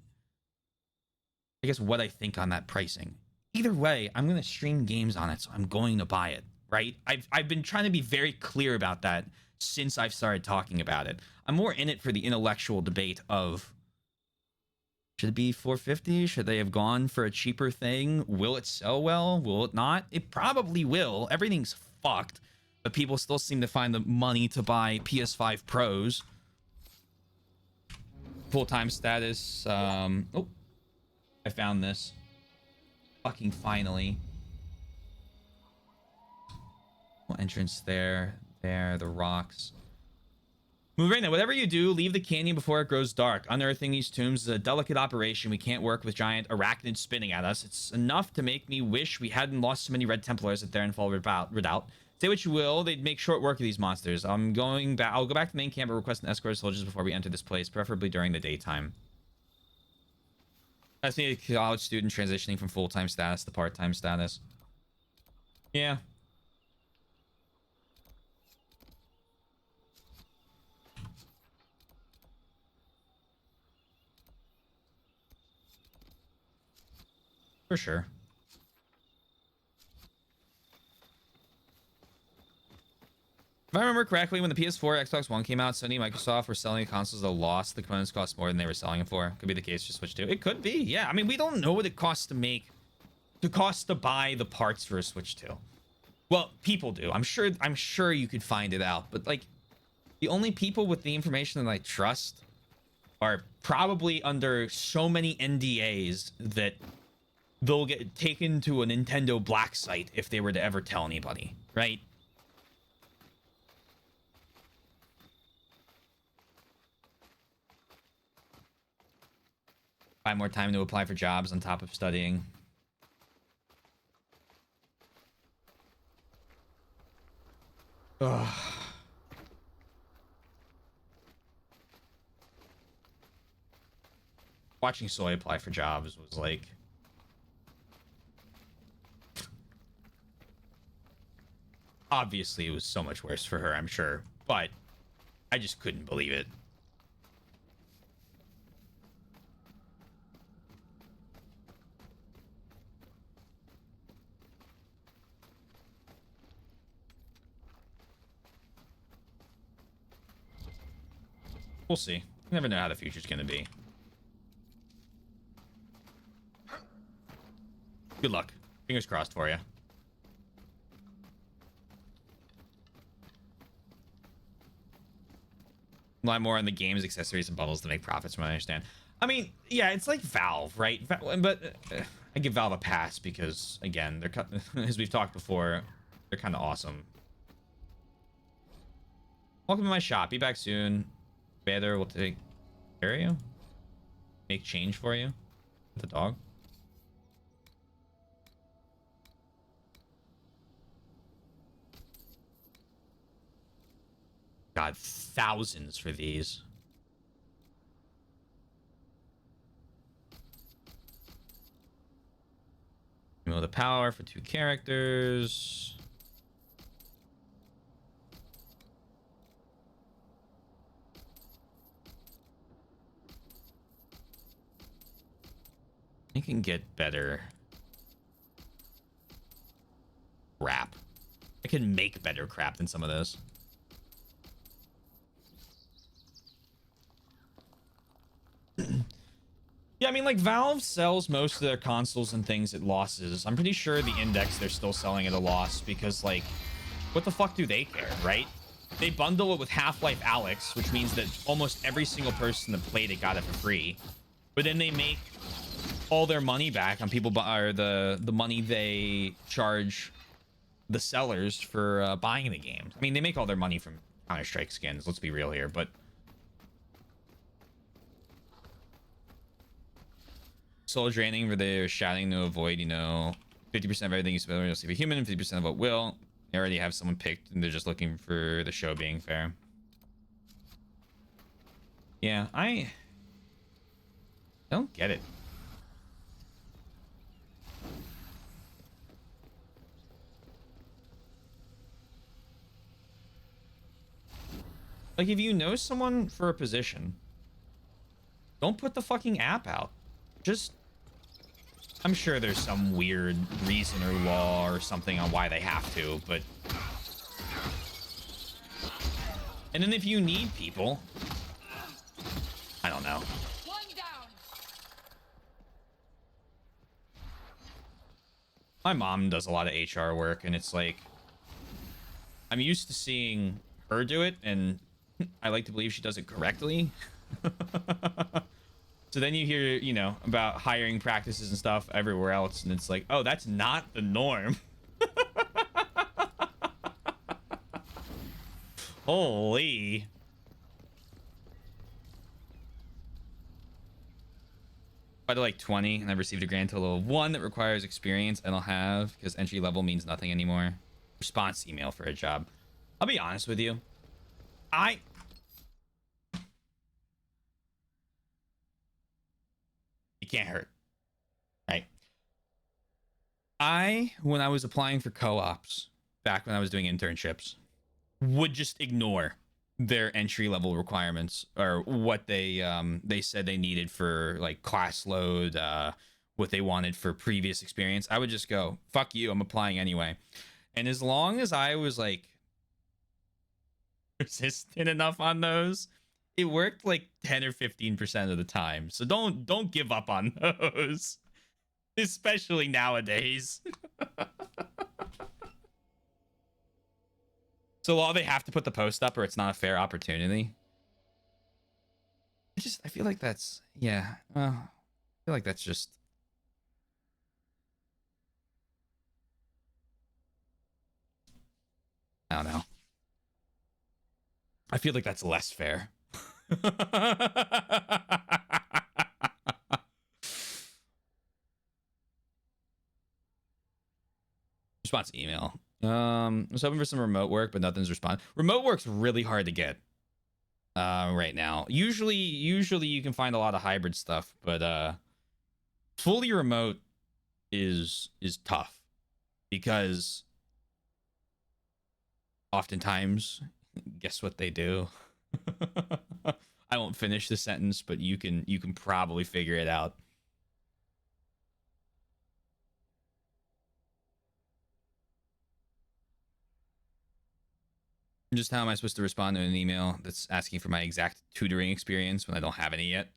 [SPEAKER 1] guess what I think on that pricing. Either way, I'm going to stream games on it, so I'm going to buy it, right? I've been trying to be very clear about that since I've started talking about it. I'm more in it for the intellectual debate of, should it be 450? Should they have gone for a cheaper thing? Will it sell well? Will it not? It probably will. Everything's fucked, but people still seem to find the money to buy PS5 Pros. Full-time status. Oh, I found this. Fucking finally. Entrance there, the rocks. Marina, whatever you do, leave the canyon before it grows dark. Unearthing these tombs is a delicate operation. We can't work with giant arachnids spinning at us. It's enough to make me wish we hadn't lost so many Red Templars at Therenfall Redoubt. Say what you will, they'd make short work of these monsters. I'll go back to the main camp and request an escort of soldiers before we enter this place, preferably during the daytime. That's me, a college student transitioning from full-time status to part-time status. Yeah. For sure. If I remember correctly, when the PS4, Xbox One came out, Sony and Microsoft were selling the consoles at a loss. The components cost more than they were selling them for. Could be the case for Switch 2. It could be, yeah. I mean, we don't know what it costs to buy the parts for a Switch 2. Well, people do. I'm sure you could find it out. But like, the only people with the information that I trust are probably under so many NDAs that they'll get taken to a Nintendo Black site if they were to ever tell anybody, right? Buy more time to apply for jobs on top of studying. Ugh. Watching Soy apply for jobs was like... Obviously, it was so much worse for her, I'm sure. But I just couldn't believe it. We'll see. You never know how the future's gonna be. Good luck. Fingers crossed for you. Rely more on the games, accessories, and bundles to make profits, from what I understand. I mean, yeah, it's like Valve, right? But I give Valve a pass because, again, they're as we've talked before, they're kind of awesome. Welcome to my shop. Be back soon. Bader will take care of you. Make change for you. The dog. God, thousands for these. Remove the power for 2 characters. I can get better crap. I can make better crap than some of those. Yeah, I mean, like, Valve sells most of their consoles and things at losses. I'm pretty sure the Index they're still selling at a loss because, like, what the fuck do they care, right? They bundle it with Half-Life Alyx, which means that almost every single person that played it got it for free. But then they make all their money back on people, or the money they charge the sellers for buying the games. I mean, they make all their money from Counter-Strike skins. Let's be real here, but soul draining where they're shouting to avoid, 50% of everything you spend. You'll see if you're human, 50% of what will. They already have someone picked, and they're just looking for the show being fair. Yeah, I don't get it. Like, if you know someone for a position, don't put the fucking app out. Just, I'm sure there's some weird reason or law or something on why they have to, but... And then if you need people, I don't know.
[SPEAKER 3] One down.
[SPEAKER 1] My mom does a lot of HR work, and it's like, I'm used to seeing her do it, and I like to believe she does it correctly. So then you hear, about hiring practices and stuff everywhere else, and it's like, oh, that's not the norm. Holy. By the like 20, and I've received a grand total of 1 that requires experience, and I'll have, because entry level means nothing anymore. Response email for a job. I'll be honest with you. It can't hurt, right? When I was applying for co-ops, back when I was doing internships, would just ignore their entry level requirements or what they said they needed for like class load, what they wanted for previous experience. I would just go, fuck you, I'm applying anyway. And as long as I was like persistent enough on those, it worked like 10 or 15% of the time. So don't give up on those, especially nowadays. So while they have to put the post up or it's not a fair opportunity, I feel like that's, yeah. I feel like that's just, I don't know. I feel like that's less fair. Response email. I was hoping for some remote work, but nothing's responding. Remote work's really hard to get right now. Usually you can find a lot of hybrid stuff, but fully remote is tough because oftentimes, guess what they do? I won't finish the sentence, but you can probably figure it out. Just how am I supposed to respond to an email that's asking for my exact tutoring experience when I don't have any yet?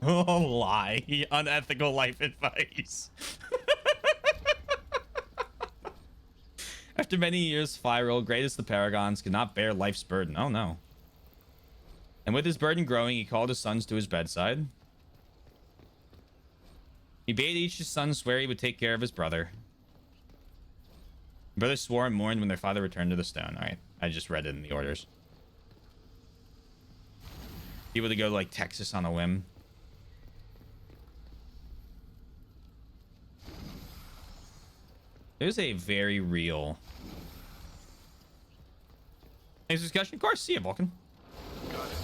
[SPEAKER 1] Oh, lie. Unethical life advice. After many years, Fyral, great as the Paragons, could not bear life's burden. Oh, no. And with his burden growing, he called his sons to his bedside. He bade each his son swear he would take care of his brother. Brothers swore and mourned when their father returned to the stone. All right, I just read it in the orders. Able to go to like Texas on a whim. There's a very real. Next discussion, of course. See you, Vulcan.
[SPEAKER 5] Got it.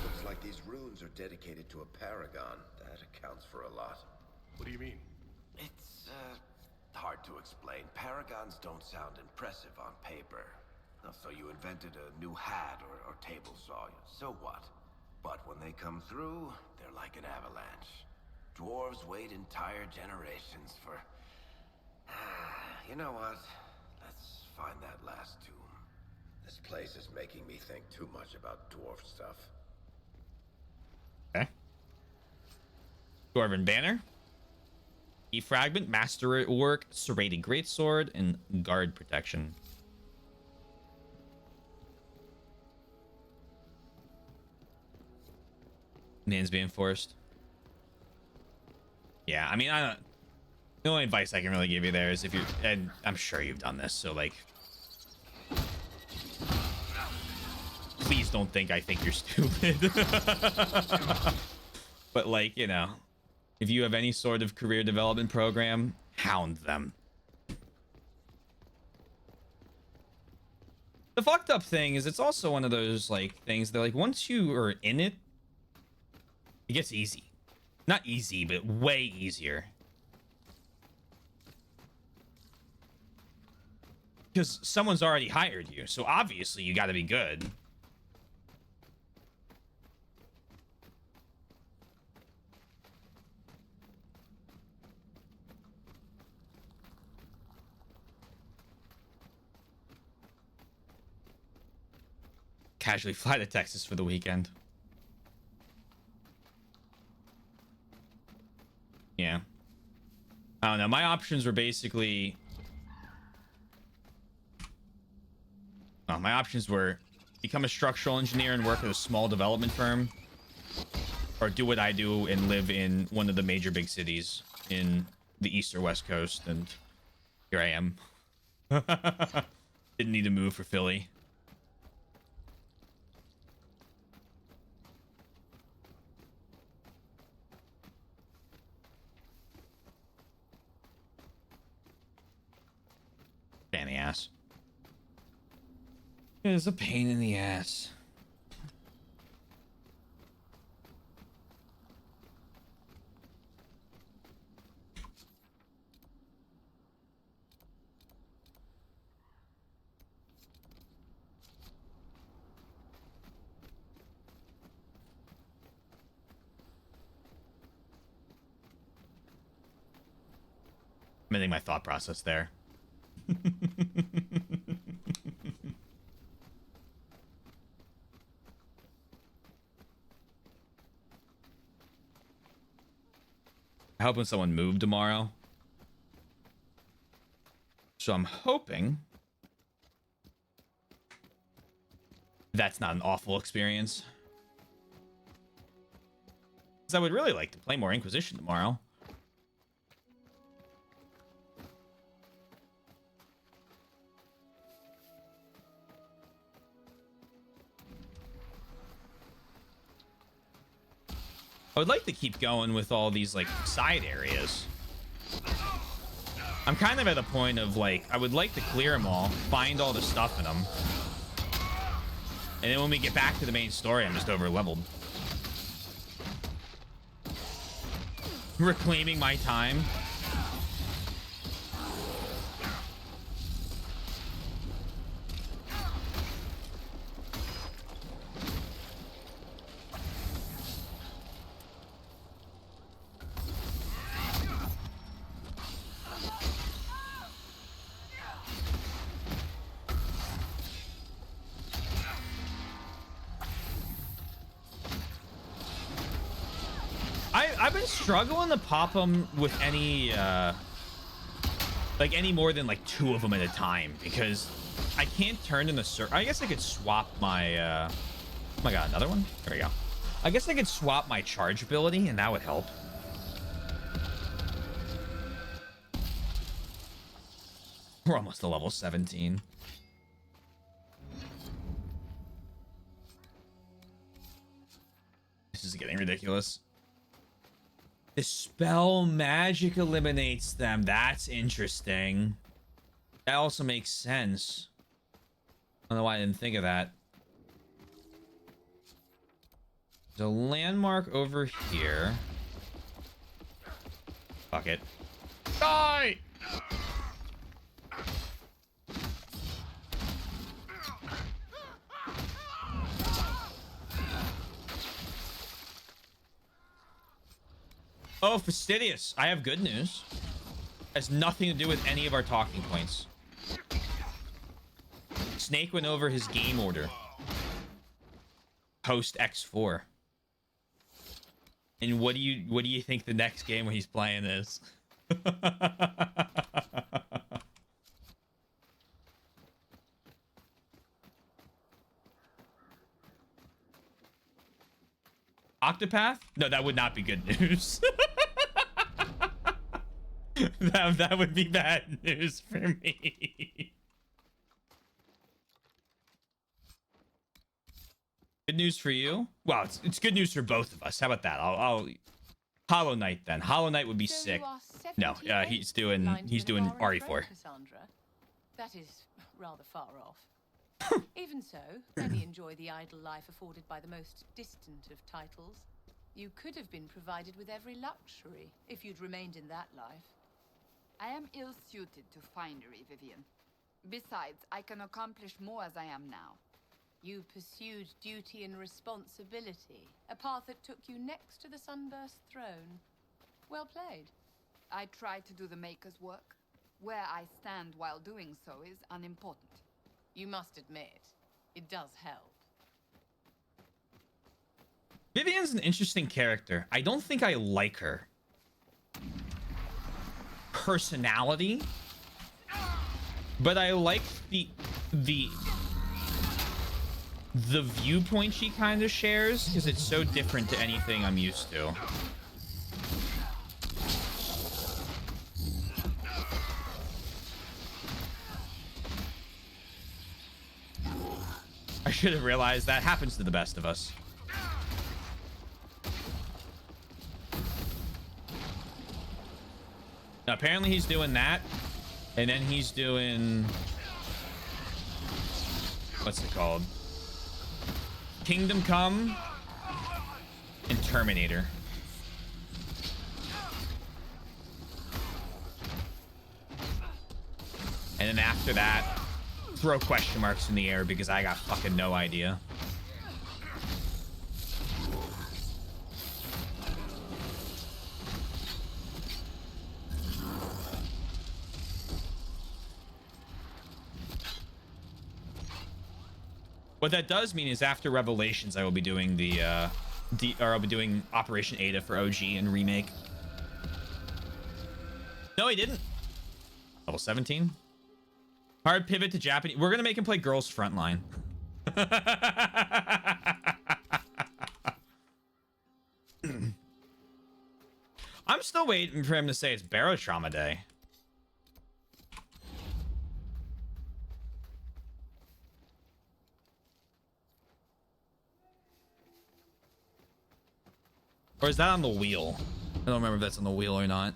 [SPEAKER 5] Looks like these runes are dedicated to a paragon. That accounts for a lot.
[SPEAKER 4] What do you mean?
[SPEAKER 5] It's hard to explain. Paragons don't sound impressive on paper. So you invented a new hat or table saw. So what? But when they come through, they're like an avalanche. Dwarves wait entire generations for... You know what? Let's find that last tomb. This place is making me think too much about dwarf stuff.
[SPEAKER 1] Okay. Dwarven banner. Fragment, master work, serrated greatsword, and guard protection. Man's being forced. Yeah, I mean, I don't. The only advice I can really give you there is if you, and I'm sure you've done this, so like, please don't think I think you're stupid. But like, you know, if you have any sort of career development program, hound them. The fucked up thing is it's also one of those like things that like once you are in it, it gets easy. Not easy, but way easier. Because someone's already hired you, so obviously you got to be good. Casually fly to Texas for the weekend. Yeah. I don't know. My options were basically... Oh, my options were become a structural engineer and work at a small development firm, or do what I do and live in one of the major big cities in the east or west coast, and here I am. Didn't need to move for Philly. Pain in the ass. It is a pain in the ass. I'm ending my thought process there. I hope when someone moved tomorrow. So I'm hoping that's not an awful experience. Because I would really like to play more Inquisition tomorrow. I would like to keep going with all these like side areas. I'm kind of at a point of like, I would like to clear them all, find all the stuff in them. And then when we get back to the main story, I'm just over leveled. Reclaiming my time. I've been struggling to pop them with any, like any more than like 2 of them at a time because I can't turn in the circle. I guess I could swap my, oh my god, another one? There we go. I guess I could swap my charge ability and that would help. We're almost to level 17. This is getting ridiculous. The spell magic eliminates them. That's interesting. That also makes sense. I don't know why I didn't think of that. There's a landmark over here. Fuck it. Die! Oh, Fastidious. I have good news. Has nothing to do with any of our talking points. Snake went over his game order. Post X4. And what do you think the next game when he's playing is? Octopath? No, that would not be good news. That would be bad news for me. Good news for you? Well, it's good news for both of us. How about that? I'll Hollow Knight then. Hollow Knight would be
[SPEAKER 2] So
[SPEAKER 1] sick.
[SPEAKER 2] you are
[SPEAKER 1] No,
[SPEAKER 2] 78
[SPEAKER 1] he's doing
[SPEAKER 2] lines
[SPEAKER 1] he's
[SPEAKER 2] to an
[SPEAKER 1] doing
[SPEAKER 2] Alara
[SPEAKER 1] RE4.
[SPEAKER 2] throat, Cassandra. That is rather far off. Even so, many enjoy the idle life afforded by the most distant of titles. You could have been provided with every luxury if you'd remained in that life.
[SPEAKER 3] I am ill-suited to finery, Vivian. Besides, I can accomplish more as I am now.
[SPEAKER 2] You pursued duty and responsibility, a path that took you next to the Sunburst throne. Well played.
[SPEAKER 3] I try to do the Maker's work. Where I stand while doing so is unimportant.
[SPEAKER 2] You must admit, it does help.
[SPEAKER 1] Vivian's an interesting character. I don't think I like her personality, but I like the viewpoint she kind of shares because it's so different to anything I'm used to. I should have realized that happens to the best of us. Now, apparently he's doing that, and then he's doing... what's it called? Kingdom Come and Terminator. And then after that, throw question marks in the air because I got fucking no idea. What that does mean is after Revelations, I will be doing I'll be doing Operation Ada for OG and remake. No, he didn't. Level 17. Hard pivot to Japanese. We're gonna make him play Girls Frontline. I'm still waiting for him to say it's Barotrauma Day. Or is that on the wheel? I don't remember if that's on the wheel or not.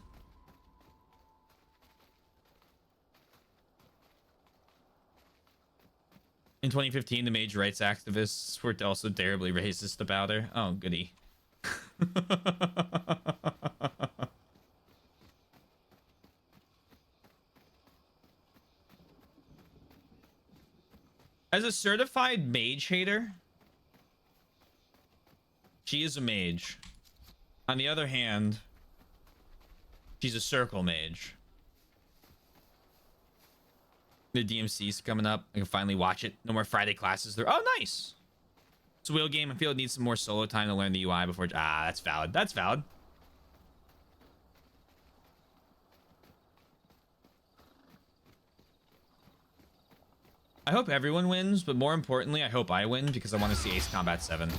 [SPEAKER 1] In 2015, the major rights activists were also terribly racist about her. Oh, goody. As a certified mage hater, she is a mage. On the other hand, she's a circle mage. The DMC's coming up. I can finally watch it. No more Friday classes there. Oh, nice. It's a wheel game. I feel it needs some more solo time to learn the UI before... Ah, that's valid. That's valid. I hope everyone wins, but more importantly, I hope I win because I want to see Ace Combat 7.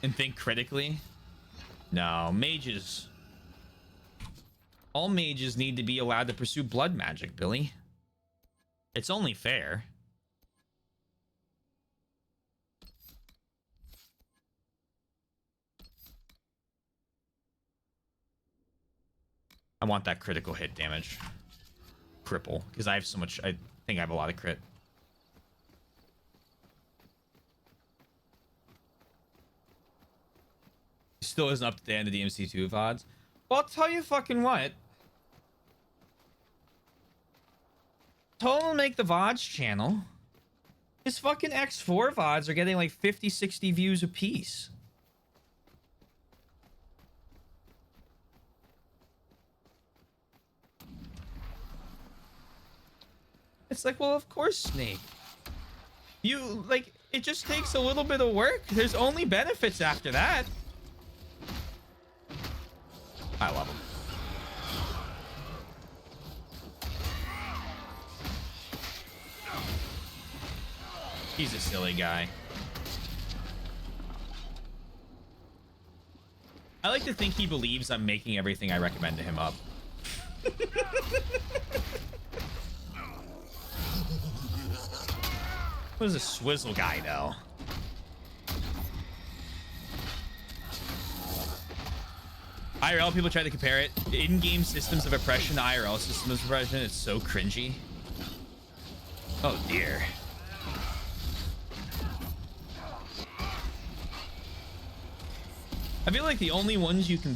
[SPEAKER 1] And think critically? No, mages. All mages need to be allowed to pursue blood magic, Billy. It's only fair. I want that critical hit damage. Cripple, because I have so much... I think I have a lot of crit. still isn't up to the end of the MC2 VODs. Well, I'll tell you fucking what. Total make the VODs channel. His fucking X4 VODs are getting like 50, 60 views a piece. It's like, well, of course, Snake. You, like, it just takes a little bit of work. There's only benefits after that. I love him. He's a silly guy. I like to think he believes I'm making everything I recommend to him up. What is a swizzle guy, though? IRL, people try to compare it. In-game systems of oppression to IRL systems of oppression. It's so cringy. Oh, dear. I feel like the only ones you can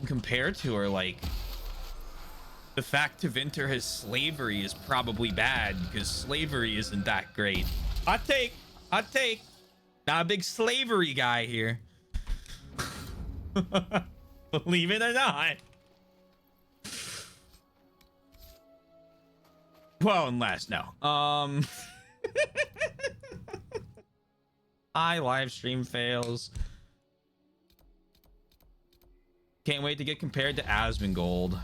[SPEAKER 1] compare to are, like, the fact Tevinter has slavery is probably bad because slavery isn't that great. Hot take. Hot take. Not a big slavery guy here. Believe it or not. Well, unless, no. I live stream fails. Can't wait to get compared to Asmongold.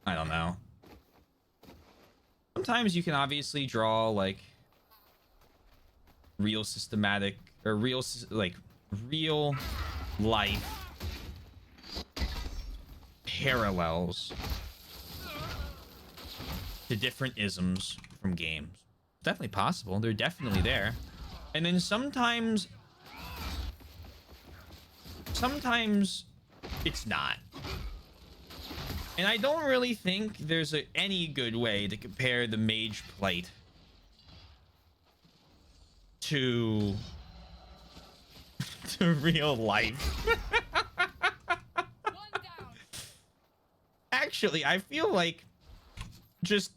[SPEAKER 1] I don't know. Sometimes you can obviously draw like real systematic or real life parallels to different isms from games. It's definitely possible. They're definitely there. And then sometimes it's not. And I don't really think there's any good way to compare the Mage Plate to real life. Actually, I feel like just,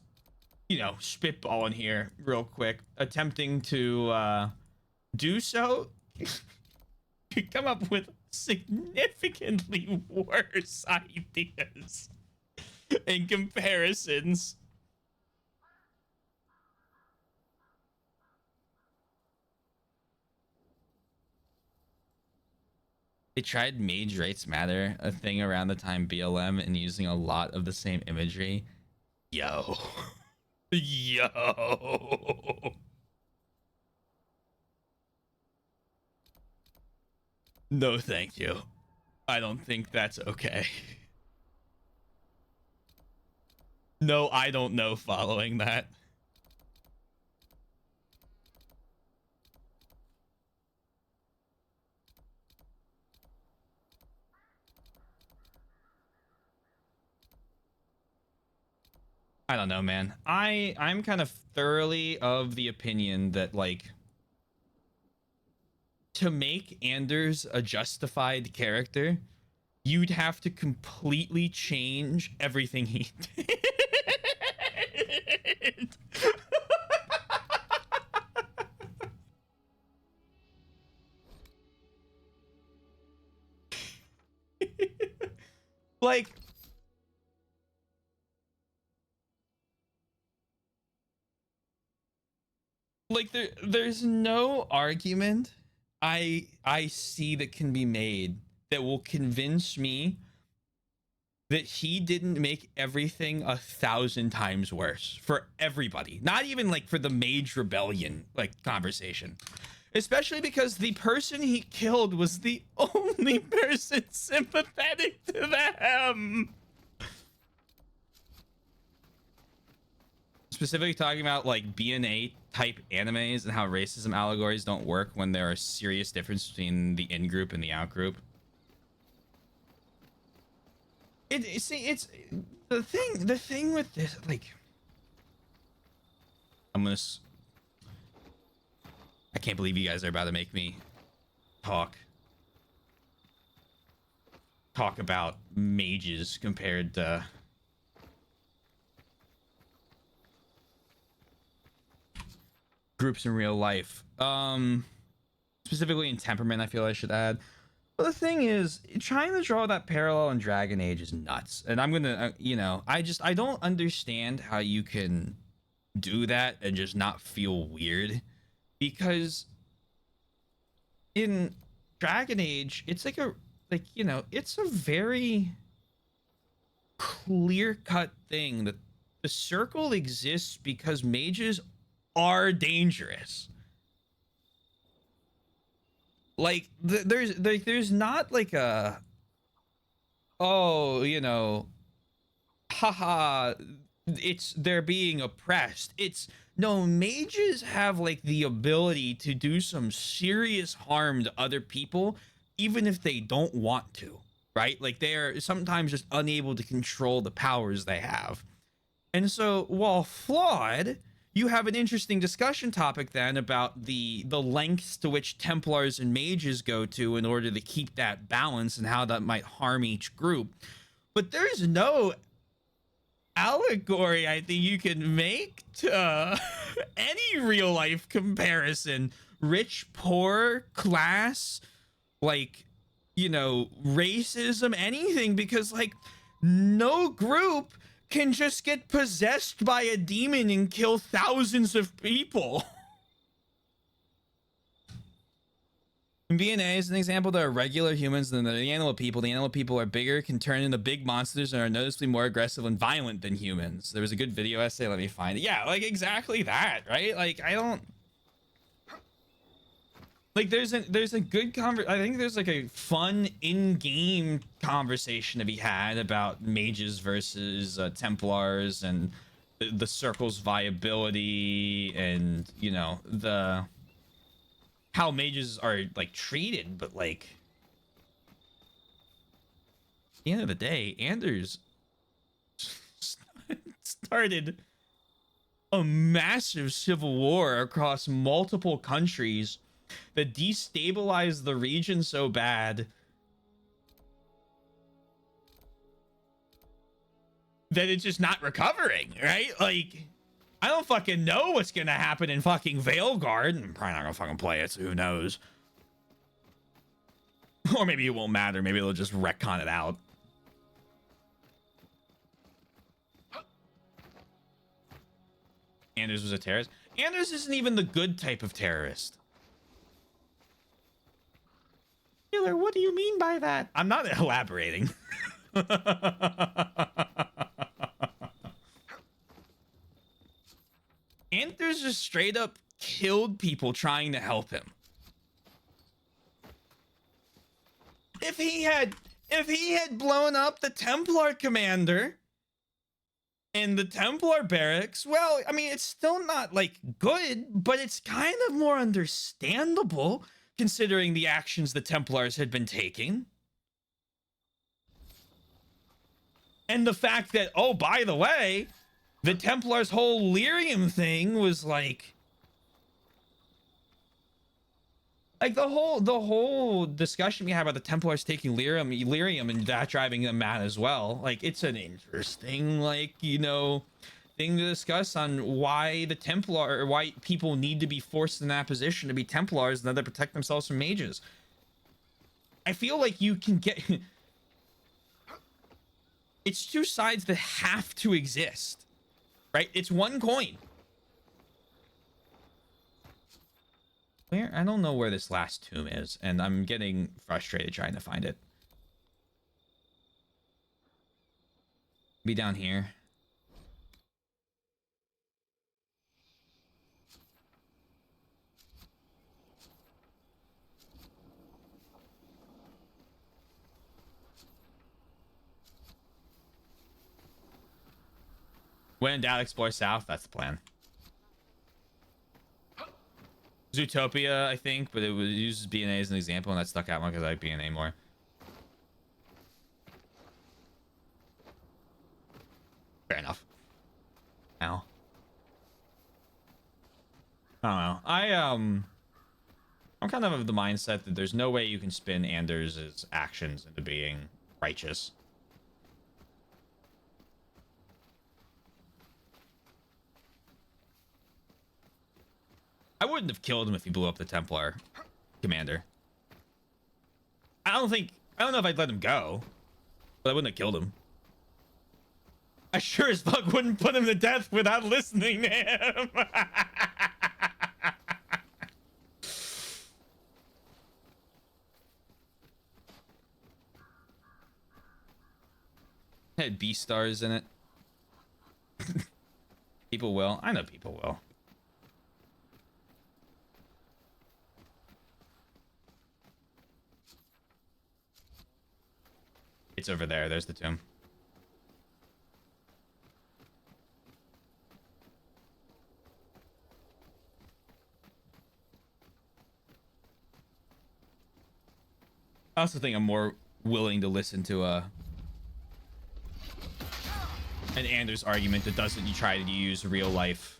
[SPEAKER 1] you know, spitballing here real quick, attempting to do so, you come up with significantly worse ideas and comparisons. They tried Mage Rights Matter, a thing around the time BLM, and using a lot of the same imagery. Yo. Yo. No, thank you. I don't think that's okay. No, I don't know following that. I don't know, man. I'm kind of thoroughly of the opinion that, like, to make Anders a justified character, you'd have to completely change everything he did. like there's no argument I see that can be made that will convince me that he didn't make everything 1,000 times worse for everybody. Not even like for the Mage Rebellion like conversation. Especially because the person he killed was the only person sympathetic to them. Specifically talking about like BNA type animes and how racism allegories don't work when there are serious difference between the in-group and the out-group. It's the thing with this, like, I can't believe you guys are about to make me talk about mages compared to groups in real life. Specifically in temperament, I feel I should add. But the thing is, trying to draw that parallel in Dragon Age is nuts. And I'm gonna, you know, I don't understand how you can do that and just not feel weird, because in Dragon Age, it's like you know, it's a very clear-cut thing that the circle exists because mages are dangerous. Like there's not like a, oh, you know, haha, it's they're being oppressed. It's no, mages have like the ability to do some serious harm to other people even if they don't want to, right? Like they are sometimes just unable to control the powers they have. And so while flawed, you have an interesting discussion topic then about the lengths to which Templars and mages go to in order to keep that balance and how that might harm each group. But there's no allegory I think you can make to any real life comparison. Rich, poor, class, like, you know, racism, anything, because like no group can just get possessed by a demon and kill thousands of people. In BNA is an example, there are regular humans than the animal people. The animal people are bigger, can turn into big monsters, and are noticeably more aggressive and violent than humans. There was a good video essay, let me find it. Yeah, like exactly that, right? Like I don't... Like there's a good I think there's like a fun in-game conversation to be had about mages versus Templars and the circle's viability and, you know, the how mages are like treated. But like at the end of the day, Anders started a massive civil war across multiple countries that destabilized the region so bad that it's just not recovering, right? Like, I don't fucking know what's gonna happen in fucking Veilguard. I'm probably not gonna fucking play it, so who knows? Or maybe it won't matter. Maybe they'll just retcon it out. Anders was a terrorist. Anders isn't even the good type of terrorist. Taylor, what do you mean by that? I'm not elaborating. Anders just straight up killed people trying to help him. If he had blown up the Templar commander and the Templar barracks, well, I mean, it's still not like good, but it's kind of more understandable considering the actions the Templars had been taking. And the fact that, oh, by the way, the Templars' whole lyrium thing was like the whole discussion we had about the Templars taking lyrium and that driving them mad as well. Like, it's an interesting, like, you know, thing to discuss on why the Templar, or why people need to be forced in that position to be Templars and then to protect themselves from mages. I feel like you can get it's two sides that have to exist, right? It's one coin. Where? I don't know where this last tomb is, and I'm getting frustrated trying to find it. Be down here. When in doubt, explore south. That's the plan. Zootopia, I think, but it was uses BNA as an example, and that stuck out more because I like BNA more. Fair enough. Ow. I don't know. I'm kind of the mindset that there's no way you can spin Anders' actions into being righteous. I wouldn't have killed him if he blew up the Templar commander. I don't know if I'd let him go, but I wouldn't have killed him. I sure as fuck wouldn't put him to death without listening to him. Had B stars in it. People will. I know people will. It's over there. There's the tomb. I also think I'm more willing to listen to an Anders argument that doesn't try to use real life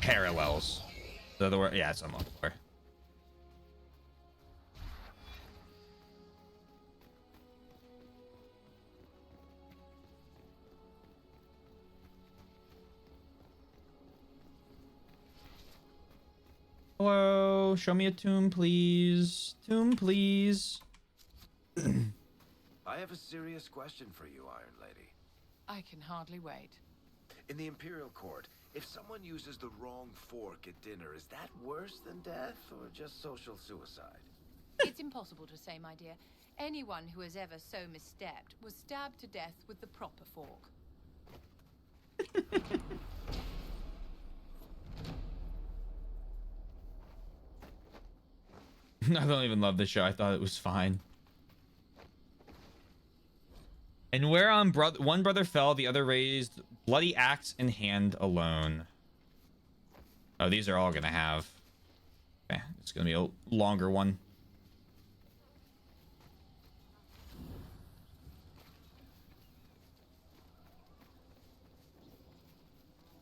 [SPEAKER 1] parallels. So the word, yeah, it's unlocked for. Hello, show me a tomb, please. Tomb, please.
[SPEAKER 5] I have a serious question for you, Iron Lady.
[SPEAKER 2] I can hardly wait.
[SPEAKER 5] In the Imperial Court, if someone uses the wrong fork at dinner, is that worse than death or just social suicide?
[SPEAKER 2] It's impossible to say, my dear. Anyone who has ever so misstepped was stabbed to death with the proper fork.
[SPEAKER 1] I don't even love this show. I thought it was fine. And whereon one brother fell, the other raised bloody axe in hand alone. Oh, these are all gonna have. Okay, it's gonna be a longer one.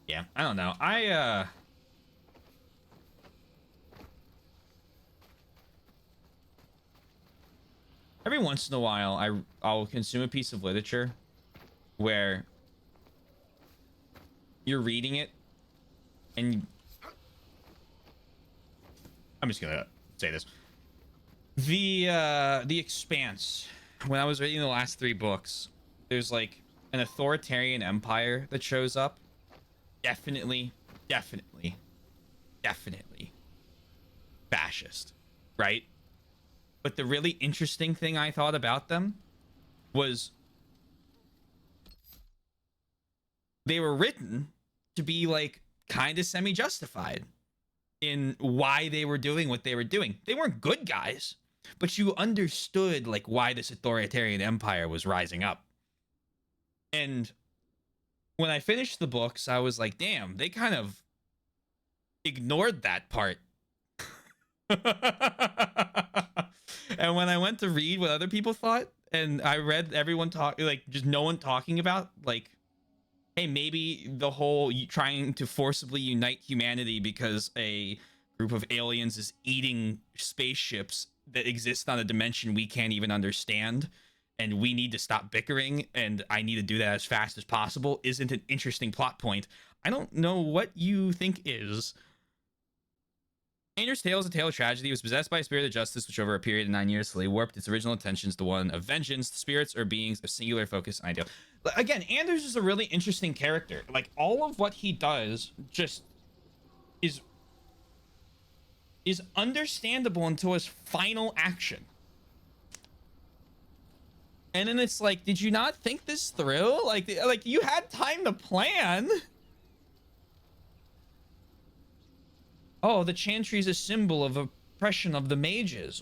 [SPEAKER 1] Yeah, I don't know. Every once in a while, I'll consume a piece of literature where you're reading it, and I'm just gonna say this: the Expanse. When I was reading the last 3 books, there's like an authoritarian empire that shows up. Definitely fascist, right? But the really interesting thing I thought about them was they were written to be like kind of semi-justified in why they were doing what they were doing. They weren't good guys, but you understood like why this authoritarian empire was rising up. And when I finished the books, I was like, damn, they kind of ignored that part. And when I went to read what other people thought, and I read everyone talk, like just no one talking about like, hey, maybe the whole trying to forcibly unite humanity because a group of aliens is eating spaceships that exist on a dimension we can't even understand, and we need to stop bickering, and I need to do that as fast as possible, isn't an interesting plot point. I don't know what you think is. Anders' tale is a tale of tragedy. He was possessed by a spirit of justice, which over a period of 9 years slowly warped its original intentions to one of vengeance. The spirits are beings of singular focus and ideal. Again, Anders is a really interesting character. Like, all of what he does just is understandable until his final action. And then it's like, did you not think this through? Like you had time to plan. Oh, the Chantry is a symbol of oppression of the mages.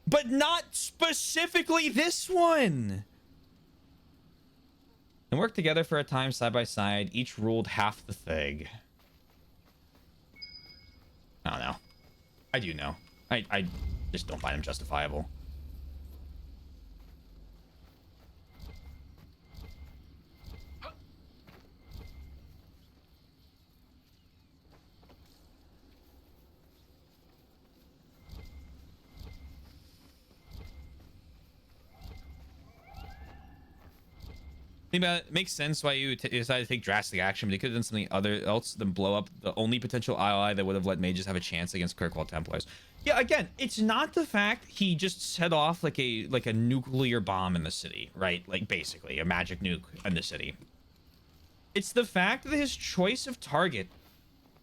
[SPEAKER 1] But not specifically this one. And worked together for a time side by side. Each ruled half the thing. I don't know. I do know. I just don't find them justifiable. Think about it. It makes sense why you decided to take drastic action, but you could have done something else than blow up the only potential ally that would have let mages have a chance against Kirkwall Templars. Yeah, again, it's not the fact he just set off like a nuclear bomb in the city, right? Like basically a magic nuke in the city. It's the fact that his choice of target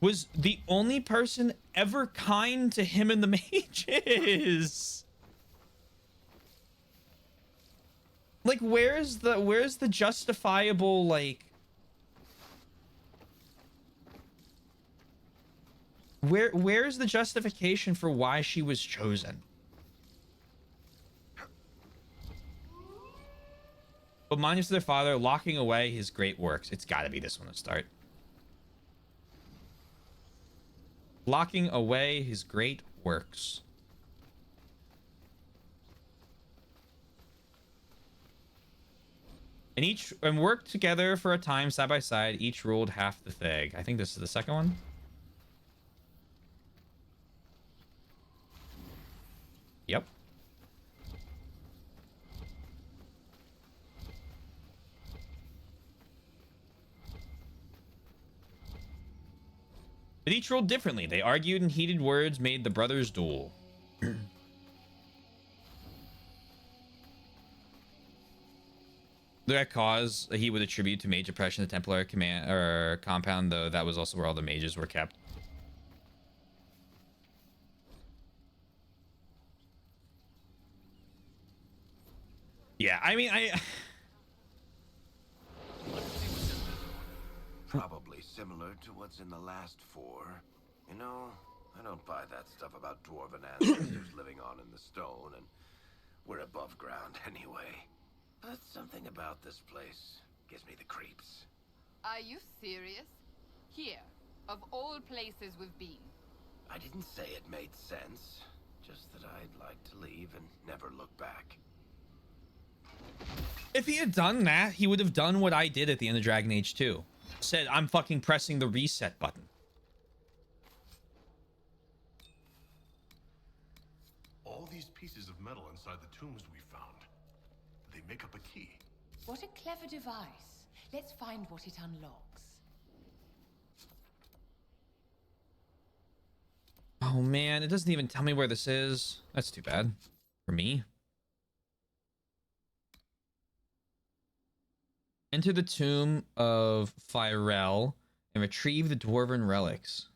[SPEAKER 1] was the only person ever kind to him and the mages. Like, where's the justifiable, like, where's the justification for why she was chosen? But minus their father locking away his great works. It's got to be this one to start. Locking away his great works. And worked together for a time side by side. Each ruled half the thing. I think this is the second one. Yep. But each ruled differently. They argued and heated words made the brothers duel. That cause he would attribute to mage oppression, the Templar command or compound, though that was also where all the mages were kept. Yeah, I mean,
[SPEAKER 5] Probably similar to what's in the last 4. You know, I don't buy that stuff about dwarven ancestors living on in the stone, and we're above ground anyway. But something about this place gives me the creeps.
[SPEAKER 3] Are you serious? Here, of all places we've been.
[SPEAKER 5] I didn't say it made sense, just that I'd like to leave and never look back.
[SPEAKER 1] if he had done that, he would have done what I did at the end of Dragon Age 2. Said, I'm fucking pressing the reset button.
[SPEAKER 4] All these pieces of metal inside the tombs we found, they make up a key.
[SPEAKER 2] What a clever device. Let's find what it unlocks.
[SPEAKER 1] Oh man, it doesn't even tell me where this is. That's too bad for me. Enter the tomb of Firel and retrieve the dwarven relics.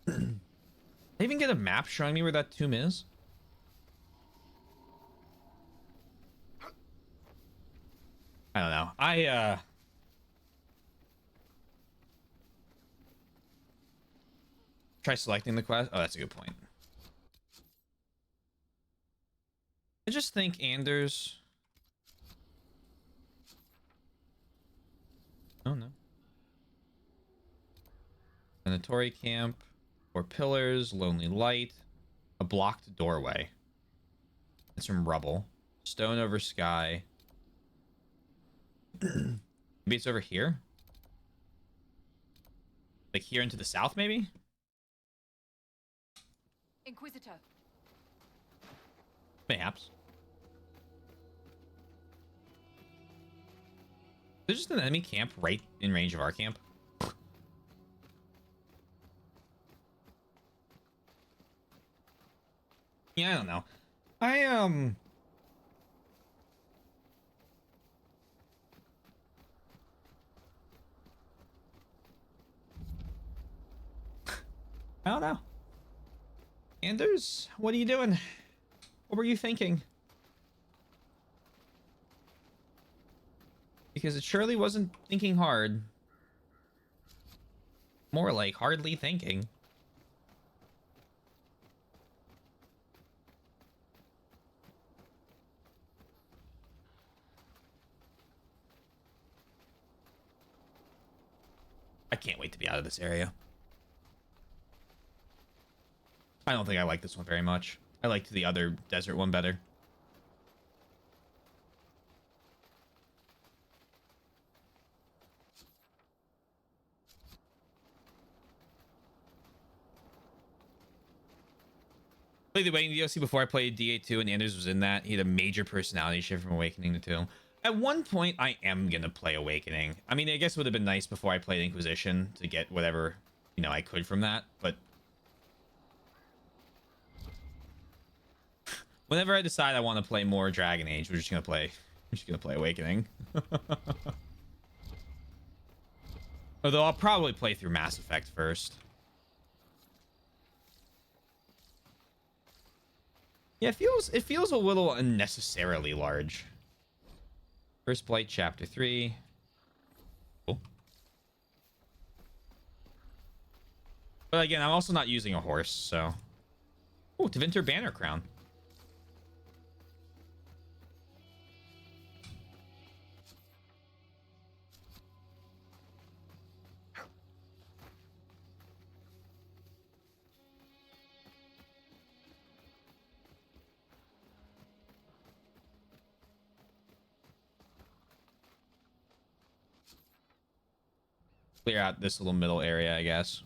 [SPEAKER 1] I even get a map showing me where that tomb is? I don't know. Try selecting the quest. Oh, that's a good point. I just think Anders. Oh no. Sanatory camp, 4 pillars, lonely light, a blocked doorway. And some rubble. Stone over sky. Maybe it's over here? Like here into the south, maybe?
[SPEAKER 3] Inquisitor.
[SPEAKER 1] Perhaps. There's just an enemy camp right in range of our camp. Yeah, I don't know. I don't know. Anders, what are you doing? What were you thinking? Because it surely wasn't thinking hard. More like hardly thinking. I can't wait to be out of this area. I don't think I like this one very much. I liked the other desert one better. But Played the Awakening DLC before I played DA2, and Anders was in that. He had a major personality shift from Awakening to 2. At one point, I am gonna play Awakening. I mean, I guess it would have been nice before I played Inquisition to get whatever, you know, I could from that, but whenever I decide I want to play more Dragon Age, we're just gonna play Awakening. Although I'll probably play through Mass Effect first. Yeah, it feels a little unnecessarily large. First Blight Chapter 3. Cool. But again, I'm also not using a horse, so. Oh, Tevinter Banner Crown. Clear out this little middle area, I guess.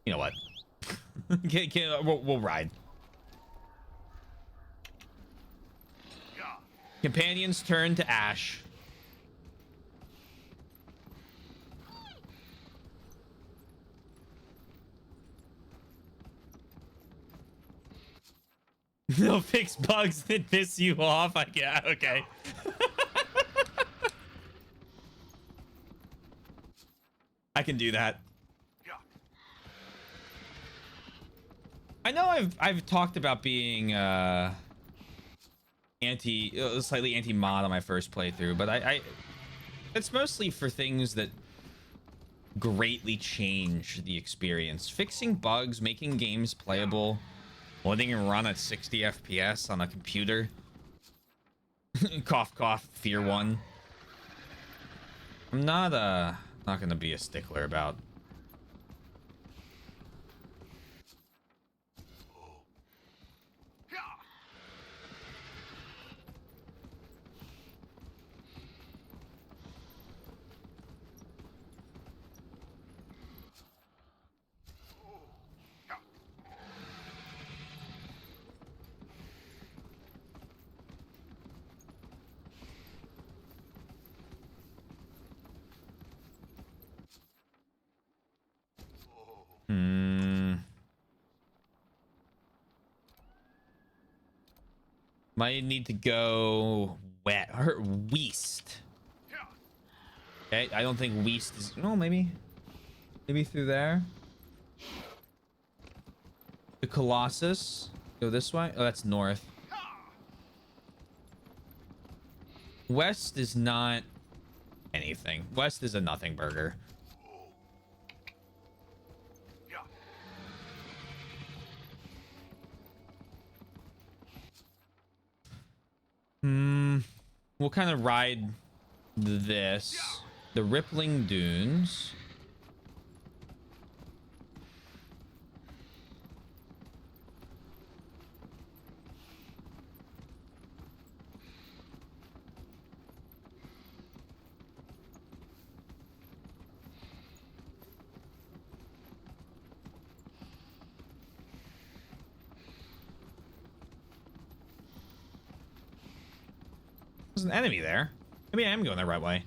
[SPEAKER 1] You know what? We'll ride. Companions turn to ash. They'll fix bugs that piss you off. Yeah, okay. I can do that. I know I've talked about being slightly anti-mod on my first playthrough, but I it's mostly for things that greatly change the experience. Fixing bugs, making games playable, letting it run at 60 FPS on a computer. Cough cough, fear one. I'm not gonna be a stickler about. Might need to go west. Okay, I don't think west is. No, maybe through there. The Colossus. Go this way. Oh, that's north. West is not anything. West is a nothing burger. We'll kind of ride this. The Rippling Dunes. There's an enemy there. Maybe I am going the right way.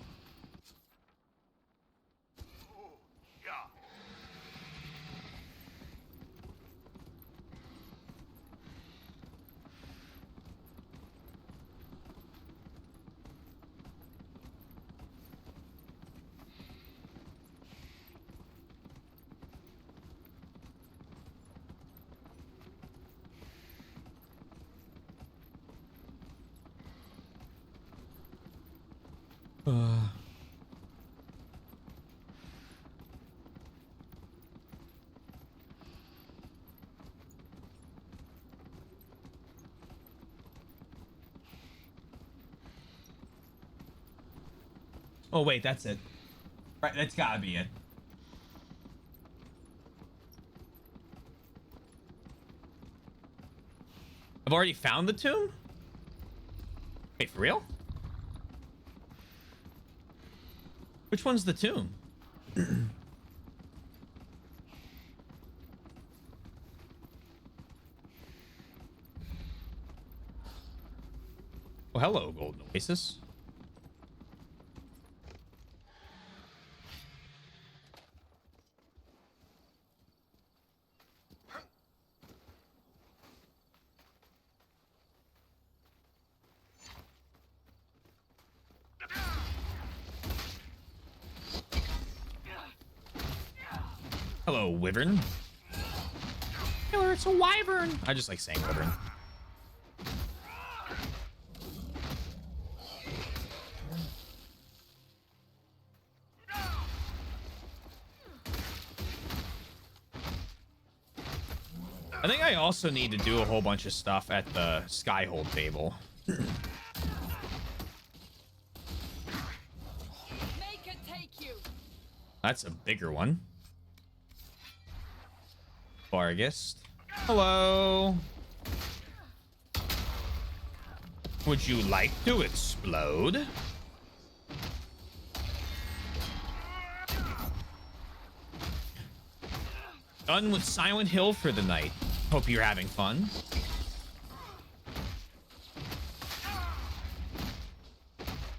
[SPEAKER 1] Oh wait, that's it. Right, that's gotta be it. I've already found the tomb? Wait, for real? Which one's the tomb? Oh, hello, Golden Oasis. Hello, Wyvern. Killer, it's a wyvern. I just like saying wyvern. I think I also need to do a whole bunch of stuff at the Skyhold table.
[SPEAKER 3] Make it take you.
[SPEAKER 1] That's a bigger one. Vargas. Hello. Would you like to explode? Done with Silent Hill for the night. Hope you're having fun.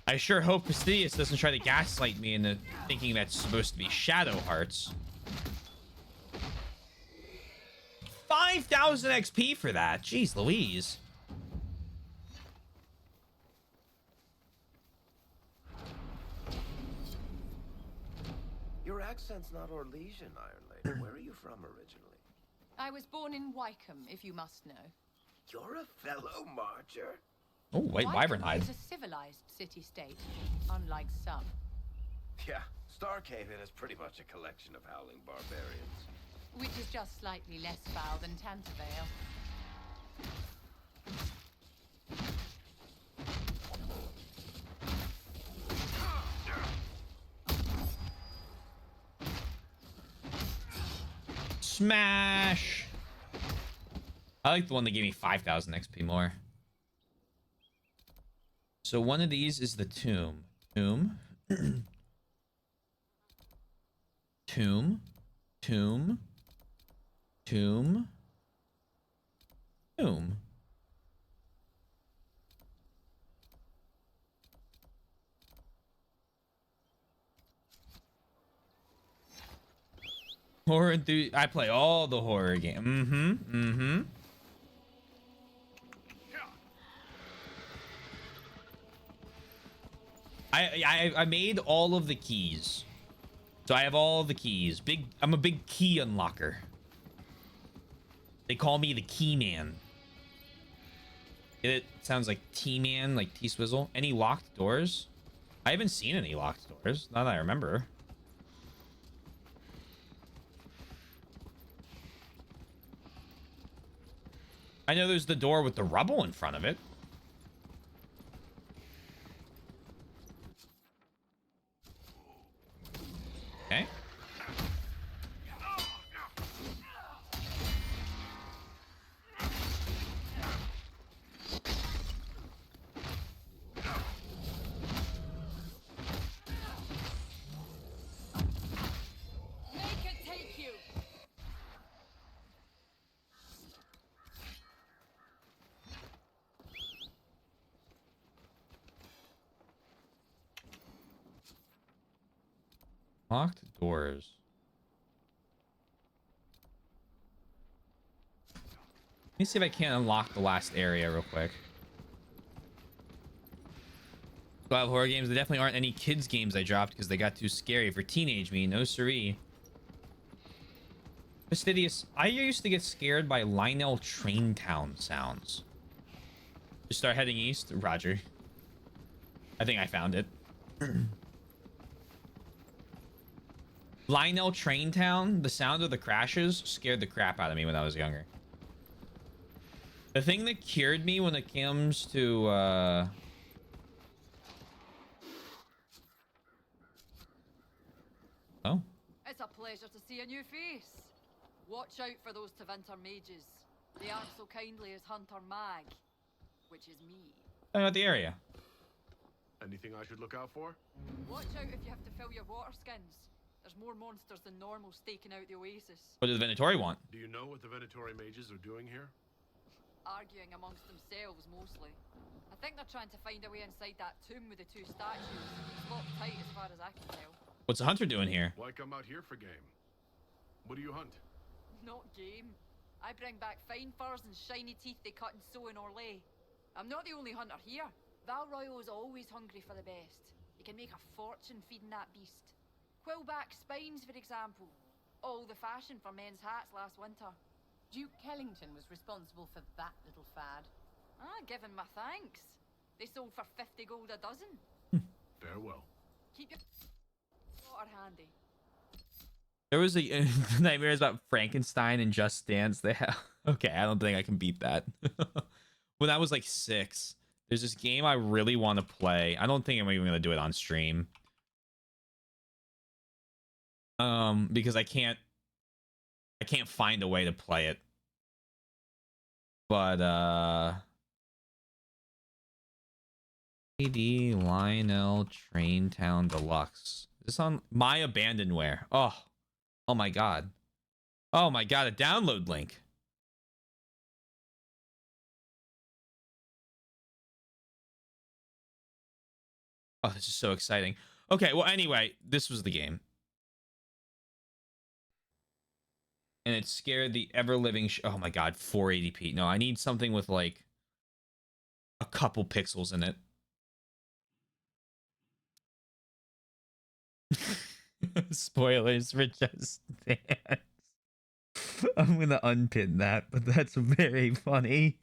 [SPEAKER 1] I sure hope Fastidious doesn't try to gaslight me into thinking that's supposed to be Shadow Hearts. 5,000 XP for that. Jeez Louise.
[SPEAKER 5] Your accent's not Orlesian, Iron Lady. Where are you from originally?
[SPEAKER 2] I was born in Wycombe, if you must know.
[SPEAKER 5] You're a fellow marcher?
[SPEAKER 1] Oh, wait, Wyvern hide.
[SPEAKER 2] Is a civilized city-state, unlike some.
[SPEAKER 5] Yeah, Starhaven is pretty much a collection of howling barbarians.
[SPEAKER 2] Which is just slightly less foul than Tantervale.
[SPEAKER 1] Smash. I like the one that gave me 5,000 XP more. So one of these is the tomb. Tomb. Tomb. Tomb. Tomb. Tomb. Horror enthusiast. I play all the horror games. I made all of the keys. So I have all the keys. I'm a big key unlocker. They call me the key man. It sounds like T-Man, like T-Swizzle. Any locked doors? I haven't seen any locked doors, not that I remember. I know there's the door with the rubble in front of it. Okay.
[SPEAKER 3] Make it take you.
[SPEAKER 1] Locked doors. Let me see if I can't unlock the last area real quick. Well, horror games, there definitely aren't any kids games I dropped because they got too scary for teenage me. No siree. Fastidious, I used to get scared by Lionel Train Town sounds. Just start heading east. Roger. I think I found it. Lionel Train Town, the sound of the crashes scared the crap out of me when I was younger. The thing that cured me when it comes to Oh.
[SPEAKER 3] It's a pleasure to see a new face. Watch out for those Tevinter mages. They aren't so kindly as Hunter Mag, which is me.
[SPEAKER 1] Talking about the area.
[SPEAKER 4] Anything I should look out for?
[SPEAKER 3] Watch out if you have to fill your water skins. There's more monsters than normal staking out the oasis.
[SPEAKER 1] What does the Venatori want?
[SPEAKER 4] Do you know what the Venatori mages are doing here?
[SPEAKER 3] Arguing amongst themselves, mostly. I think they're trying to find a way inside that tomb with the two statues. It's locked tight as far as I can tell.
[SPEAKER 1] What's the hunter doing here?
[SPEAKER 4] Why come out here for game? What do you hunt?
[SPEAKER 3] Not game. I bring back fine furs and shiny teeth they cut and sew in Orlais. I'm not the only hunter here. Val Royal is always hungry for the best. You can make a fortune feeding that beast. Quillback spines, for example. All the fashion for men's hats last winter.
[SPEAKER 2] Duke Kellington was responsible for that little fad.
[SPEAKER 3] Ah, give him my thanks. They sold for 50 gold a dozen.
[SPEAKER 4] Farewell.
[SPEAKER 3] Keep your water handy.
[SPEAKER 1] There was a nightmares about Frankenstein and Just Dance. They have okay. I don't think I can beat that. When I was like 6, there's this game I really want to play. I don't think I'm even gonna do it on stream. Because I can't find a way to play it. But AD Lionel Train Town Deluxe. Is this on My Abandonware? Oh my god. Oh my god, a download link. Oh, this is so exciting. Okay, well anyway, this was the game. And it scared the ever-living oh my god, 480p. No, I need something with like a couple pixels in it. Spoilers for Just Dance. I'm gonna unpin that, but that's very funny.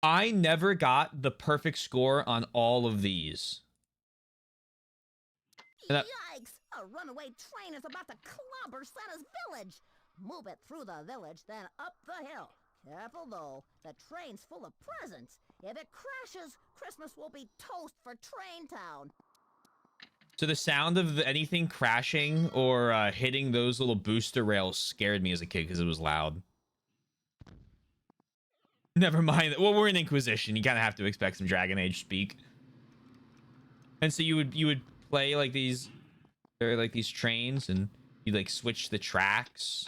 [SPEAKER 1] I never got the perfect score on all of these.
[SPEAKER 9] Yikes! A runaway train is about to clobber Santa's village. Move it through the village, then up the hill. Careful though, the train's full of presents. If it crashes, Christmas will be toast for Train Town.
[SPEAKER 1] So the sound of anything crashing or hitting those little booster rails scared me as a kid because it was loud. Never mind. Well, we're in Inquisition. You kind of have to expect some Dragon Age speak. And so you would play like these trains, and you like switch the tracks.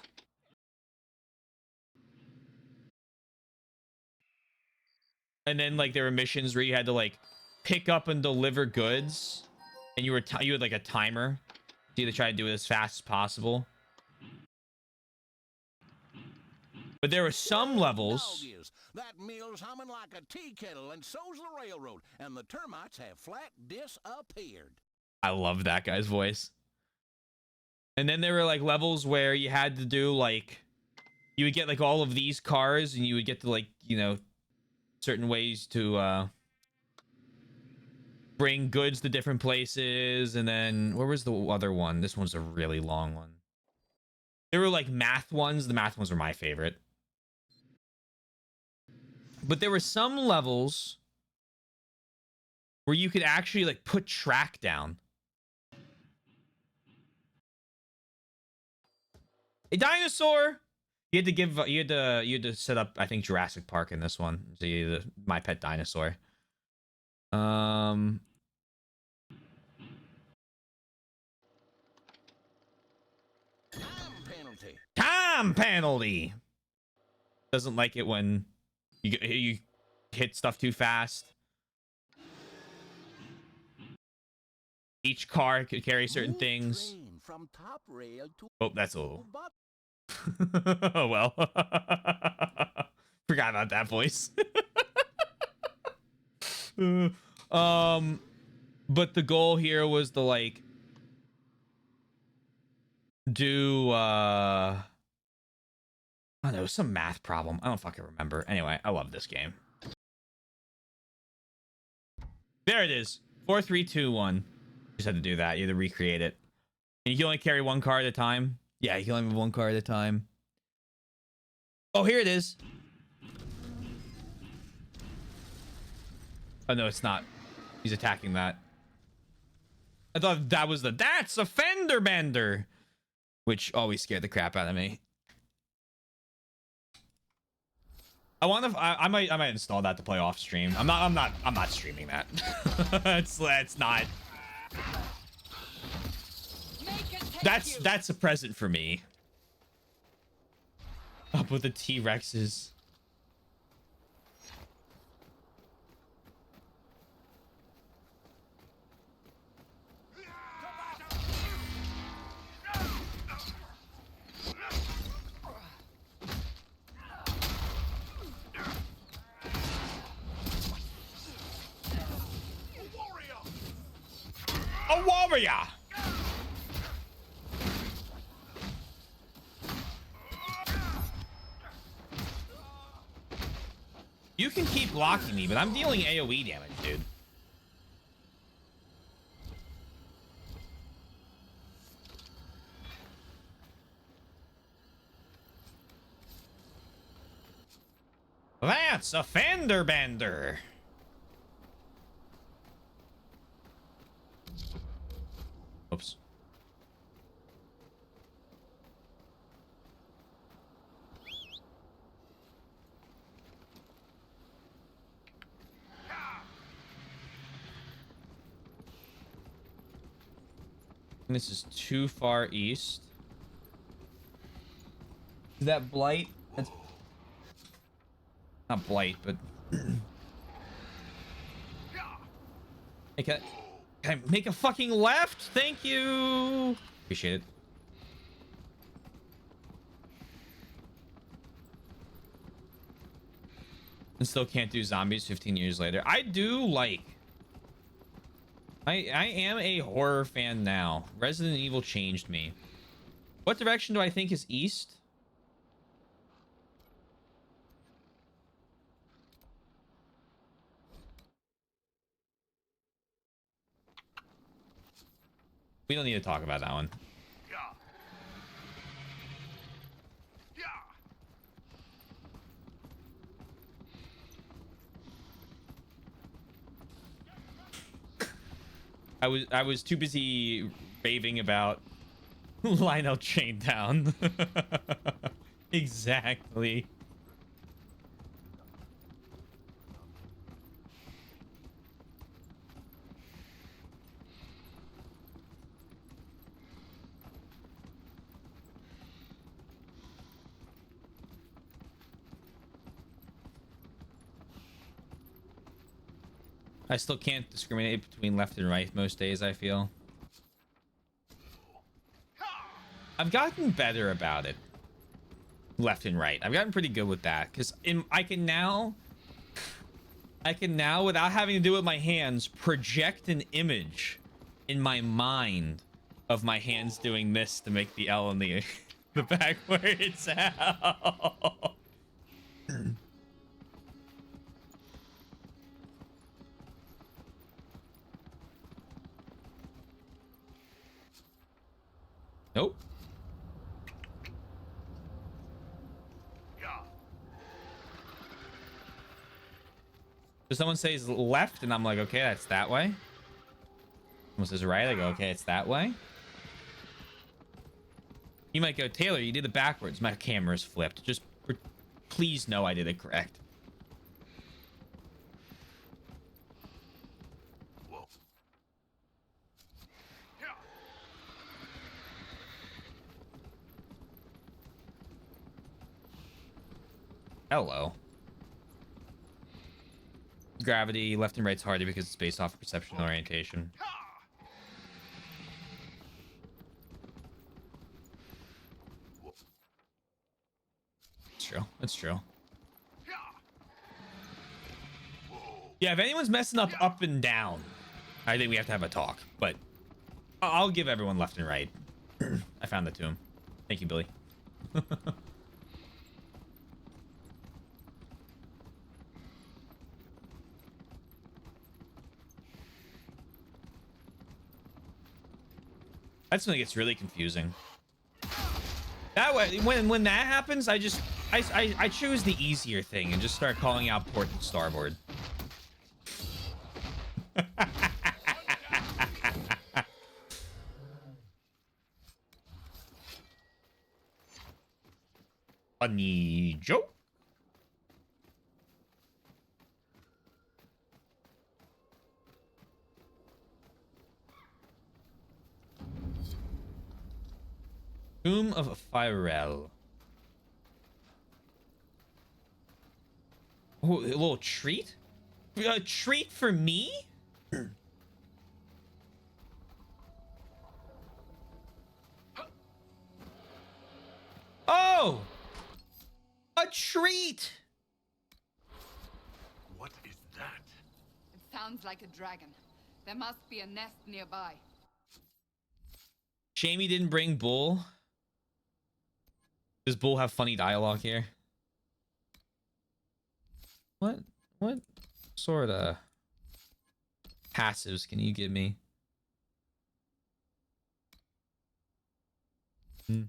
[SPEAKER 1] And then like there were missions where you had to like pick up and deliver goods. And you had like a timer. So you had to try to do it as fast as possible. But there were some levels.
[SPEAKER 10] That mill's humming like a tea kettle, and so's the railroad, and the termites have flat disappeared.
[SPEAKER 1] I love that guy's voice. And then there were like levels where you had to do like, you would get like all of these cars, and you would get to like, you know, certain ways to bring goods to different places. And then where was the other one? This one's a really long one. There were like math ones. The math ones were my favorite. But there were some levels where you could actually like put track down. A dinosaur. You had to give. You had to set up. I think Jurassic Park in this one. So you had My Pet Dinosaur. Time
[SPEAKER 10] penalty.
[SPEAKER 1] Time penalty. Doesn't like it when you hit stuff too fast. Each car could carry certain things.
[SPEAKER 10] From top rail to
[SPEAKER 1] Oh, that's a little. Oh well. Forgot about that voice. But the goal here was to like do I don't know, some math problem. I don't fucking remember. Anyway, I love this game. There it is. 4, 3, 2, 1. Just had to do that. You had to recreate it. And you can only carry one car at a time. Yeah, you can only move one car at a time. Oh, here it is. Oh, no, it's not. He's attacking that. I thought that was that's a fender bender, which always scared the crap out of me. I might install that to play off stream. I'm not streaming that. It's not. That's a present for me. Up with the T-Rexes. A warrior! You can keep blocking me, but I'm dealing AoE damage, dude. That's a fender bender. Oops. This is too far east. Is that Blight? That's not Blight, but can I make a fucking left? Thank you. Appreciate it. And still can't do zombies 15 years later. I do like. I am a horror fan now. Resident Evil changed me. What direction do I think is east? We don't need to talk about that one. I was too busy raving about Lionel chain down. Exactly. I still can't discriminate between left and right most days, I feel. I've gotten better about it. Left and right. I've gotten pretty good with that because I can now, without having to do it with my hands, project an image in my mind of my hands doing this to make the L in the backwards out. Nope. So someone says left, and I'm like, okay, that's that way. Someone says right, I go, okay, it's that way. You might go, Taylor, you did it backwards. My camera's flipped. Just please know I did it correct. Hello. Gravity, left and right's harder because it's based off perception and orientation. It's true. It's true. Yeah, if anyone's messing up and down, I think we have to have a talk. But I'll give everyone left and right. I found the tomb. Thank you, Billy. That's when it gets really confusing. That way, when that happens, I choose the easier thing and just start calling out port and starboard. Funny joke. Tomb of Firel. Oh, a little treat? A treat for me? Oh! A treat!
[SPEAKER 4] What is that?
[SPEAKER 3] It sounds like a dragon. There must be a nest nearby.
[SPEAKER 1] Shame he didn't bring Bull. Does Bull have funny dialogue here? What sort of passives can you give me? You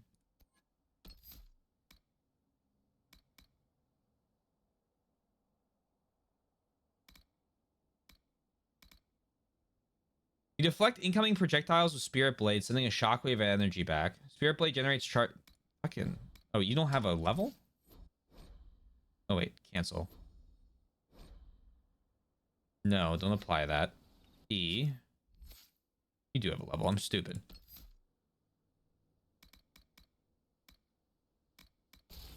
[SPEAKER 1] deflect incoming projectiles with Spirit Blade, sending a shockwave of energy back. Spirit Blade generates chart. Fucking. Oh, you don't have a level? Oh, wait. Cancel. No, don't apply that. E. You do have a level. I'm stupid.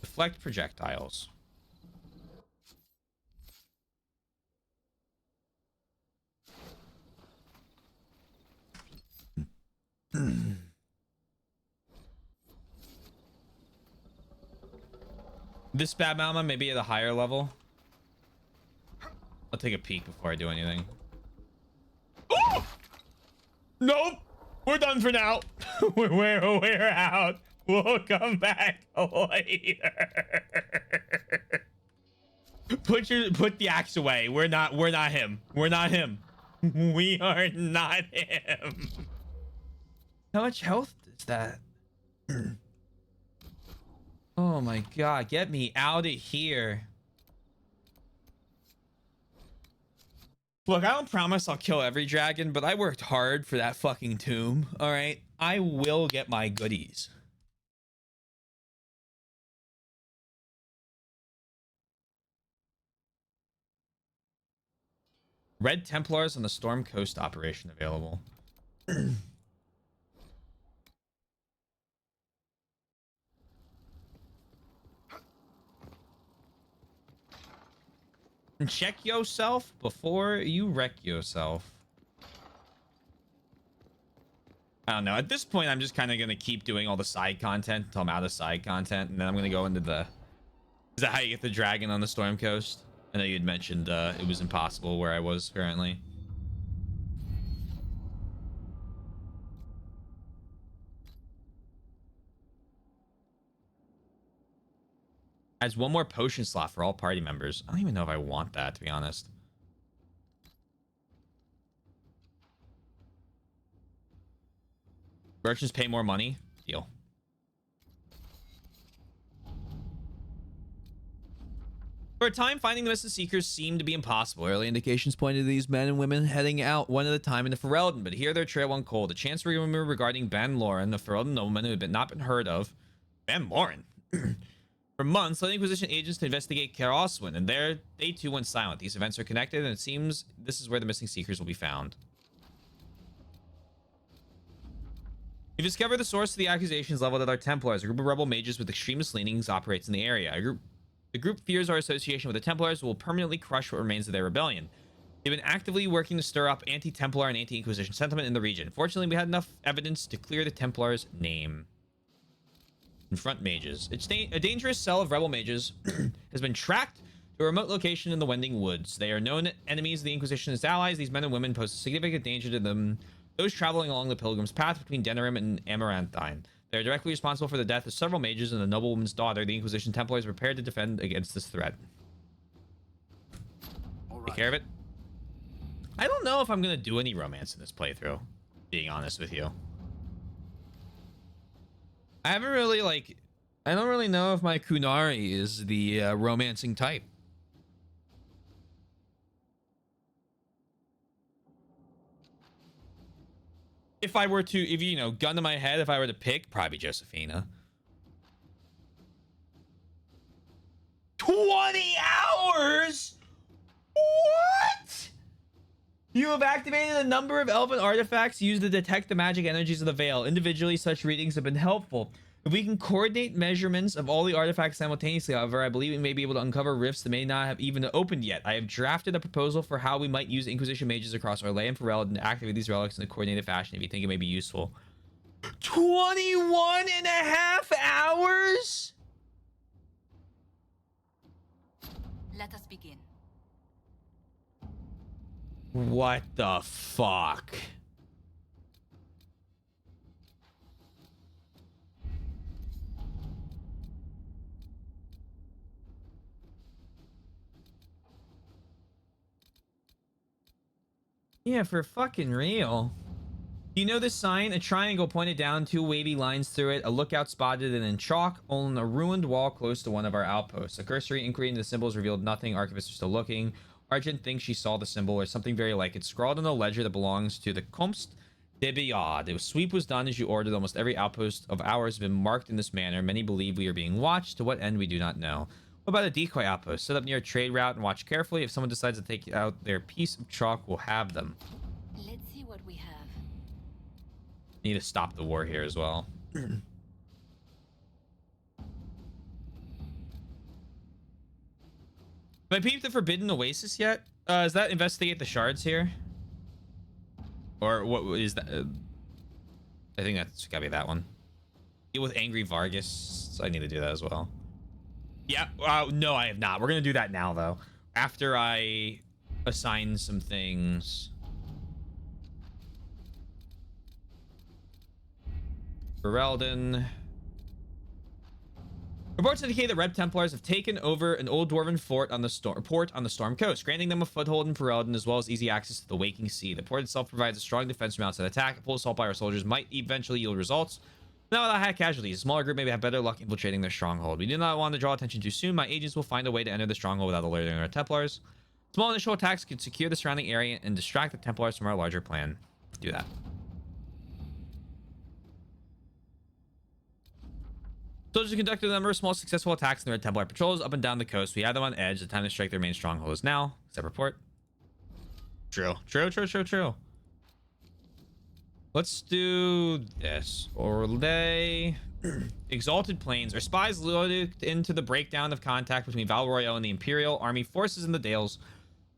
[SPEAKER 1] Deflect projectiles. This bad mama may be at a higher level. I'll take a peek before I do anything. Oh! Nope. We're done for now. we're out. We'll come back later. Put the axe away. We're not him. We're not him. We are not him. How much health is that? Oh my god, get me out of here. Look, I don't promise I'll kill every dragon, but I worked hard for that fucking tomb, alright? I will get my goodies. Red Templars on the Storm Coast operation available. Check yourself before you wreck yourself. I don't know. At this point, I'm just kind of going to keep doing all the side content until I'm out of side content. And then I'm going to go into the... Is that how you get the dragon on the Storm Coast? I know you'd mentioned it was impossible where I was currently. Adds one more potion slot for all party members. I don't even know if I want that, to be honest. Merchants pay more money. Deal. For a time, finding the missing seekers seemed to be impossible. Early indications pointed to these men and women heading out one at a time into Ferelden, but here their trail went cold. A chance rumor regarding Ben Lauren, the Ferelden nobleman who had not been heard of. Ben Lauren? For months, led Inquisition agents to investigate Karoswin, and there they too went silent. These events are connected, and it seems this is where the missing seekers will be found. We discovered the source of the accusations leveled at our Templars. A group of rebel mages with extremist leanings operates in the area. The group fears our association with the Templars will permanently crush what remains of their rebellion. They've been actively working to stir up anti-Templar and anti-Inquisition sentiment in the region. Fortunately, we had enough evidence to clear the Templars' name. Confront mages. A dangerous cell of rebel mages has been tracked to a remote location in the Wending Woods. They are known enemies of the Inquisition as allies. These men and women pose a significant danger to them, those traveling along the Pilgrim's Path between Denerim and Amaranthine. They are directly responsible for the death of several mages and a noblewoman's daughter. The Inquisition Templars are prepared to defend against this threat. Take care of it. I don't know if I'm going to do any romance in this playthrough, being honest with you. I haven't really, I don't really know if my Kunari is the romancing type. If I were to, gun to my head, if I were to pick, probably Josephina. 20 hours? What? You have activated a number of elven artifacts used to detect the magic energies of the Veil. Individually, such readings have been helpful. If we can coordinate measurements of all the artifacts simultaneously, however, I believe we may be able to uncover rifts that may not have even opened yet. I have drafted a proposal for how we might use Inquisition mages across Orlais and Ferelden to activate these relics in a coordinated fashion if you think it may be useful. 21 and a half hours?
[SPEAKER 2] Let us begin.
[SPEAKER 1] What the fuck? Yeah, for fucking real. You know this sign? A triangle pointed down, two wavy lines through it, a lookout spotted, and in chalk on a ruined wall close to one of our outposts. A cursory inquiry into the symbols revealed nothing. Archivists are still looking. Argent thinks she saw the symbol or something very like it, scrawled on a ledger that belongs to the Comte de Biard. The sweep was done as you ordered. Almost every outpost of ours has been marked in this manner. Many believe we are being watched. To what end, we do not know. What about a decoy outpost? Set up near a trade route and watch carefully. If someone decides to take out their piece of chalk, we'll have them.
[SPEAKER 2] Let's see what we have.
[SPEAKER 1] Need to stop the war here as well. Have I peeped the Forbidden Oasis yet? Is that investigate the shards here? Or what is that? I think that's gotta be that one. Deal with Angry Vargas. So I need to do that as well. Yeah, no, I have not. We're gonna do that now though. After I assign some things. Ferelden. Reports indicate that Red Templars have taken over an old dwarven fort on the Storm Coast, granting them a foothold in Ferelden as well as easy access to the Waking Sea. The port itself provides a strong defense from outside attack. A full assault by our soldiers might eventually yield results. Now without high casualties, a smaller group may have better luck infiltrating their stronghold. We do not want to draw attention too soon. My agents will find a way to enter the stronghold without alerting our Templars. Small initial attacks could secure the surrounding area and distract the Templars from our larger plan. Do that. Soldiers conducted a number of small successful attacks in the Red Templar patrols up and down the coast. We had them on edge. The time to strike their main stronghold is now. Except report. True. Let's do this. Orlais. Exalted Plains. Our spies loaded into the breakdown of contact between Val Royale and the Imperial Army forces in the Dales.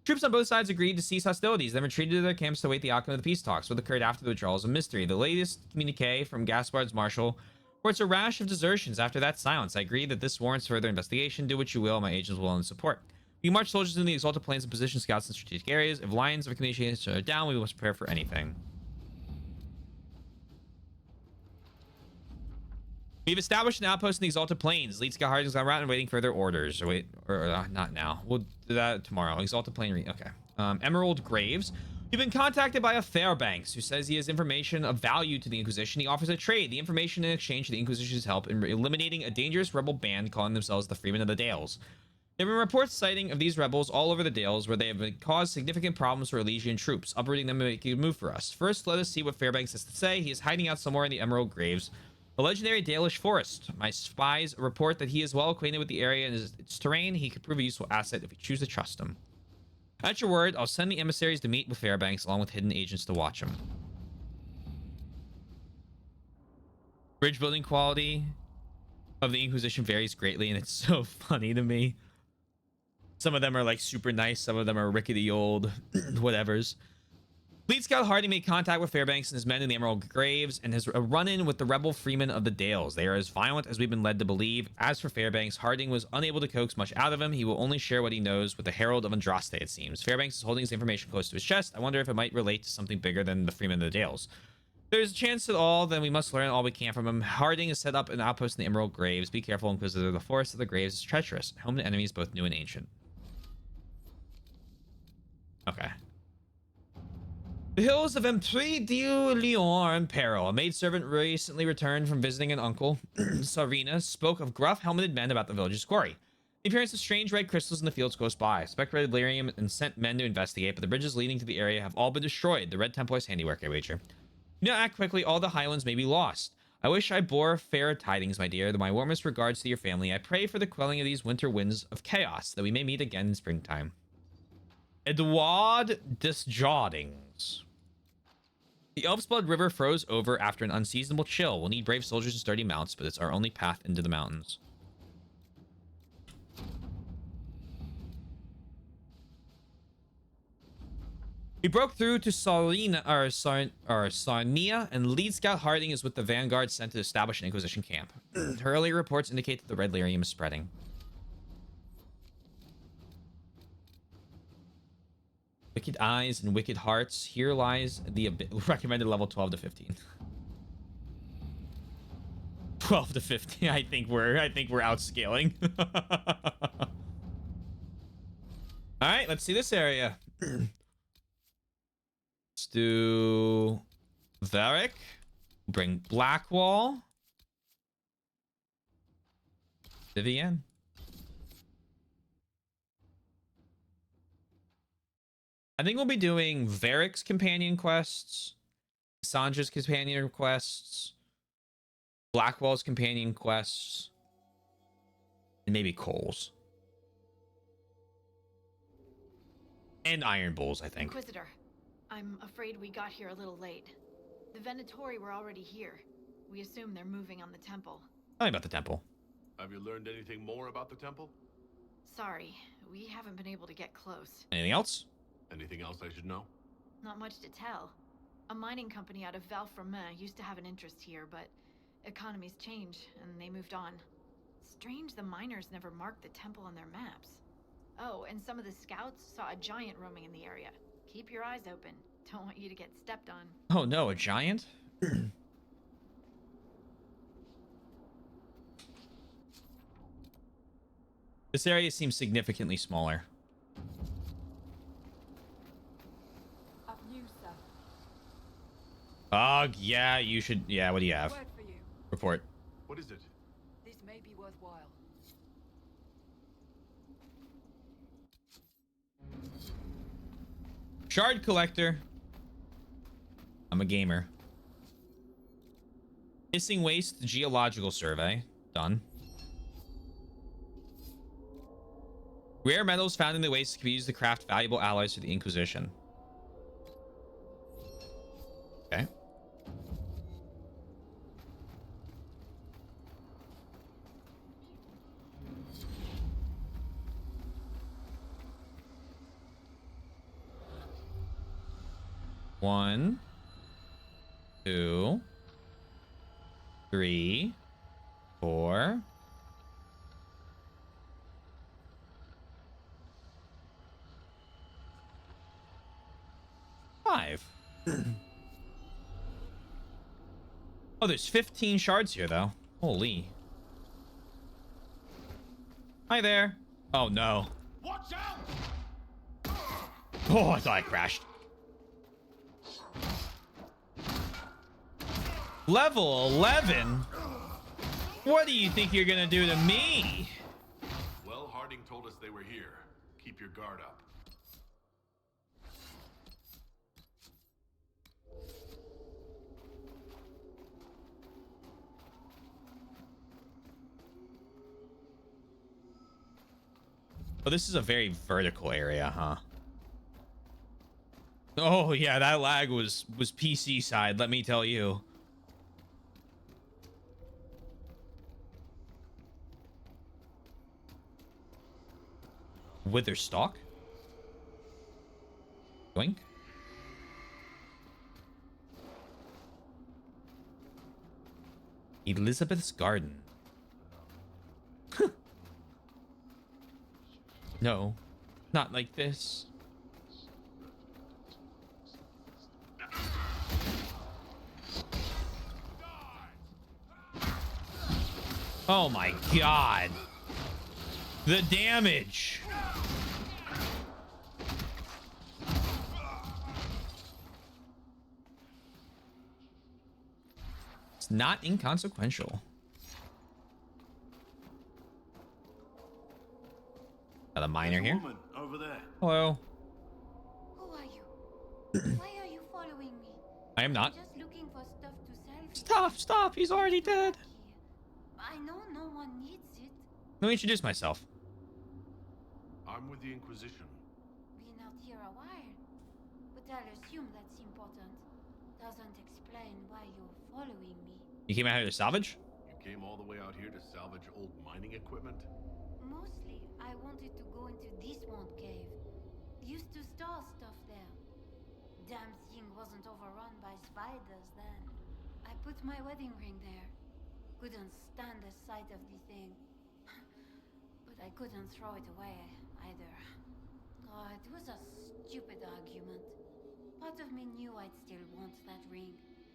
[SPEAKER 1] Troops on both sides agreed to cease hostilities, then retreated to their camps to await the outcome of the peace talks. What occurred after the withdrawal is a mystery. The latest communique from Gaspard's marshal reports a rash of desertions after that silence. I agree that this warrants further investigation. Do what you will. My agents will in support. We march soldiers into the Exalted Plains and position scouts in strategic areas. If lines of communication are down, we must prepare for anything. We've established an outpost in the Exalted Plains. Lead Scout Harding's gone around and waiting for their orders. Not now. We'll do that tomorrow. Exalted Plain. Okay. Emerald Graves. You've been contacted by a Fairbanks who says he has information of value to the Inquisition. He offers a trade. The information in exchange for the Inquisition's help in eliminating a dangerous rebel band calling themselves the Freemen of the Dales. There have been reports citing of these rebels all over the Dales where they have caused significant problems for Elysian troops. Uprooting them and making a move for us. First, let us see what Fairbanks has to say. He is hiding out somewhere in the Emerald Graves, the legendary Dalish forest. My spies report that he is well acquainted with the area and its terrain. He could prove a useful asset if we choose to trust him. At your word, I'll send the emissaries to meet with Fairbanks along with hidden agents to watch him. Bridge building quality of the Inquisition varies greatly, and it's so funny to me. Some of them are like super nice, some of them are rickety old whatevers. Lead Scout Harding made contact with Fairbanks and his men in the Emerald Graves and has a run-in with the rebel freemen of the Dales. They are as violent as we've been led to believe. As for Fairbanks, Harding was unable to coax much out of him. He will only share what he knows with the Herald of Andraste, it seems. Fairbanks is holding his information close to his chest. I wonder if it might relate to something bigger than the freemen of the Dales. If there's a chance at all, then we must learn all we can from him. Harding has set up an outpost in the Emerald Graves. Be careful, Inquisitor. The forest of the Graves is treacherous, home to enemies both new and ancient. Okay. The hills of Empire du Lion are in peril. A maidservant recently returned from visiting an uncle, Sarina, spoke of gruff helmeted men about the village's quarry. The appearance of strange red crystals in the fields close by. Speculated lyrium and sent men to investigate, but the bridges leading to the area have all been destroyed. The Red Templars' handiwork, I wager. Do not act quickly, all the Highlands may be lost. I wish I bore fairer tidings, my dear. My warmest regards to your family. I pray for the quelling of these winter winds of chaos, that we may meet again in springtime. Edouard Desjardins. The Elf's Blood River froze over after an unseasonable chill. We'll need brave soldiers and sturdy mounts, but it's our only path into the mountains. We broke through to Sarnia, and lead scout Harding is with the vanguard sent to establish an Inquisition camp. Her early reports indicate that the Red Lyrium is spreading. Wicked eyes and wicked hearts. Here lies the recommended level 12 to 15. 12 to 15. I think we're outscaling. All right, let's see this area. Let's do Varric. Bring Blackwall. Vivienne. I think we'll be doing Varric's companion quests, Sandra's companion quests, Blackwall's companion quests, and maybe Cole's. And Iron Bull's, I think.
[SPEAKER 11] Inquisitor, I'm afraid we got here a little late. The Venatori were already here. We assume they're moving on the temple.
[SPEAKER 1] Tell me about the temple.
[SPEAKER 4] Have you learned anything more about the temple?
[SPEAKER 11] Sorry, we haven't been able to get close.
[SPEAKER 1] Anything else?
[SPEAKER 4] Anything else I should know?
[SPEAKER 11] Not much to tell. A mining company out of Valfremin used to have an interest here, but economies change and they moved on. Strange the miners never marked the temple on their maps. Oh, and some of the scouts saw a giant roaming in the area. Keep your eyes open. Don't want you to get stepped on.
[SPEAKER 1] Oh no, a giant? This area seems significantly smaller. Yeah, you should. Yeah, what do you have?
[SPEAKER 3] Word for you.
[SPEAKER 1] Report.
[SPEAKER 4] What is it?
[SPEAKER 3] This may be worthwhile.
[SPEAKER 1] Shard collector. I'm a gamer. Missing waste geological survey. Done. Rare metals found in the waste can be used to craft valuable alloys for the Inquisition. Okay. One, 2, 3, 4. 5. Oh, there's 15 shards here, though. Holy. Hi there. Oh, no.
[SPEAKER 10] Watch out!
[SPEAKER 1] Oh, I thought I crashed. Level 11? What do you think you're gonna do to me?
[SPEAKER 4] Well, Harding told us they were here. Keep your guard up.
[SPEAKER 1] Oh, this is a very vertical area, huh? Oh, yeah, that lag was PC side, let me tell you. Witherstock? Doink. Elizabeth's Garden. No, not like this. Oh my god. The damage. It's not inconsequential. Got a miner here.
[SPEAKER 5] Woman over there.
[SPEAKER 1] Hello.
[SPEAKER 8] Who are you? Why are you following me?
[SPEAKER 1] I am not.
[SPEAKER 8] I'm just looking for stuff to sell.
[SPEAKER 1] Stop, stop. He's already dead.
[SPEAKER 8] I know no one needs it.
[SPEAKER 1] Let me introduce myself.
[SPEAKER 4] I'm with the Inquisition.
[SPEAKER 8] Been out here a while, but I'll assume that's important. doesn't explain why you're following me.
[SPEAKER 1] You came out here to salvage?
[SPEAKER 4] You came all the way out here to salvage old mining equipment?
[SPEAKER 8] Mostly, I wanted to go into this one cave. Used to store stuff there. Damn thing wasn't overrun by spiders then. I put my wedding ring there. Couldn't stand the sight of the thing. But I couldn't throw it away either. Oh, it was a stupid argument. Part of me knew I'd still want that ring.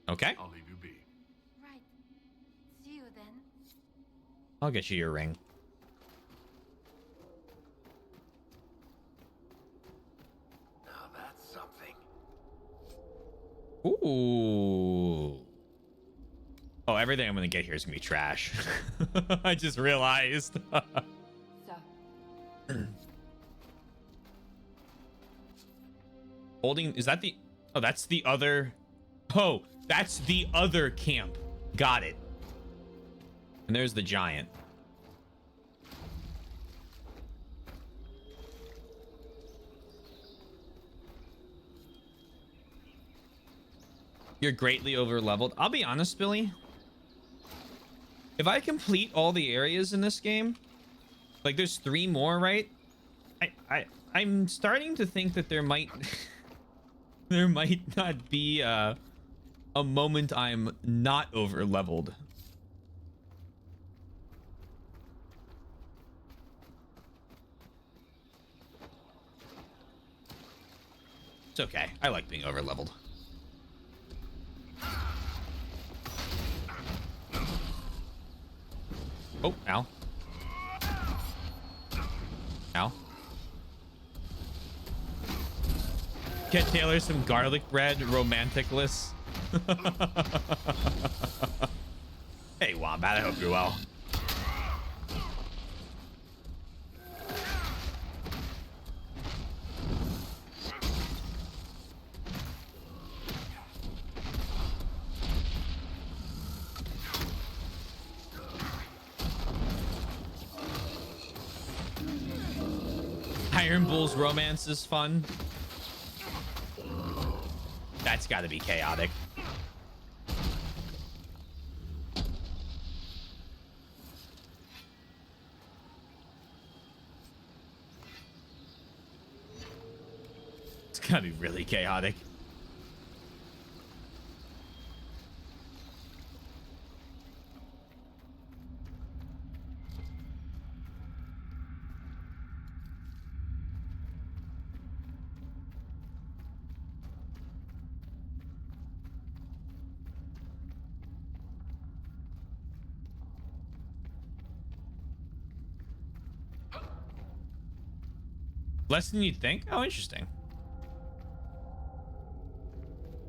[SPEAKER 1] Okay.
[SPEAKER 4] I'll leave you be.
[SPEAKER 8] Right. See you then.
[SPEAKER 1] I'll get you your ring.
[SPEAKER 5] Now that's something.
[SPEAKER 1] Ooh. Oh, everything I'm gonna get here is gonna be trash. I just realized.
[SPEAKER 2] So,
[SPEAKER 1] Holding, is that the, oh, that's the other, oh, that's the other camp. Got it. And there's the giant. You're greatly over leveled. I'll be honest, Billy. If I complete all the areas in this game, like there's 3 more, right? I'm starting to think that there might there might not be a moment I'm not over leveled. It's okay. I like being over leveled. Oh, ow. Ow. Get Taylor some garlic bread, romanticless. Hey, Wombat, I hope you're well. Iron Bull's romance is fun. That's got to be chaotic. It's got to be really chaotic. Less than you'd think? Oh, interesting.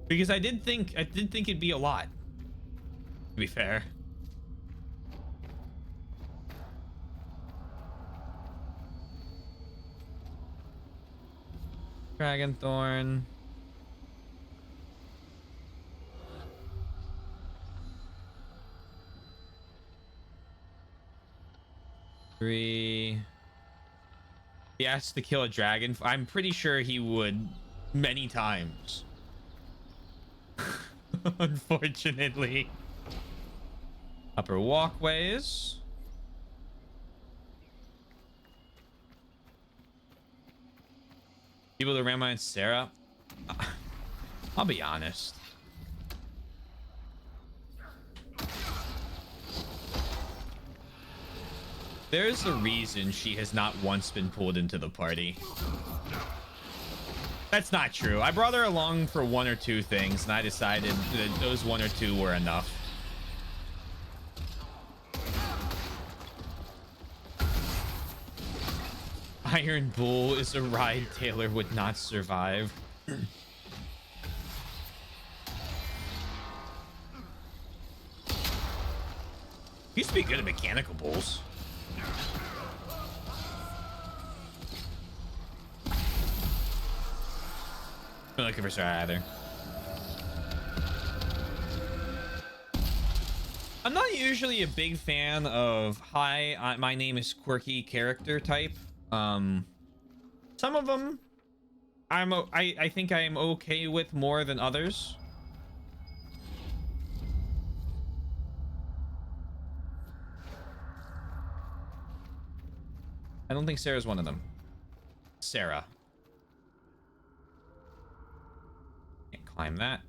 [SPEAKER 1] Because I did think it'd be a lot. To be fair. Dragonthorn. Three. He has to kill a dragon. I'm pretty sure he would many times. Unfortunately. Upper walkways. People that ran my Sarah. I'll be honest. There's a reason she has not once been pulled into the party. That's not true. I brought her along for 1 or 2 things, and I decided that those 1 or 2 were enough. Iron Bull is a ride Taylor would not survive. Used to be good at mechanical bulls. I'm not looking for Sarah either. I'm not usually a big fan of hi, my name is quirky character type. Some of them I think I am okay with more than others. I don't think Sarah's one of them. Sarah. Can't climb that.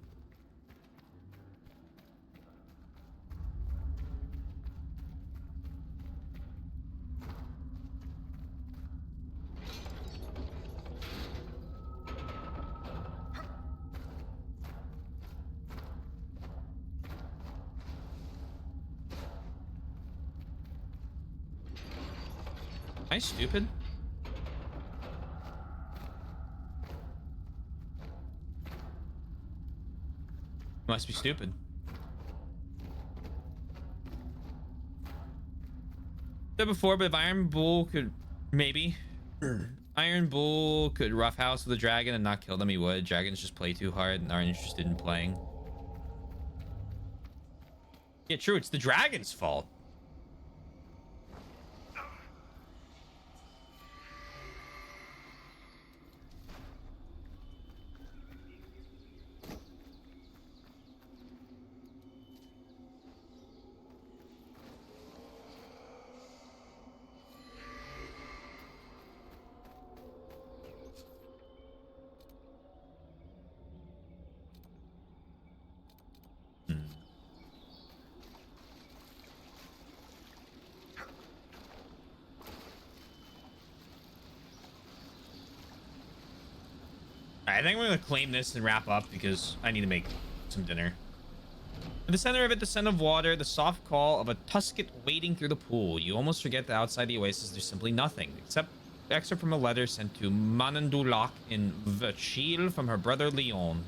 [SPEAKER 1] Am I stupid? Must be stupid. Said before, but if Iron Bull could maybe Iron Bull could roughhouse with a dragon and not kill them, he would. Dragons just play too hard and aren't interested in playing. Yeah, true. It's the dragon's fault. I think I'm going to claim this and wrap up because I need to make some dinner. In the center of it, the scent of water, the soft call of a tusket wading through the pool. You almost forget that outside the oasis there's simply nothing, except from a letter sent to Manandulak in Vachil from her brother Leon.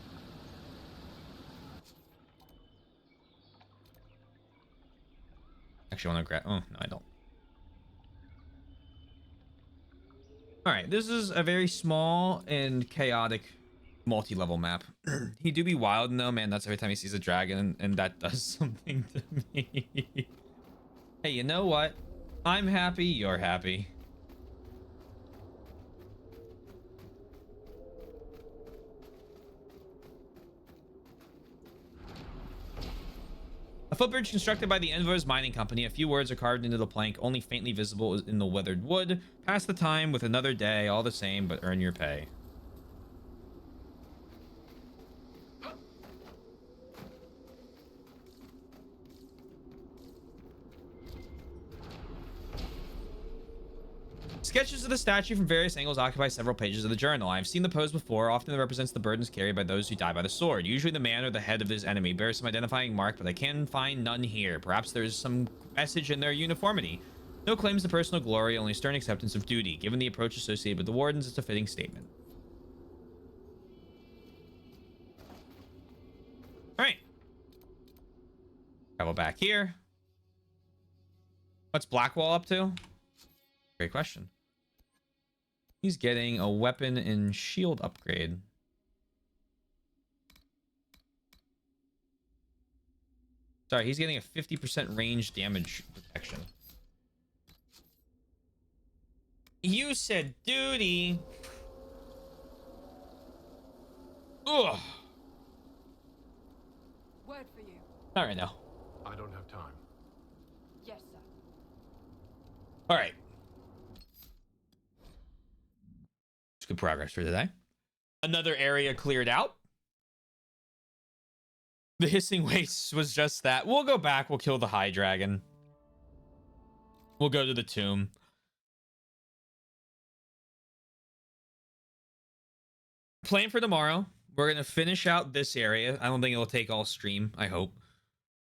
[SPEAKER 1] Actually, I want to grab... Oh, no, I don't. Alright, this is a very small and chaotic multi-level map. He do be wild though, man. That's every time he sees a dragon, and that does something to me. Hey, you know what? I'm happy, you're happy. A footbridge constructed by the Enver's mining company. A few words are carved into the plank, only faintly visible in the weathered wood. Pass the time with another day, all the same, but earn your pay. Sketches of the statue from various angles occupy several pages of the journal. I've seen the pose before. Often it represents the burdens carried by those who die by the sword. Usually the man or the head of his enemy bears some identifying mark, but I can find none here. Perhaps there is some message in their uniformity. No claims to personal glory, only stern acceptance of duty. Given the approach associated with the wardens, it's a fitting statement. All right. Travel back here. What's Blackwall up to? Great question. He's getting a weapon and shield upgrade. Sorry, he's getting a 50% range damage protection. You said duty. Ugh.
[SPEAKER 3] Word for you.
[SPEAKER 1] All right, now.
[SPEAKER 4] I don't have time.
[SPEAKER 3] Yes, sir.
[SPEAKER 1] All right. It's good progress for today. Another area cleared out. The hissing wastes was just that. We'll go back. We'll kill the high dragon. We'll go to the tomb. Plan for tomorrow. We're going to finish out this area. I don't think it'll take all stream. I hope.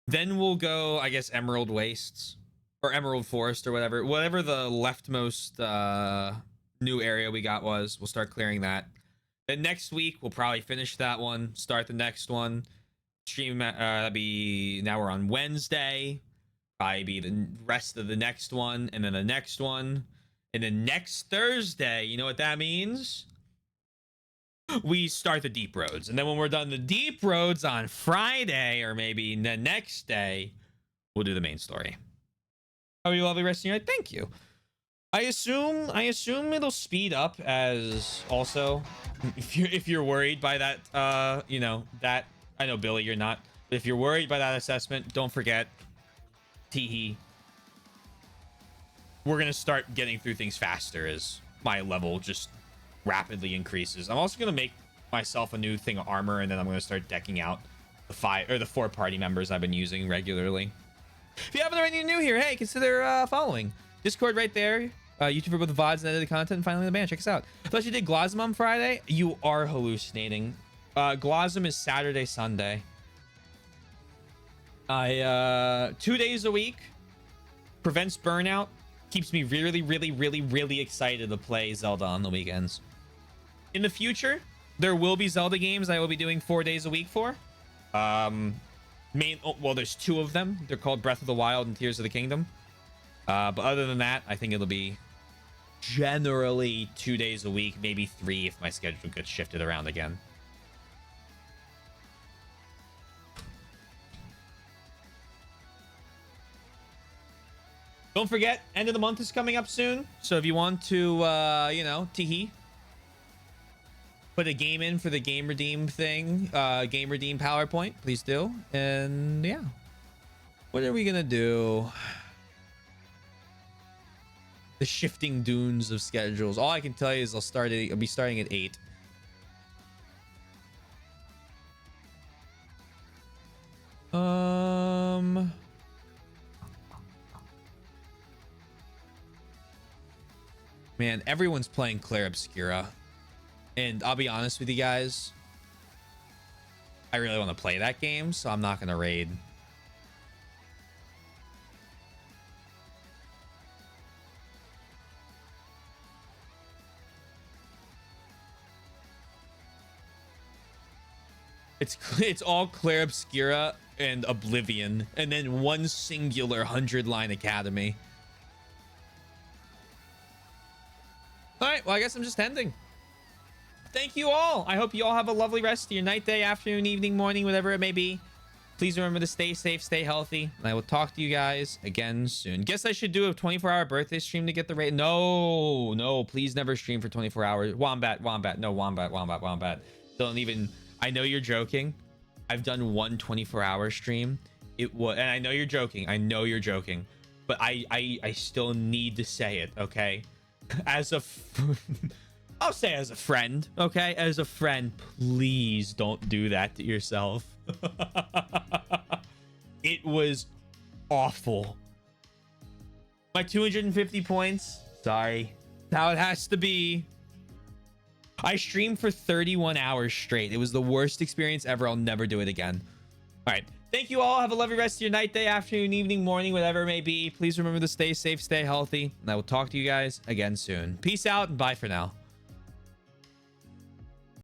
[SPEAKER 1] Then we'll go, I guess, Emerald Wastes. Or Emerald Forest or whatever. Whatever the leftmost new area we got was. We'll start clearing that. Then next week, we'll probably finish that one. Start the next one. Stream, that'd be... Now we're on Wednesday. Probably be the rest of the next one. And then the next one. And then next Thursday, you know what that means? We start the deep roads, and then when we're done the deep roads on Friday or maybe the next day, we'll do the main story. How are you, lovely resting night? Thank you. I assume it'll speed up as also if you're worried by that you know that I know Billy you're not, but if you're worried by that assessment, don't forget Teehee. we're going to start getting through things faster as my level just rapidly increases. I'm also going to make myself a new thing of armor, and then I'm going to start decking out the 4 party members I've been using regularly. If you haven't already new here, hey, consider following. Discord right there. YouTube for both the VODs and edited content, and finally the band. Check us out. I thought you did Glosm on Friday. You are hallucinating. Glosm is Saturday, Sunday. 2 days a week. Prevents burnout. Keeps me really, really, really, really excited to play Zelda on the weekends. In the future, there will be Zelda games I will be doing 4 days a week for. Well, there's 2 of them. They're called Breath of the Wild and Tears of the Kingdom. But other than that, I think it'll be generally 2 days a week, maybe 3 if my schedule gets shifted around again. Don't forget, end of the month is coming up soon. So if you want to, you know, teehee, put a game in for the Game Redeem thing, Game Redeem PowerPoint, please do. And yeah, what are we gonna do? The shifting dunes of schedules. All I can tell you is I'll be starting at 8. Man, everyone's playing Claire Obscura. And I'll be honest with you guys, I really want to play that game, so I'm not going to raid. It's all Claire Obscura and Oblivion, and then one singular 100-line academy. All right, well, I guess I'm just ending. Thank you all. I hope you all have a lovely rest of your night, day, afternoon, evening, morning, whatever it may be. Please remember to stay safe, stay healthy, and I will talk to you guys again soon. Guess I should do a 24-hour birthday stream to get the rate. No, please never stream for 24 hours. Wombat. No, Wombat. Don't even... I know you're joking. I've done one 24-hour stream. It was, and I know you're joking. But I still need to say it, okay? I'll say as a friend, okay? As a friend, please don't do that to yourself. It was awful. My 250 points. Sorry. How it has to be. I streamed for 31 hours straight. It was the worst experience ever. I'll never do it again. All right. Thank you all. Have a lovely rest of your night, day, afternoon, evening, morning, whatever it may be. Please remember to stay safe, stay healthy, and I will talk to you guys again soon. Peace out and bye for now.